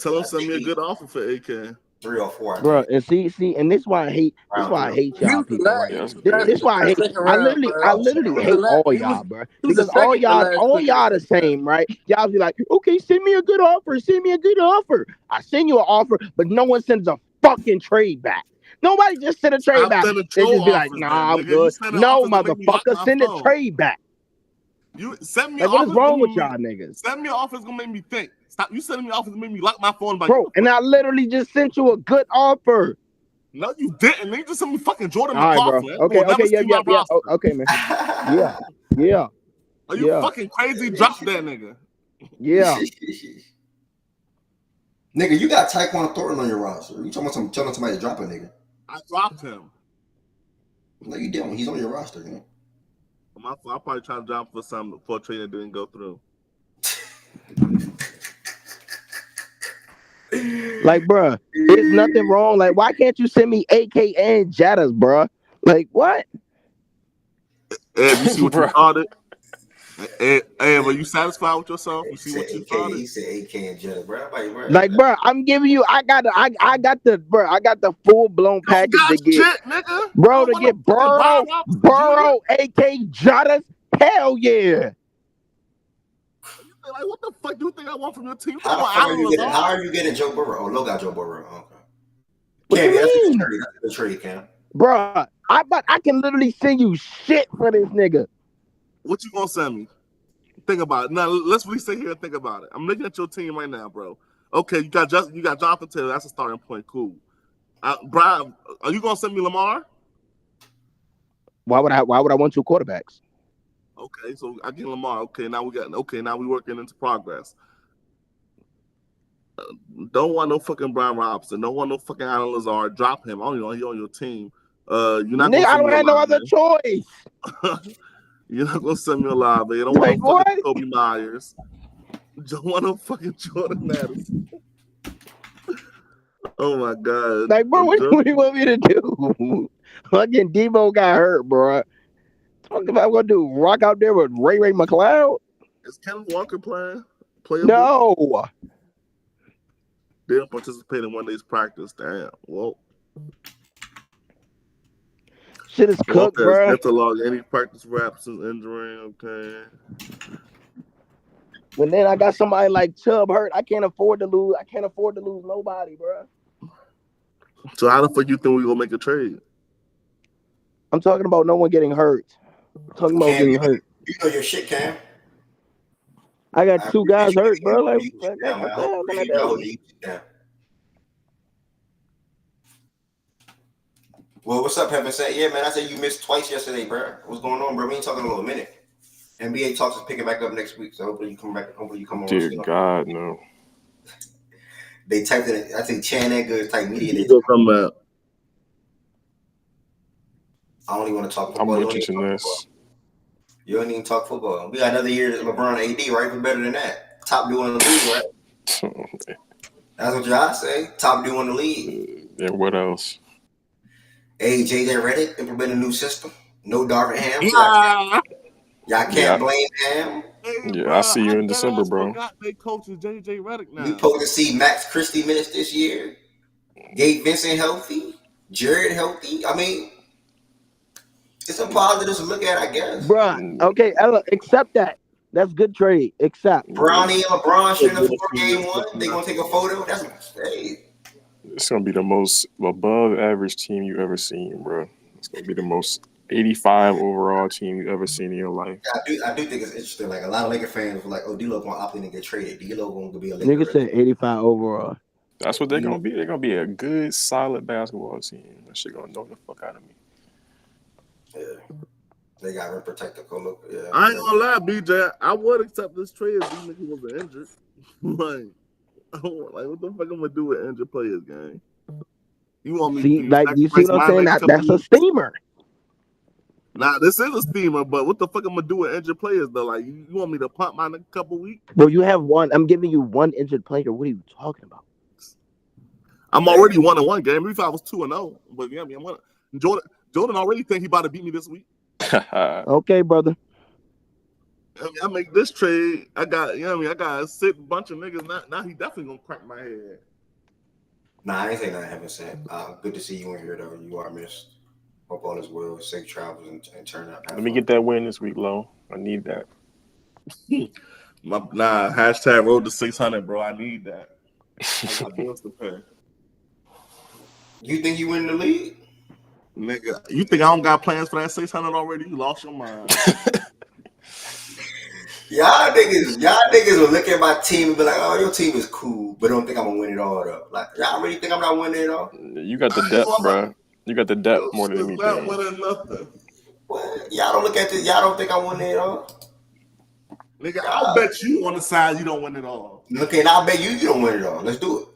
Tell him send me a good offer for AK. 3 or 4, bro. And see, and this is why I hate. This is why I hate y'all people. Right? This is why I hate. I literally hate all y'all, bro. Because all y'all the same, right? Y'all be like, okay, send me a good offer. Send me a good offer. I send you an offer, but no one sends a fucking trade back. Nobody just send a trade back. They just be like, nah, I'm good. No, motherfucker, send a trade back. You send me. Like, what is wrong with y'all niggas? Send me an offer. It's gonna make me think. Stop. You sending me offers to make me lock my phone. Bro, and I literally just sent you a good offer. No, you didn't. You just sent me fucking Jordan McLaughlin. Right, bro. Okay, yeah. Oh, okay, man. Yeah. Are you fucking crazy? Drop that nigga. Yeah. Nigga, you got Tyquan Thornton on your roster. You telling somebody to drop a nigga? I dropped him. No, you didn't. He's on your roster, man. I'll probably try to drop for a trade that didn't go through. Like, bro, there's nothing wrong. Like, why can't you send me AK and Jettas, bro? Like, what? Ed, you see what you called it? Hey, were you satisfied with yourself? You see what you thought? He said AK and Jetta, bro. Like, bro, I'm giving you. I got the full blown You don't package to got get, shit, nigga. bro. You To don't get want no fucking Brian Robinson Burrow, AK Jottas. Hell yeah. Jr. Like, what the fuck do you think I want from your team? How are you getting Joe Burrow? Oh, Low got Joe Burrow. Okay. What Cam, you that's a mean, good trade. That's a good trade, Cam. bro? I can literally send you shit for this nigga. What you gonna send me? Think about it. Now let's really sit here and think about it. I'm looking at your team right now, bro. Okay, you got Jonathan Taylor. That's a starting point. Cool. Brian, are you gonna send me Lamar? Why would I want two quarterbacks? Okay, so I get Lamar. Okay, now we working into progress. Don't want no fucking Brian Robinson. Don't want no fucking Alan Lazard. Drop him. I don't know he on your team. You're not Nigga, gonna I send don't me have no Olave. other choice. You're not gonna send me Olave. You don't want no fucking Kobe Myers. Don't want no fucking Jordan Madison. Oh my god. Like, bro, what do you want me to do? Fucking Debo got hurt, bro. Talk about what do? Rock out there with Ray McLeod? Is Kenneth Walker playable? No. They don't participate in one day's practice. Damn. Well, shit is cooked, bro. Get to log any practice reps and injury. Okay. When then I got somebody like Chubb hurt, I can't afford to lose. I can't afford to lose nobody, bro. So how the fuck you think we gonna make a trade? I'm talking about no one getting hurt. I'm talking about Cam, getting hurt. You know your shit, Cam. I got two guys hurt, bro. Like, what the I hell can I do? Well, what's up, Heaven said? Yeah, man, I said you missed twice yesterday, bro. What's going on, bro? We ain't talking a little minute. NBA talks is picking back up next week, so hopefully you come back. Hopefully you come on. Dear God, no. They typed it. I think Chan Edgar's type media. You gonna come back? I don't even want to talk football. I'm interested in this. You don't even talk football. We got another year of LeBron AD, right? We're better than that. Top duo in the league, right? That's what y'all say. Top duo in the league. And what else? Hey, JJ Redick implement a new system. No Darvin Ham. Y'all can't blame Ham. Hey, yeah, bro, I see you in December, bro. They coach is JJ Redick now. We supposed to see Max Christie minutes this year. Gabe Vincent healthy. Jared healthy. I mean, it's some positives to look at, I guess. Bruh, okay, Ella, accept that. That's good trade. Accept. Bronny and LeBron shooting a 4-game one. They gonna take a photo. That's hey. It's gonna be the most above average team you ever seen, bro. It's gonna be the most 85 overall team you ever seen in your life. I do think it's interesting. Like a lot of Laker fans were like, "Oh, D'Lo gonna opt in and get traded. D'Lo gonna be a Laker." Nigga said 85 overall. That's what they're gonna be. They're gonna be a good, solid basketball team. That shit gonna knock the fuck out of me. Yeah, they got rim protector. Look, yeah. I ain't gonna lie, BJ. I would accept this trade if these niggas was injured. like, what the fuck I'm gonna do with injured players, gang? You want me see, to like you see what I'm saying? That's a steamer. Nah, this is a steamer, but what the fuck I'm gonna do with injured players though? Like, you want me to punt mine in a couple weeks? Bro, you have one. I'm giving you one injured player. What are you talking about? I'm already 1-1 game. Maybe if I was 2-0, but yeah, I mean, Jordan already think he about to beat me this week. Okay, brother. I mean, I make this trade. I got a sick bunch of niggas. Now he definitely gonna crack my head. Nah, I ain't saying nothing. I haven't said. Good to see you in here, though. You are missed. Hope all is well. Safe travels and turn out. Let me get that win this week, Lo. I need that. Hashtag road to 600, bro. I need that. I got bills to pay. You think you win the league? Nigga, you think I don't got plans for that 600 already? You lost your mind. Y'all niggas will look at my team and be like, "Oh, your team is cool," but don't think I'm gonna win it all though. Like, y'all really think I'm not winning it all? You got the depth, bro. You got the depth more than anything. Not winning nothing. What? Y'all don't look at this. Y'all don't think I'm winning it all? Nigga, I'll bet you on the side you don't win it all. Okay, and I'll bet you don't win it all. Let's do it.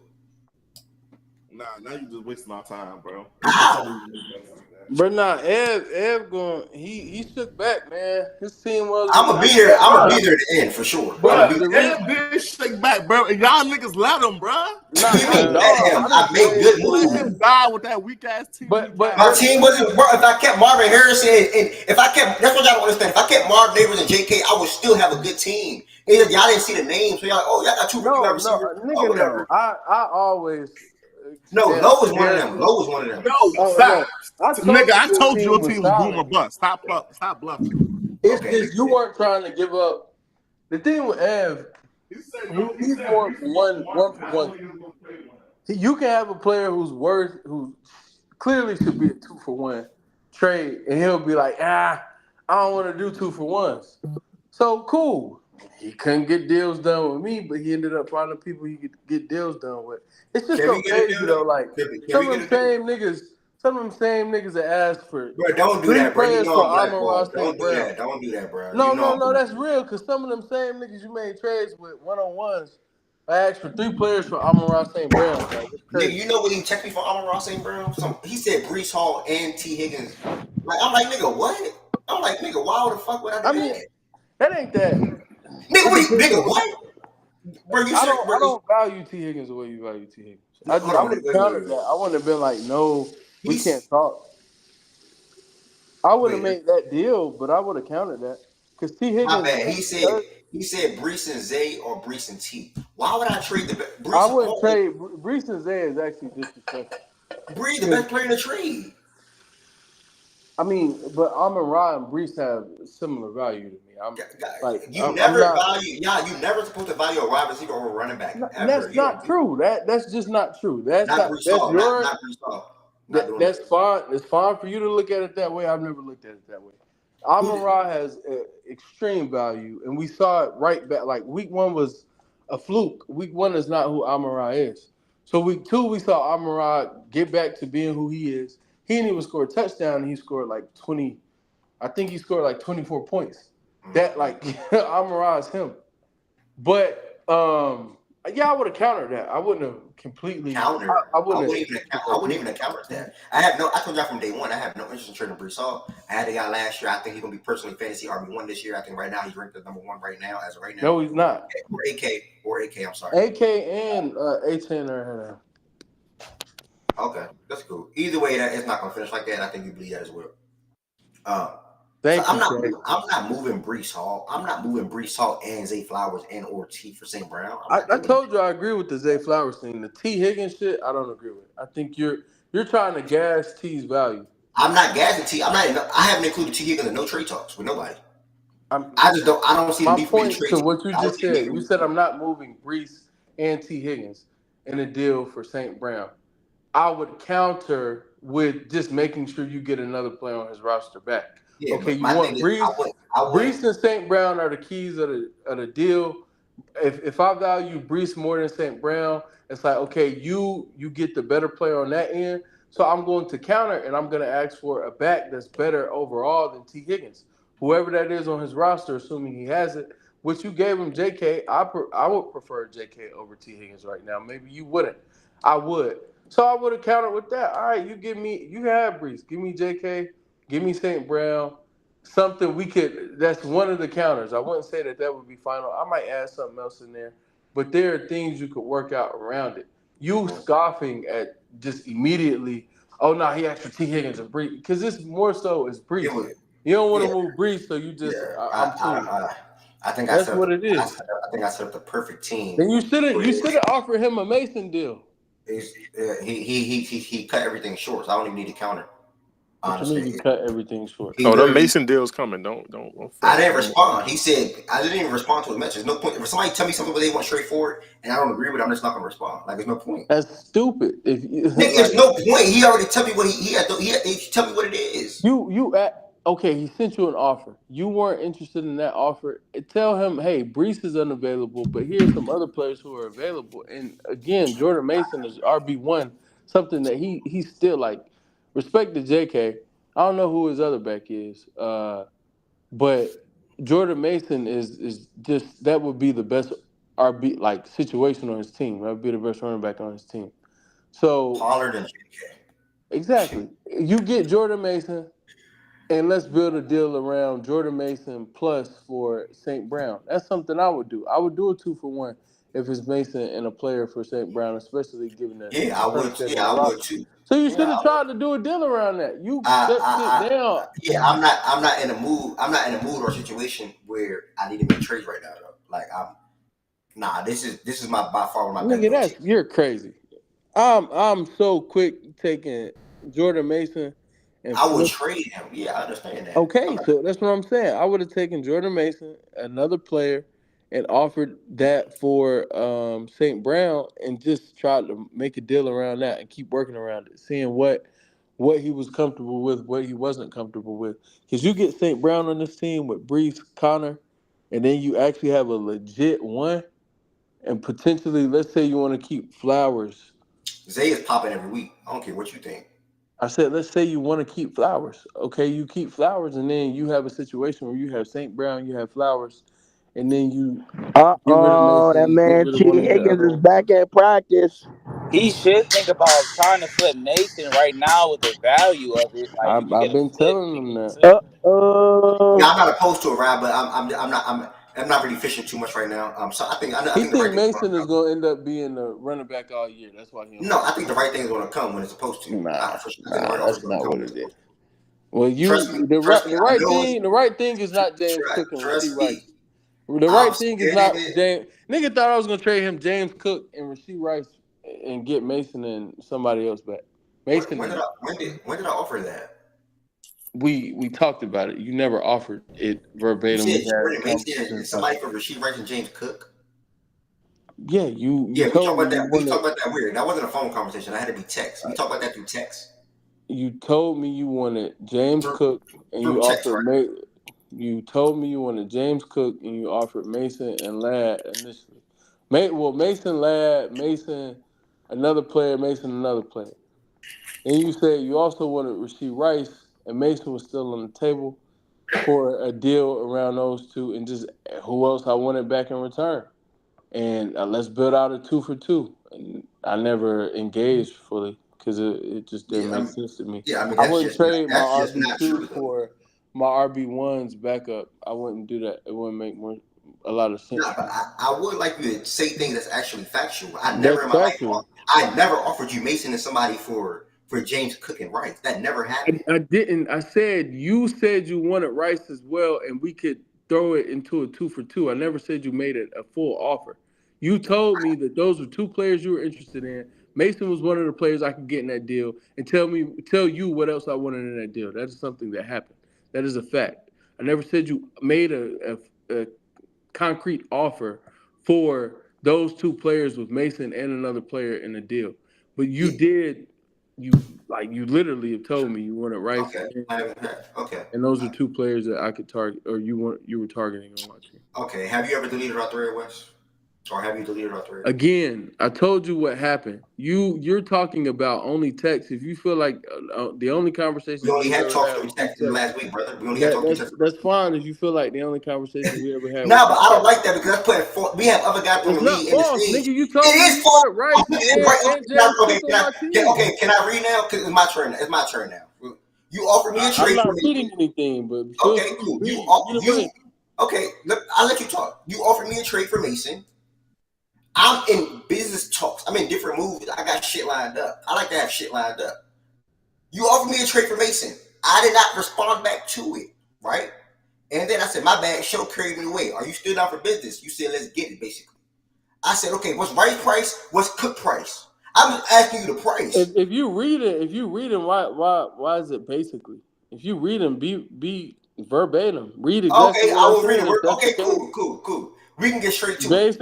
now you just wasting our time, bro. You can tell me How? you make bets like that. But nah, Ev going. He shook back, man. His team I'm wasn't. gonna be there. I'm gonna Bruh, be there at the end for sure. I'm gonna bruh, be the there. reason, Ed did shake back, bro, and y'all niggas let him, bro. What do nah, you nah, mean, Man, let dog. him? I I didn't made say. good Let moves. him die with that weak ass team he But My got. team wasn't. Bro, if I kept Marvin Harrison and if I kept, that's what y'all don't understand. If I kept Marv Neighbors and JK, I would still have a good team. Y'all didn't see the names, so y'all like, oh, y'all got two rookie wide no, receivers. Oh, nigga, no. whatever. I always No, stand Lowe was one of them. Harrison. Lowe was one of them. No, Oh stop, no, I told nigga. you I your told you team your was team was boom solid. or bust. Stop bluffing. It's Okay. just you weren't trying to give up. The thing with Ev, He he's said more Brees was one one. one for I don't one. think he was gonna play one. You can have a player who clearly should be a 2-for-1 trade, and he'll be like, I don't want to do 2-for-1s. So cool. He couldn't get deals done with me, but he ended up finding people he could get deals done with. It's just Can so we get a crazy deal? though. Like Can we get a deal? some of them same niggas that asked for Bro, don't do three that, bro. You players know for I'm Amon-Ra blackballed. St. Don't do Brown. that. Don't do that, bro. You No, know no, I'm no, that's blackballed. real. Cause some of them same niggas you made trades with one-on-ones. I asked for three players for Amon-Ra St. Brown. Like it's Nigga, crazy. you know what he checked me for Amon Ross St. Brown? He said Brees Hall and T. Higgins. Like, I'm like, nigga, what? I'm like, nigga, why the fuck would I do I mean, that? that ain't that. Nigga, It what? depends Nigga, on. what? Bro, you I should. don't. Bro, I don't value T Higgins the way you value T Higgins. hold I on, would wait, have wait, wait, countered wait. that. I wouldn't have been like, no, we can't He's talk. I would have wait, made that deal, but I would have countered that because T my Higgins bad. just because He said Brees and Zay or Brees and T. Why would I trade the I Brees wouldn't Hall? trade Brees and Zay is actually disrespectful. Brees, the 'Cause, best player in the trade. I mean, but Amon Ra and Brees have similar value to me. You I'm never not. value. Yeah, you never supposed to value a wide receiver or a running back ever. That's You don't not do true. That's just not true. not Brees That's Hall. your Not Brees Hall. Not doing that's that. fine. It's fine for you to look at it that way. I've never looked at it that way. Who Amon did? Ra has extreme value, and we saw it right back. Like week one was a fluke. Week one is not who Amon Ra is. So week two, we saw Amon Ra get back to being who he is. He didn't even score a touchdown. And he scored like 20. I think he scored like 24 points. That like Amon Ra is him. But yeah, I would have countered that. I wouldn't have completely. Counter. I I wouldn't wouldn't have even took account. I that wouldn't deal. even have countered that. I have no. I told y'all from day one. I have no interest in trading Brees Hall. I had the guy last year. I think he's gonna be personally fantasy RB1 this year. I think right now he's ranked as number one right now, as of right now. No, he's not. Or AK. I'm sorry. AK and A10 are ahead. Okay, that's cool. Either way, that it's not gonna finish like that. I think you believe that as well. Um, so Thank you, Shay. I'm not moving Brees Hall. I'm not moving Brees Hall and Zay Flowers and or T for St. Brown. I'm not I doing told you I agree with the Zay Flowers thing. The T Higgins shit, I don't agree with. I think you're trying to gas T's value. I'm not gassing T. I'm not. I haven't included T Higgins in no trade talks with nobody. I'm I just don't. I don't see the my need for me to point trade to T. what you I don't just see the need said. for You me. said I'm not moving Brees and T Higgins in a deal for St. Brown. I would counter with just making sure you get another player on his roster back. Yeah, Okay, but you my thing want is, Brees. I wouldn't. Brees and St. Brown are the keys of the deal. If I value Brees more than St. Brown, it's like okay, you get the better player on that end. So I'm going to counter and I'm going to ask for a back that's better overall than T Higgins, whoever that is on his roster, assuming he has it. Which you gave him JK. I would prefer JK over T Higgins right now. Maybe you wouldn't. I would. So I would have countered with that. All right, you have Brees. Give me JK. Give me St. Brown. Something we could. That's one of the counters. I wouldn't say that would be final. I might add something else in there, but there are things you could work out around it. You scoffing at just immediately. Oh no, he asked for T Higgins and Brees because this more so is It Brees. was. You don't want Yeah, to move Brees, so you just yeah. I'm cool. I think I That's set up. what it is. I think I set up the perfect team. Then you Where should have offered him a Mason deal. he cut everything short, so I don't even need to counter. What you mean Honestly, you cut everything short? he Oh, the literally. Mason deal's coming. Don't I fret. didn't respond. He said I didn't even respond to his message. No point. If somebody tell me something where they want straightforward and I don't agree with it, I'm just not gonna respond. Like there's no point. That's stupid. If you Nick, there's like no point. He already tell me what he tell me what it is. okay, he sent you an offer. You weren't interested in that offer. Tell him, hey, Brees is unavailable, but here's some other players who are available. And again, Jordan Mason is RB1, something that he's still like. Respect to JK. I don't know who his other back is, but Jordan Mason is just that would be the best RB like situation on his team. That would be the best running back on his team. So Pollard and JK. exactly, you get Jordan Mason, and let's build a deal around Jordan Mason plus for St. Brown. That's something I would do. I would do a 2-for-1 if it's Mason and a player for St. Brown, especially given the Yeah, I current would. state of Yeah, the I would roster. too. So you Yeah, should have I would. tried to do a deal around that. You shut shit I, down. yeah, I'm not in a mood. I'm not in a mood or situation where I need to make trades right now. Though, like nah. This is my by far one of my best Nigga, rotations. you're crazy. I'm so quick taking Jordan Mason and I would flip. trade him. Yeah, I understand that. Okay, so that's what I'm saying. I would have taken Jordan Mason, another player, and offered that for St. Brown, and just tried to make a deal around that and keep working around it, seeing what he was comfortable with, what he wasn't comfortable with. Because you get St. Brown on this team with Brees, Connor, and then you actually have a legit one, and potentially, let's say you want to keep Flowers. Zay is popping every week. I don't care what you think. I said, let's say you want to keep Flowers. Okay, you keep Flowers, and then you have a situation where you have St. Brown, you have Flowers, and then you get rid of That Mason, get man rid of T one of your Higgins other is ones. back at practice. He should think about trying to flip Mason right now with the value of it. Like if you I've get a been flip, telling you them get that. took. Yeah, I'm not opposed to it, Rob, but I'm not really fishing too much right now. So I He think the right think thing is going to Mason is come. going to end up being the running back all year. That's why he don't No, want I to think flip. the right thing is going to come when it's supposed to. Nah, For sure. I think the nah, right offer is that's going to not come what when it it's is. supposed to. Well, Trust me. I know. the right thing is not James Cook and Rasheed Trust me. Rice. The I'm right thing is not scared. James. Nigga thought I was gonna trade him James Cook and Rasheed Rice and get Mason and somebody else back. Mason and When did I offer that? we talked about it. You never offered it You verbatim. said We had Jordan Mason and conversations about somebody it. for Rasheed Rice and James Cook. Yeah, you Yeah, we talked told me about you that. We wanted talked about that weird. That wasn't a phone conversation. I had to be text. We talked about that through text. you told me you wanted James Through, Cook and through you text, offered right? You told me you wanted James Cook and you offered Mason and Ladd initially. Mason, Ladd, Mason, another player, Mason, another player. Then you said you also wanted Rasheed Rice, and Mason was still on the table for a deal around those two, and just who else I wanted back in return. And let's build out a 2-for-2. And I never engaged fully because it just didn't Yeah, make sense to me. yeah. I mean, I wouldn't trade my that's just RB not two true though. for my RB1's backup. I wouldn't do that. It wouldn't make a lot of sense No, to but me. I would like you to say things that's actually factual. That's factual. I never offered you Mason and somebody for James Cook and Rice. That never happened. I didn't. I said you said you wanted Rice as well, and we could throw it into a 2-for-2. I never said you made it a full offer. You told me that those were two players you were interested in. Mason was one of the players I could get in that deal, and tell you what else I wanted in that deal. That is something that happened. That is a fact. I never said you made a concrete offer for those two players with Mason and another player in the deal. But you Yeah. did you literally have told me you wanted Rice Okay. and I Mason, haven't had. Okay. and those are two players that I could target or you were targeting on my team. Okay. Have you ever deleted our thread, Wes? Or have you deleted our thread? Again, I told you what happened. You're talking about only text. If you feel like the only We conversations only we've had ever talked had through was through text in the text, last week, brother. We only had talked through text. that's fine if you feel like the only conversations we ever had was No, through but I don't text. like that because that's putting we have other guys from It's the not league in the false, stage. nigga. You It told me is you false. wanted Rice and James Cook on my team. Can I read now? Because it's my turn. It's my turn now. You offered me a I'm trade for not me. reading anything, but feel Okay, free to cool. read. Either way, Okay. I'll let you talk. You offered me a trade for Mason. I'm in business talks. I'm in different moves. I got shit lined up. I like to have shit lined up. You offered me a trade for Mason. I did not respond back to it, right? And then I said, my bad, show carried me away. Are you still down for business? You said, let's get it, basically. I said, okay, what's Rice price? What's Cook price? I'm just asking you the price. if you read it, why is it basically? If you read them, be verbatim. Read exactly Okay, what I I'm was reading. saying. If that's the Okay, case, cool. We can get straight to it.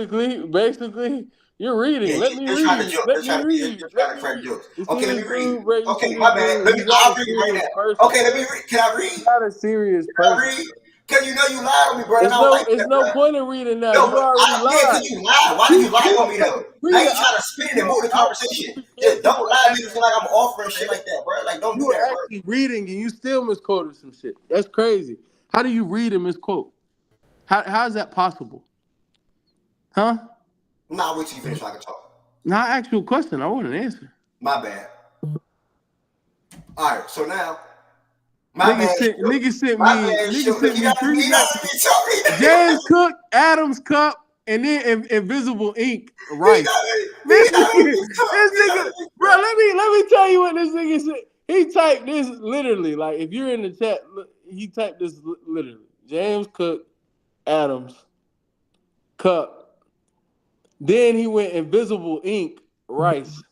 basically, you're reading. Yeah, Let me they're trying to read. joke. Let me read. They're Let trying to me crack read. jokes. You see Okay, let this me read. dude, bro? You see Okay, this my bad. dude? He's not I'll a read it right serious now. person. Okay, let me read. Can I He's read? not a serious Can I person. read? Because you know you lied on me, bro, and It's I don't like it's that, no bro. point in reading now. No, You but already yeah, because lied. you lied. Why did you You lie on me, still though? Now read you it. trying to spin it and move the conversation. Just don't lie to me because like I'm offering shit like that, bro. Like, don't You do were that, bro. actually reading and you still misquoted some shit. That's crazy. How do you read and misquote? How is that possible? Huh? Nah, wait till you finish so I can talk. Now I asked you a question. I want an answer. My bad. All right, so now my Nigga sent me three messages. James Cook, Adams Cup, and then Invisible Ink Rice. This nigga, bro. Let me tell you what this nigga said. He typed this literally. Like if you're in the chat, he typed this literally. James Cook, Adams Cup. Then he went Invisible Ink Rice.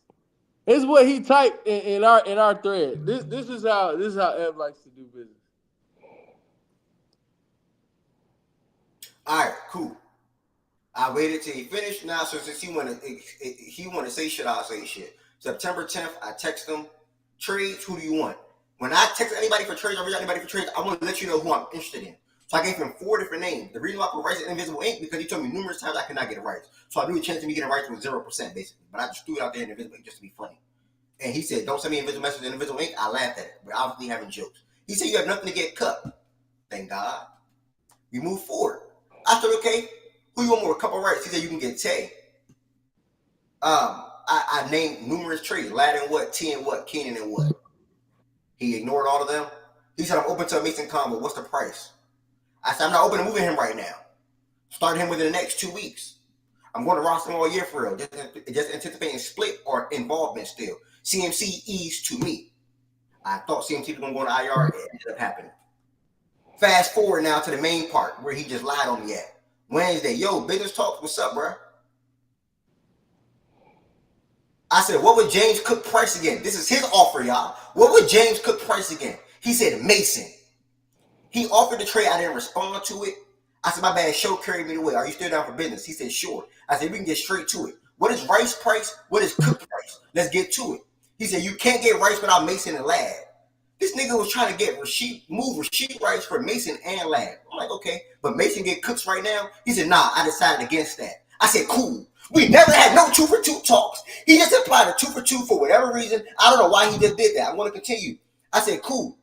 This is what he typed in our thread. This is how Ev likes to do business. All right, cool. I waited till he finished. Now, so since he want to say shit, I'll say shit. September 10th, I text him, trades, who do you want? When I text anybody for trades, or reach anybody for trades, I want to let you know who I'm interested in. So I gave him 4 different names. The reason why I put Rice and Invisible Ink, because he told me numerous times I could not get it right. So I knew the chance of me getting it right was 0%, basically. But I just threw it out there in Invisible Ink just to be funny. And he said, don't send me invisible messages in Invisible Ink. I laughed at it. We're obviously having jokes. He said, you have nothing to get cut. Thank God. We move forward. I said, okay, who you want more? A couple rights. He said, you can get Tay. I named numerous trades. Ladd and what, T and what, Keenan and what. He ignored all of them. He said, I'm open to a Mason combo. What's the price? I said, I'm not open to moving him right now. Start him within the next 2 weeks. I'm going to roster him all year for real. Just anticipating split or involvement still. CMC eased to me. I thought CMC was going to go on IR. It ended up happening. Fast forward now to the main part where he just lied on me at. Wednesday, yo, business talks, what's up, bro? I said, what would James Cook price again? This is his offer, y'all. What would James Cook price again? He said Mason. He offered the trade. I didn't respond to it. I said, my bad, show carried me away. Are you still down for business? He said, sure. I said, we can get straight to it. What is Rice price? What is Cook price? Let's get to it. He said, you can't get Rice without Mason and Ladd. This nigga was trying to get Rasheed Rice for Mason and Ladd. I'm like, okay, but Mason get Cooks right now? He said, nah, I decided against that. I said, cool. We never had no 2-for-2 talks. He just applied a 2-for-2 for whatever reason. I don't know why he just did that. I want to continue. I said, cool.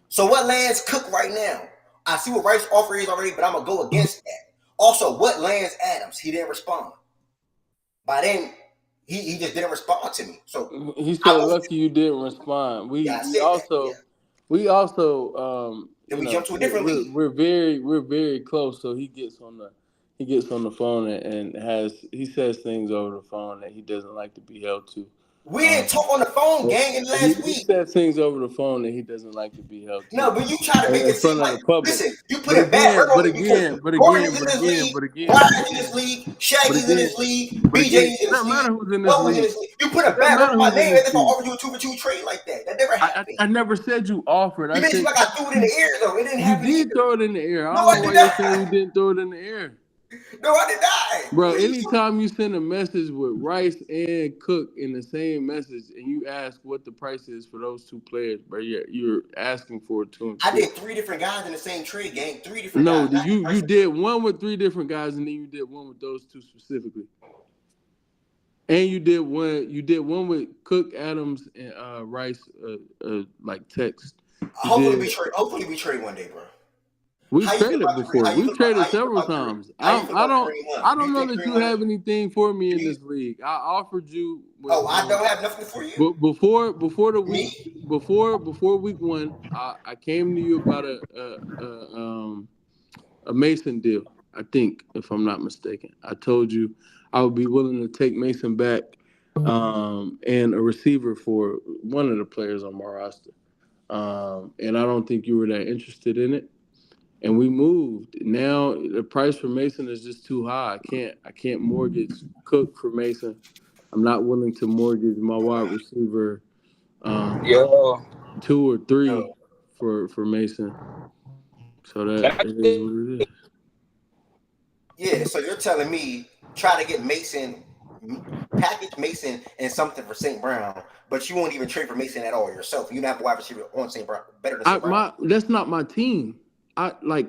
So what lands Cook right now? I see what Rice's offer is already, but I'm going to go against that. Also, what lands Adams? He didn't respond. By then, he just didn't respond to me. So he said, "Lucky you didn't respond." We also then we jump to a different league. We're very close. So he gets on the phone and he says things over the phone that he doesn't like to be held to. We didn't talk on the phone, gang, in last week. He said things over the phone that he doesn't like to be held to. No, but you try to make it seem like, listen, you put a bad hurt on me but again, Brian's in this league, Shaggy's in this league, BJ's in this league. Who's in this league. You put a bad hurt on my name as if I offered you a 2-for-2 trade like that. That never happened. I never said you offered. You made it like I threw it in the air, though. It didn't happen. You did throw it in the air. I don't know why you're saying you didn't throw it in the air. No, I did not. Bro, anytime you send a message with Rice and Cook in the same message and you ask what the price is for those 2 players, bro, you're asking for it too. I did 3 different guys in the same trade, gang. 3 different guys. No, you did one with 3 different guys and then you did one with those 2 specifically. And you did one with Cook, Adams, and Rice, like text. Hopefully we trade one day, bro. We've traded before. We've traded several times. I don't know that you have anything for me in this league. I offered you. I don't have nothing for you. Before week 1, I came to you about a Mason deal. I think, if I'm not mistaken, I told you I would be willing to take Mason back and a receiver for one of the players on my roster. And I don't think you were that interested in it. And we moved. Now the price for Mason is just too high. I can't mortgage Cook for Mason. I'm not willing to mortgage my wide receiver 2 or 3 for Mason. So that it is what it is. Yeah, so you're telling me try to get Mason, package Mason and something for St. Brown, but you won't even trade for Mason at all yourself. You don't have a wide receiver on St. Brown better than St. Brown. That's not my team.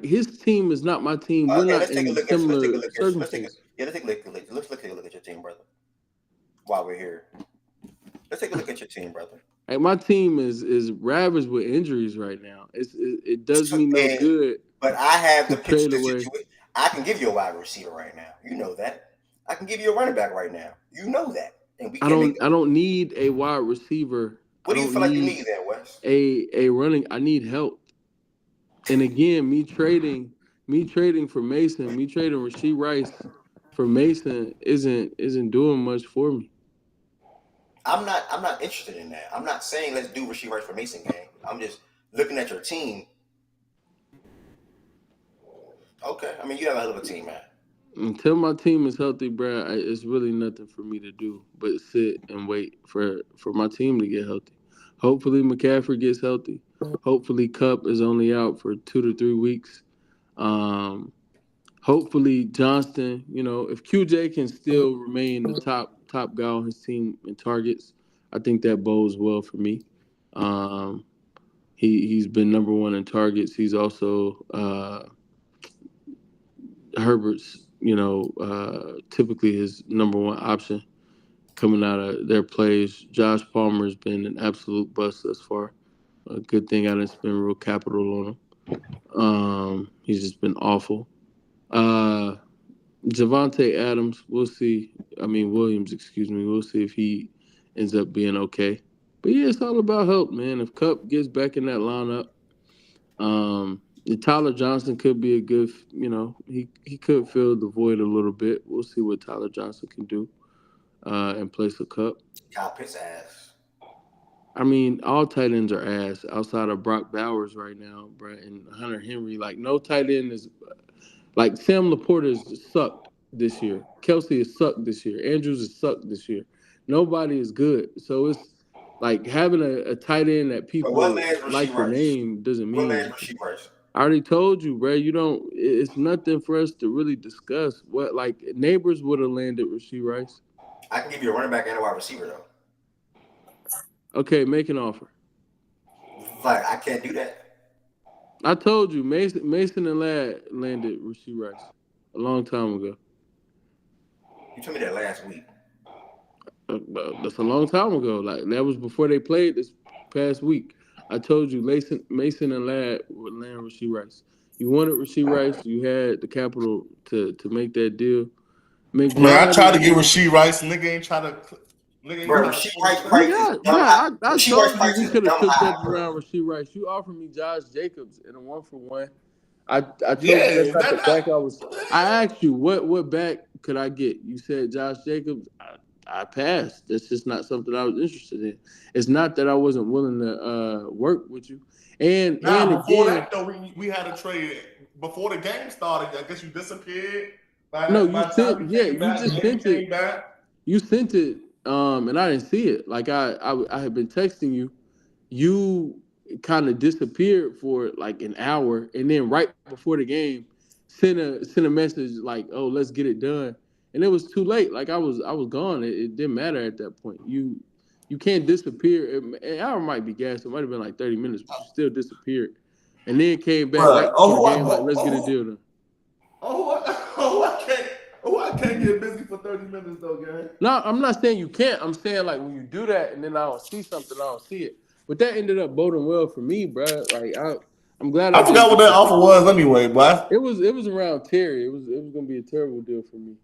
His team is not my team. We're not in similar circumstances. Let's take a look at your team, brother. While we're here, let's take a look at your team, brother. Hey, my team is ravaged with injuries right now. It does me no good. But I have the pitch to I can give you a wide receiver right now. You know that. I can give you a running back right now. You know that. and we I can make. don't I don't need a wide receiver. I What do you don't feel like you need need then, Wes? a running. I need help. And again, me trading for Mason, me trading Rasheed Rice for Mason isn't doing much for me. I'm not interested in that. I'm not saying let's do Rasheed Rice for Mason game. I'm just looking at your team. Okay, I mean you have a hell of a team, man. Until my team is healthy, bro, it's really nothing for me to do but sit and wait for my team to get healthy. Hopefully McCaffrey gets healthy. Hopefully Cup is only out for 2 to 3 weeks. Um, Hopefully Johnston, if QJ can still remain the top guy on his team in targets, I think that bodes well for me. Um, he's been number one in targets. He's also Herbert's, typically his number one option coming out of their plays. Josh Palmer has been an absolute bust thus far. A good thing I didn't spend real capital on him. He's just been awful. Uh, Javante Adams, we'll see. I mean Williams, excuse me. We'll see if he ends up being okay. But yeah, it's all about help, man. If Cup gets back in that lineup, Tyler Johnson could be a good, he could fill the void a little bit. We'll see what Tyler Johnson can do in place of Cup. Kyle Pitts ass. I mean, all tight ends are ass outside of Brock Bowers right now, bro, and Hunter Henry. Like, no tight end is like Sam Laporta has sucked this year. Kelsey has sucked this year. Andrews has sucked this year. Nobody is good. So it's like having a tight end that But what people lands like Rasheed the Rice? name doesn't What mean lands anything. Rasheed Rice? I already told you, bro. You don't. It's nothing for us to really discuss. What like neighbors would have landed Rasheed Rice. I can give you a running back and a wide receiver though. Okay, make an offer. Like I can't do that. I told you, Mason and Ladd landed Rasheed Rice a long time ago. You told me that last week. That's a long time ago. Like that was before they played this past week. I told you, Mason and Ladd would land Rasheed Rice. You wanted Rasheed Rice. You had the capital to make that deal. Man, I McBride tried to is. get Rasheed Rice. Nigga ain't Bro, try to Rasheed pull the Rice trigger. price is dumb high. I Rasheed Rice told you price we is could have dumb took high, that bro. around Rasheed Rice. You offered me Josh Jacobs in a 1-for-1. I told you Yeah, that's not the that back I was. what the I hell? asked you what back could I get. You said Josh Jacobs. I passed. That's just not something I was interested in. It's not that I wasn't willing to work with you. And Now before again, that though, we had a trade before the game started. I guess you disappeared. no, By you the time sent. we Yeah, came you back, the just game sent it. came back. You sent it. And I didn't see it. Like I had been texting you. You kind of disappeared for like an hour, and then right before the game, sent a message like, "Oh, let's get it done," and it was too late. Like I was gone. It didn't matter at that point. You can't disappear. An hour might be gas. It might have been like 30 minutes, but you still disappeared, and then came back But right before the game. Like, let's get a deal done. I can't get busy for 30 minutes though, gang. No, I'm not saying you can't. I'm saying like when you do that and then I don't see something, I don't see it. But that ended up boding well for me, bro. Like I'm glad I I didn't forgot what get that that. offer was anyway, boy. It was around Terry. It was gonna be a terrible deal for me.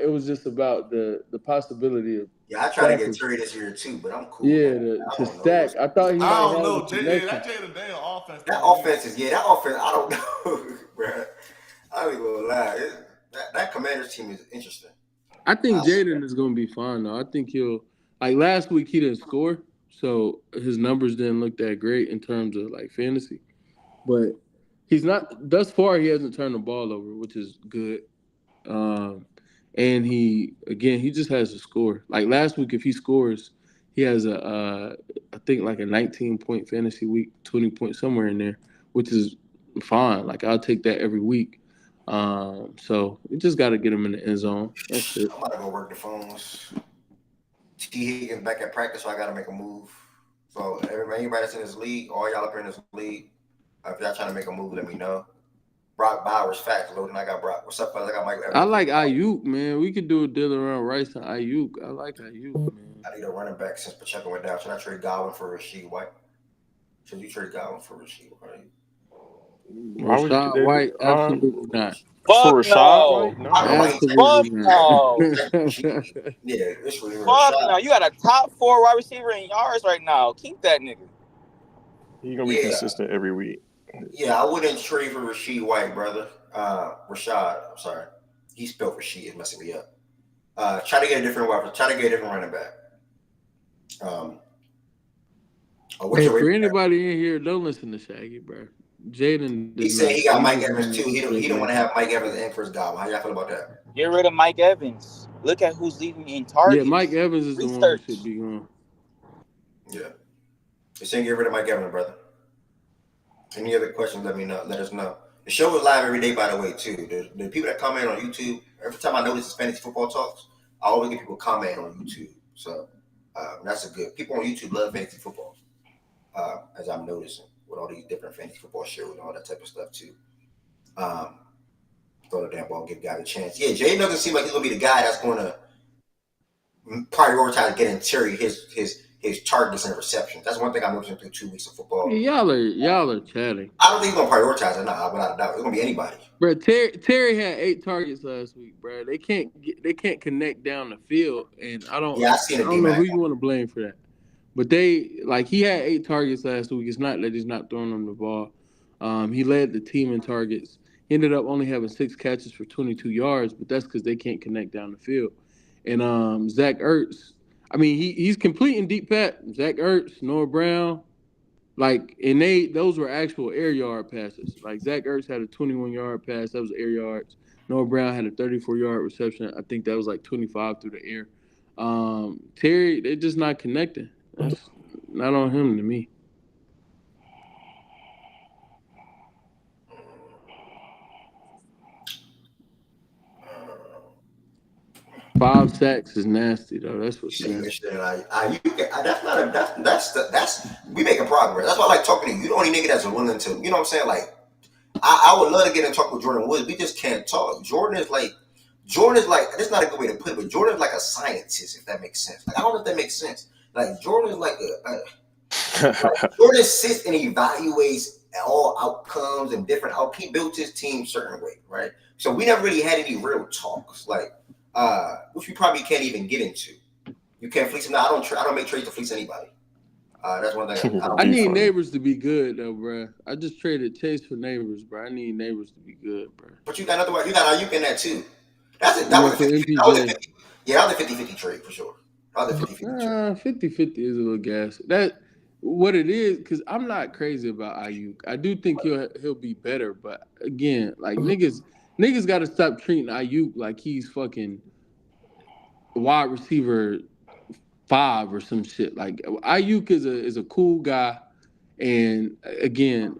It was just about the possibility of Yeah, I try to get stacking. Terry this year too, but I'm cool, man. Yeah, I to don't know. stack. I thought he I might don't have a know, JJ. connection. That Jaden Daniel offense That though, man. offense is that offense. I don't know, bro. I ain't gonna lie. That Commanders team is interesting. I think I'll say Jaden is gonna be fine though. I think he'll like last week he didn't score, so his numbers didn't look that great in terms of like fantasy. But he's not thus far. He hasn't turned the ball over, which is good. Um, and he just has to score. Like last week, if he scores, he has I think like a 19-point fantasy week, 20 points somewhere in there, which is fine. Like I'll take that every week. So we just got to get him in the end zone. That's that. it. I'm about to go work the phones. T Higgins back at practice, so I gotta make a move. So anybody that's in this league, all y'all up here in this league, if y'all trying to make a move, let me know. Brock Bowers, facts loading. I got Brock. What's up, fellas? I got Mike I Evans. like Ayuk, man. We could do a deal around Rice and Ayuk. I like Ayuk, man. I need a running back since Pacheco went down. Should I trade Godwin for Rasheed White? Should you trade Godwin for Rasheed White? Why would Rashad they? White, absolutely not. For Fuck Rashad no. White? I don't know No. why he said Absolutely Fuck not. no. yeah, it's really Fuck Rashad. no. You got a top 4 wide receiver in yards right now. Keep that nigga. He's gonna be Yeah, consistent every week. yeah, I wouldn't trade for Rasheed White, brother. Rashad, I'm sorry. He spelled Rasheed, it's messing me up. Try to get a different weapon. Try to get a different running back. What's Hey, your for rating? anybody in here, don't listen to Shaggy, bro. Jaden He does said not. he got He Mike does Evans not too. He don't respect want to niggas. have Mike Evans and Chris Godwin. How y'all feel about that? Get rid of Mike Evans. Look at who's leading in Yeah, Mike targets. Evans is the one who should be going. Yeah. They saying get rid of Mike Evans, brother. Any other questions, let us know. The show is live every day, by the way, too. The people that comment on YouTube, every time I notice it's fantasy football talks, I always get people comment on YouTube. So that's a good. People on YouTube love fantasy football, as I'm noticing with all these different fantasy football shows and all that type of stuff too. Throw the damn ball, give guys a chance. Yeah, Jay doesn't seem like he's gonna be the guy that's gonna prioritize getting Terry his targets and receptions. That's one thing I'm noticing through 2 weeks of football. Y'all are chatting. I don't think he's gonna prioritize it. Nah, without a doubt, it's gonna be anybody. Bro, Terry had 8 targets last week, bro. They can't connect down the field, and I don't know who you want to blame for that. But he had 8 targets last week. It's not that he's not throwing them the ball. He led the team in targets. He ended up only having 6 catches for 22 yards, but that's because they can't connect down the field. And Zach Ertz, I mean, he's completing deep pat. Zach Ertz, Noah Brown. And those were actual air yard passes. Like Zach Ertz had a 21-yard pass, that was air yards. Noah Brown had a 34-yard reception. I think that was like 25 through the air. Terry, they're just not connecting. That's not on him to me. Five sacks is nasty though. That's what's nasty. That's we making progress. That's why I like talking to you. You're the only nigga that's willing to, you know what I'm saying? Like, I would love to get and talk with Jordan Woods. We just can't talk. Jordan is like, that's not a good way to put it, but Jordan is like a scientist, if that makes sense. Like, I don't know if that makes sense. Like, Jordan is like Jordan sits and evaluates all outcomes and different outcomes. He built his team a certain way, right? So we never really had any real talks, which we probably can't even get into. You can't fleece him. No, I don't make trades to fleece anybody. That's one thing. I need Neighbors to be good though, bro. I just traded Chase for Neighbors, bro. I need Neighbors to be good, bro. But you got another. You got Ayuk in that too. That was a 50-50. That was a 50-50 trade for sure. That was a 50-50 trade. 50-50 is a little gas. That what it is, because I'm not crazy about Ayuk. I do think he'll be better, but again, like niggas got to stop treating Ayuk like he's fucking wide receiver 5 or some shit. Like Ayuk is a cool guy, and again,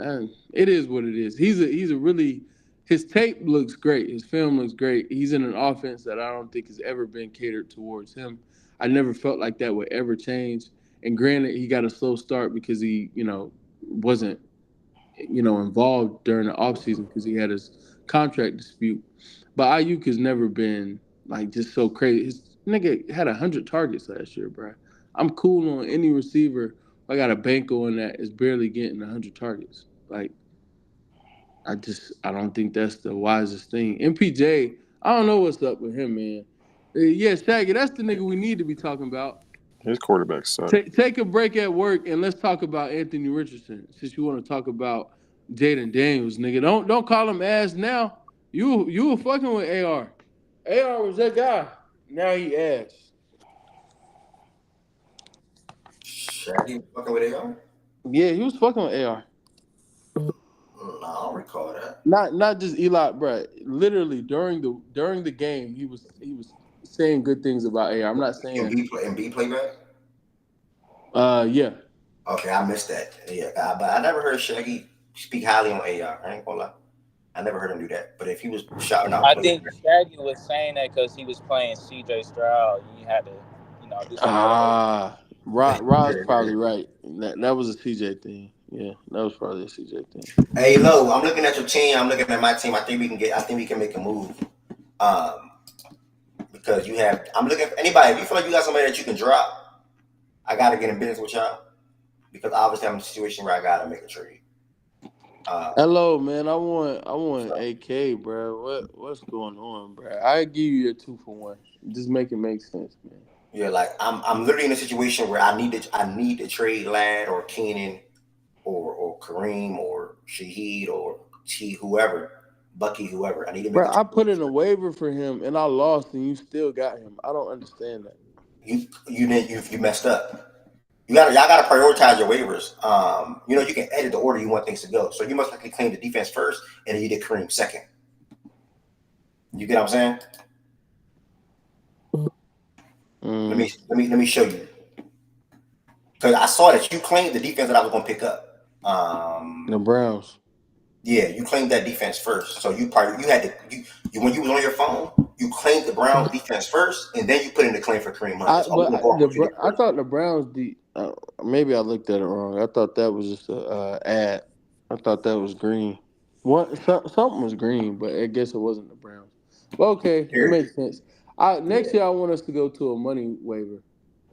it is what it is. He's a really, his tape looks great. His film looks great. He's in an offense that I don't think has ever been catered towards him. I never felt like that would ever change. And granted, he got a slow start because he, wasn't, involved during the offseason because he had his contract dispute. But Ayuk has never been like just so crazy. His nigga had 100 targets last year, bro. I'm cool on any receiver. I got a banko on that is barely getting 100 targets. Like, I don't think that's the wisest thing. MPJ, I don't know what's up with him, man. Yeah, Shaggy, that's the nigga we need to be talking about. His quarterback sucks. Take a break at work and let's talk about Anthony Richardson. Since you want to talk about Jaden Daniels, nigga, don't call him ass now. You were fucking with AR. AR was that guy. Now he ass. Shaggy fucking with AR? Yeah, he was fucking with AR. I don't recall that. Not just Eli, bro. Literally during the game, he was saying good things about AR. I'm not saying B playback. Yeah. Okay, I missed that. Yeah, but I never heard Shaggy speak highly on AR. I ain't gonna lie. I never heard him do that. But if he was shouting out, I think Shaggy was saying that because he was playing CJ Stroud. You had to, do something. Rod's probably right. That was a CJ thing. Yeah, that was probably a CJ thing. Hey, Lo, I'm looking at your team. I'm looking at my team. I think we can make a move. Because I'm looking for anybody. If you feel like you got somebody that you can drop, I gotta get in business with y'all. Because obviously I'm in a situation where I gotta make a trade. Hello, man. I want AK, bro. What's going on, bro? I give you a 2 for 1. Just make it make sense, man. Yeah, like I'm literally in a situation where I need to trade Lad or Keenan or Kareem or Shaheed or T whoever, Bucky whoever. I need to make Bro, a I trade. put in a waiver for him and I lost, and you still got him. I don't understand that. You messed up. Y'all gotta prioritize your waivers. You can edit the order you want things to go. So you must likely claim the defense first, and then you did Kareem second. You get what I'm saying? Let me show you because I saw that you claimed the defense that I was gonna pick up. The Browns. Yeah, you claimed that defense first. So you had to you when you was on your phone, you claimed the Browns defense first, and then you put in the claim for Kareem Hunt. I So I'm but gonna I, go off the what you Br- did I first. thought the Browns maybe I looked at it wrong. I thought that was just a ad. I thought that was green. Something was green, but I guess it wasn't the Browns. But okay, it Here, makes sense. Next year I want us to go to a money waiver.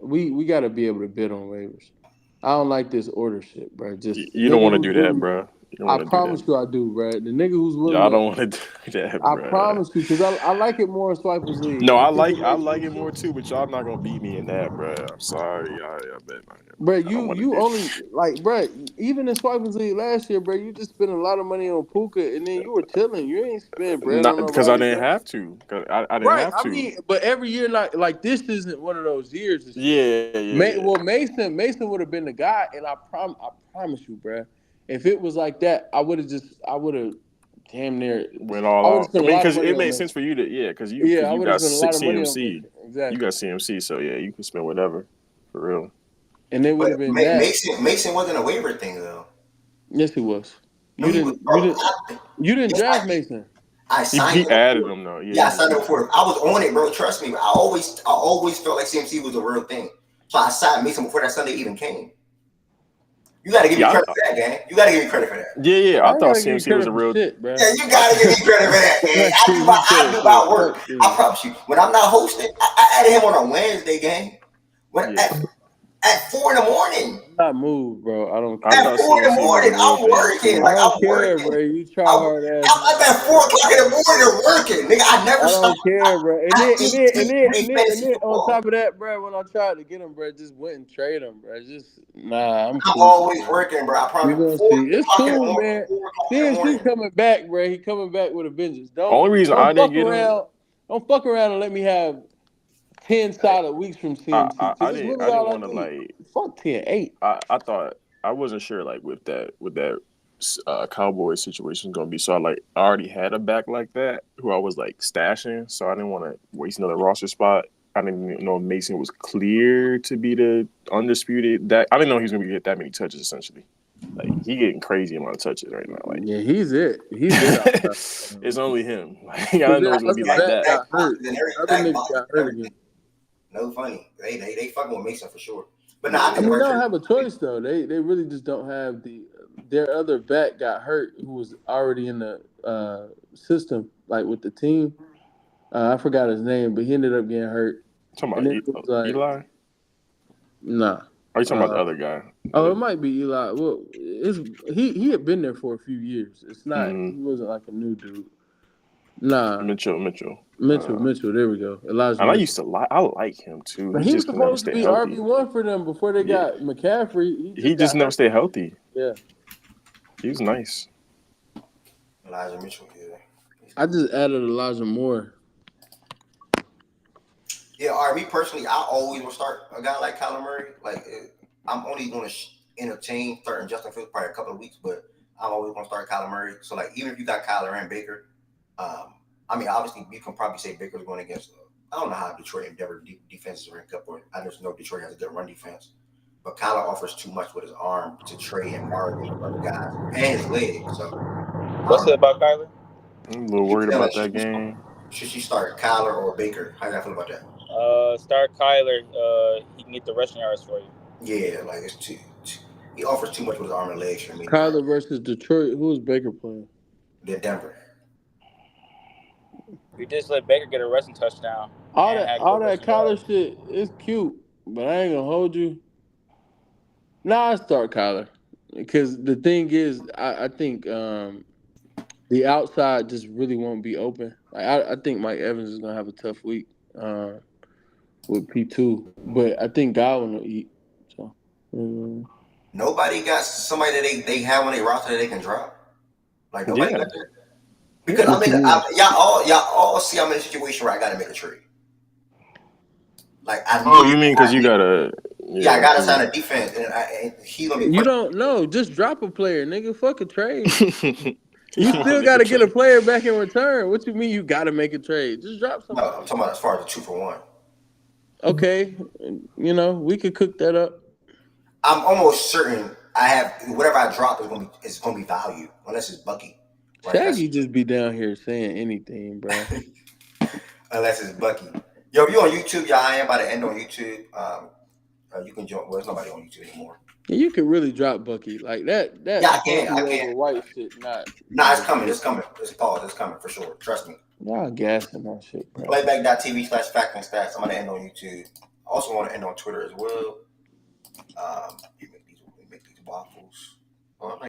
We got to be able to bid on waivers. I don't like this order shit, bro. Just You don't nigga want to who's do that, willing. bro. You don't I want to do promise that. you I do, bro. The nigga who's willing Y'all to. don't want to do that, I bro. promise you, because I like it more in Swipers League. No, I I think like it I makes like more it more sense. too, but y'all not gonna beat me in that, bro. I'm sorry. I bet not. Bro, I don't you want to you do. only like, bro. Even in Swipers League last year, bro, you just spent a lot of money on Puka, and then you were chilling. You ain't spend bread Not on because I nobody, didn't bro. have to. 'Cause I didn't Right. have I to. mean, but every year, like this isn't one of those years this year. Yeah. Mason would have been the guy, and I promise you, bro. If it was like that, I would have damn near, Went all I would have out. I spent a mean, lot of because money it on made sense Mason. for you to, because Yeah, I you would have got spent a lot of money on CMC. Mason. You Exactly, got CMC, so yeah, you can spend whatever for real. and it would but have been that. Mason wasn't a waiver thing though. Yes, he was. No, You he was. didn't. You Bro, didn't. You didn't yes, draft Mason. I signed He him added before. them though. Yeah, Yeah, I he signed did. him before. I was on it, bro. Trust me. I always felt like CMC was a real thing. So I signed Mason before that Sunday even came. You got to give me Yeah, credit for that, gang. You got to give me credit for that. yeah. I I ain't thought gotta give you CMC was credit a for real. shit, bro. Yeah, you I, got to give me credit for that, I gang. gotta give you I do credit my for it. work. Fuck, I dude. promise you. When I'm not hosting, I added him on a Wednesday, gang. When yeah, at 4 in the morning. I'm not moved, bro. I don't I At care. thought 4 in the CMC was a morning, real I'm thing working. too. I Like don't I'm care, working. bro. You try I'm, hard ass I'm nigga, at bro. 4 o'clock I in the don't care, morning bro. working, nigga. I never I stop. don't care, bro. I eat, sleep, breathe And fantasy then on football. top of that, bro, when I tried to get him, bro, just went and trade him, bro. Just nah, I'm I'm cool, always bro. working, bro. I You promise. gonna Four see. It's o'clock in the cool, morning. man. 4 o'clock in the CMC morning. coming back, bro. He coming back with a vengeance. Only reason I Don't didn't fuck get him, around. Don't fuck around and let me have 10 solid weeks from CMC. Cause it's really I didn't all I want to need. like. Fuck 10-8. I thought I wasn't sure like with that Cowboys situation gonna be. So I already had a back like that who I was like stashing, so I didn't want to waste another roster spot. I didn't even know if Mason was clear to be the undisputed. That I didn't know he was gonna get that many touches. Essentially, like he getting crazy amount of touches right now. Like Yeah, he's it. He's it out there. it's only him. Like, I Cause didn't know that it was gonna be other like back that. Dak got hurt. boxes and The other Dak nigga boxes got and hurt everything. again. No funny. They fucking with Mason for sure. But no, I I think the Yeah, mean, they right don't trade. have a choice though. They really just don't have their other back got hurt who was already in the system like with the team. I forgot his name, but he ended up getting hurt, talking and about then it was like, Eli. nah. Are you talking about the Uh, other guy? oh, it might be Eli. Well, he had been there for a few years. It's not. Mm, He wasn't like a new dude. Nah, Mitchell. Mitchell. There we go. Elijah And I Mitchell. used to like. I like him too. But He he was just can never supposed to stay be healthy. RB1 for them before they Yeah, got McCaffrey. He he just just got never hurt. stayed healthy. Yeah. He was nice. Elijah Mitchell. Yeah. I just added Elijah Moore. Yeah, all right. Me personally, I always will start a guy like Kyler Murray. I'm only going to entertain starting Justin Fields probably a couple of weeks, but I'm always going to start Kyler Murray. So like, even if you got Kyler and Baker, I mean, obviously you can probably say Baker's going against. I don't know how Detroit and Denver defenses rank up, or I just know Detroit has a good run defense. But Kyler offers too much with his arm to trade and bargain with other guys and his leg. So I What's don't it know. about Kyler? I'm a little Keep worried telling about that game. should she start Kyler or Baker? How you feel about that? Start Kyler. He can get the rushing yards for you. Yeah, like it's he offers too much with his arm and legs for me to start. Kyler versus Detroit. Who is Baker playing? Than Denver. You just let Baker get a rushing touchdown All and that have all good that rushing Kyler yards. shit is cute, but I ain't gonna hold you. Nah, I start Kyler. Because the thing is, I think the outside just really won't be open. Like I think Mike Evans is gonna have a tough week with P2, but I think Godwin will eat. So Nobody got somebody that they have on their roster that they can drop. Like nobody Yeah. got that. Because what you mean? y'all all see I'm in a situation where I got to make a trade. Like I Oh, need you mean because you gotta? I Yeah. got to sign a defense, and he's gonna be You first. don't know. Just drop a player, nigga. Fuck a trade. You You don't want to still make got a to get a trade. player back in return. What you mean you got to make a trade? Just drop No, I'm somebody. talking about as far as the 2-for-1. Okay, we could cook that up. I'm almost certain I have whatever I drop is gonna be value unless it's Bucky, right? That's Shaggy just be down here saying anything, bro. unless it's Bucky. Yo, if you on YouTube, y'all, I am about to end on YouTube. You can join. Well, there's nobody on YouTube anymore. And you can really drop Bucky like that. Yeah, I Fancy can. I over can. white shit. Not Nah, it's coming. legit. It's coming. It's pause. It's coming for sure. Trust me. Y'all gassing my shit, bro. Playback.tv/fact and stats. I'm gonna end on YouTube. I also want to end on Twitter as well. You make these waffles. Oh,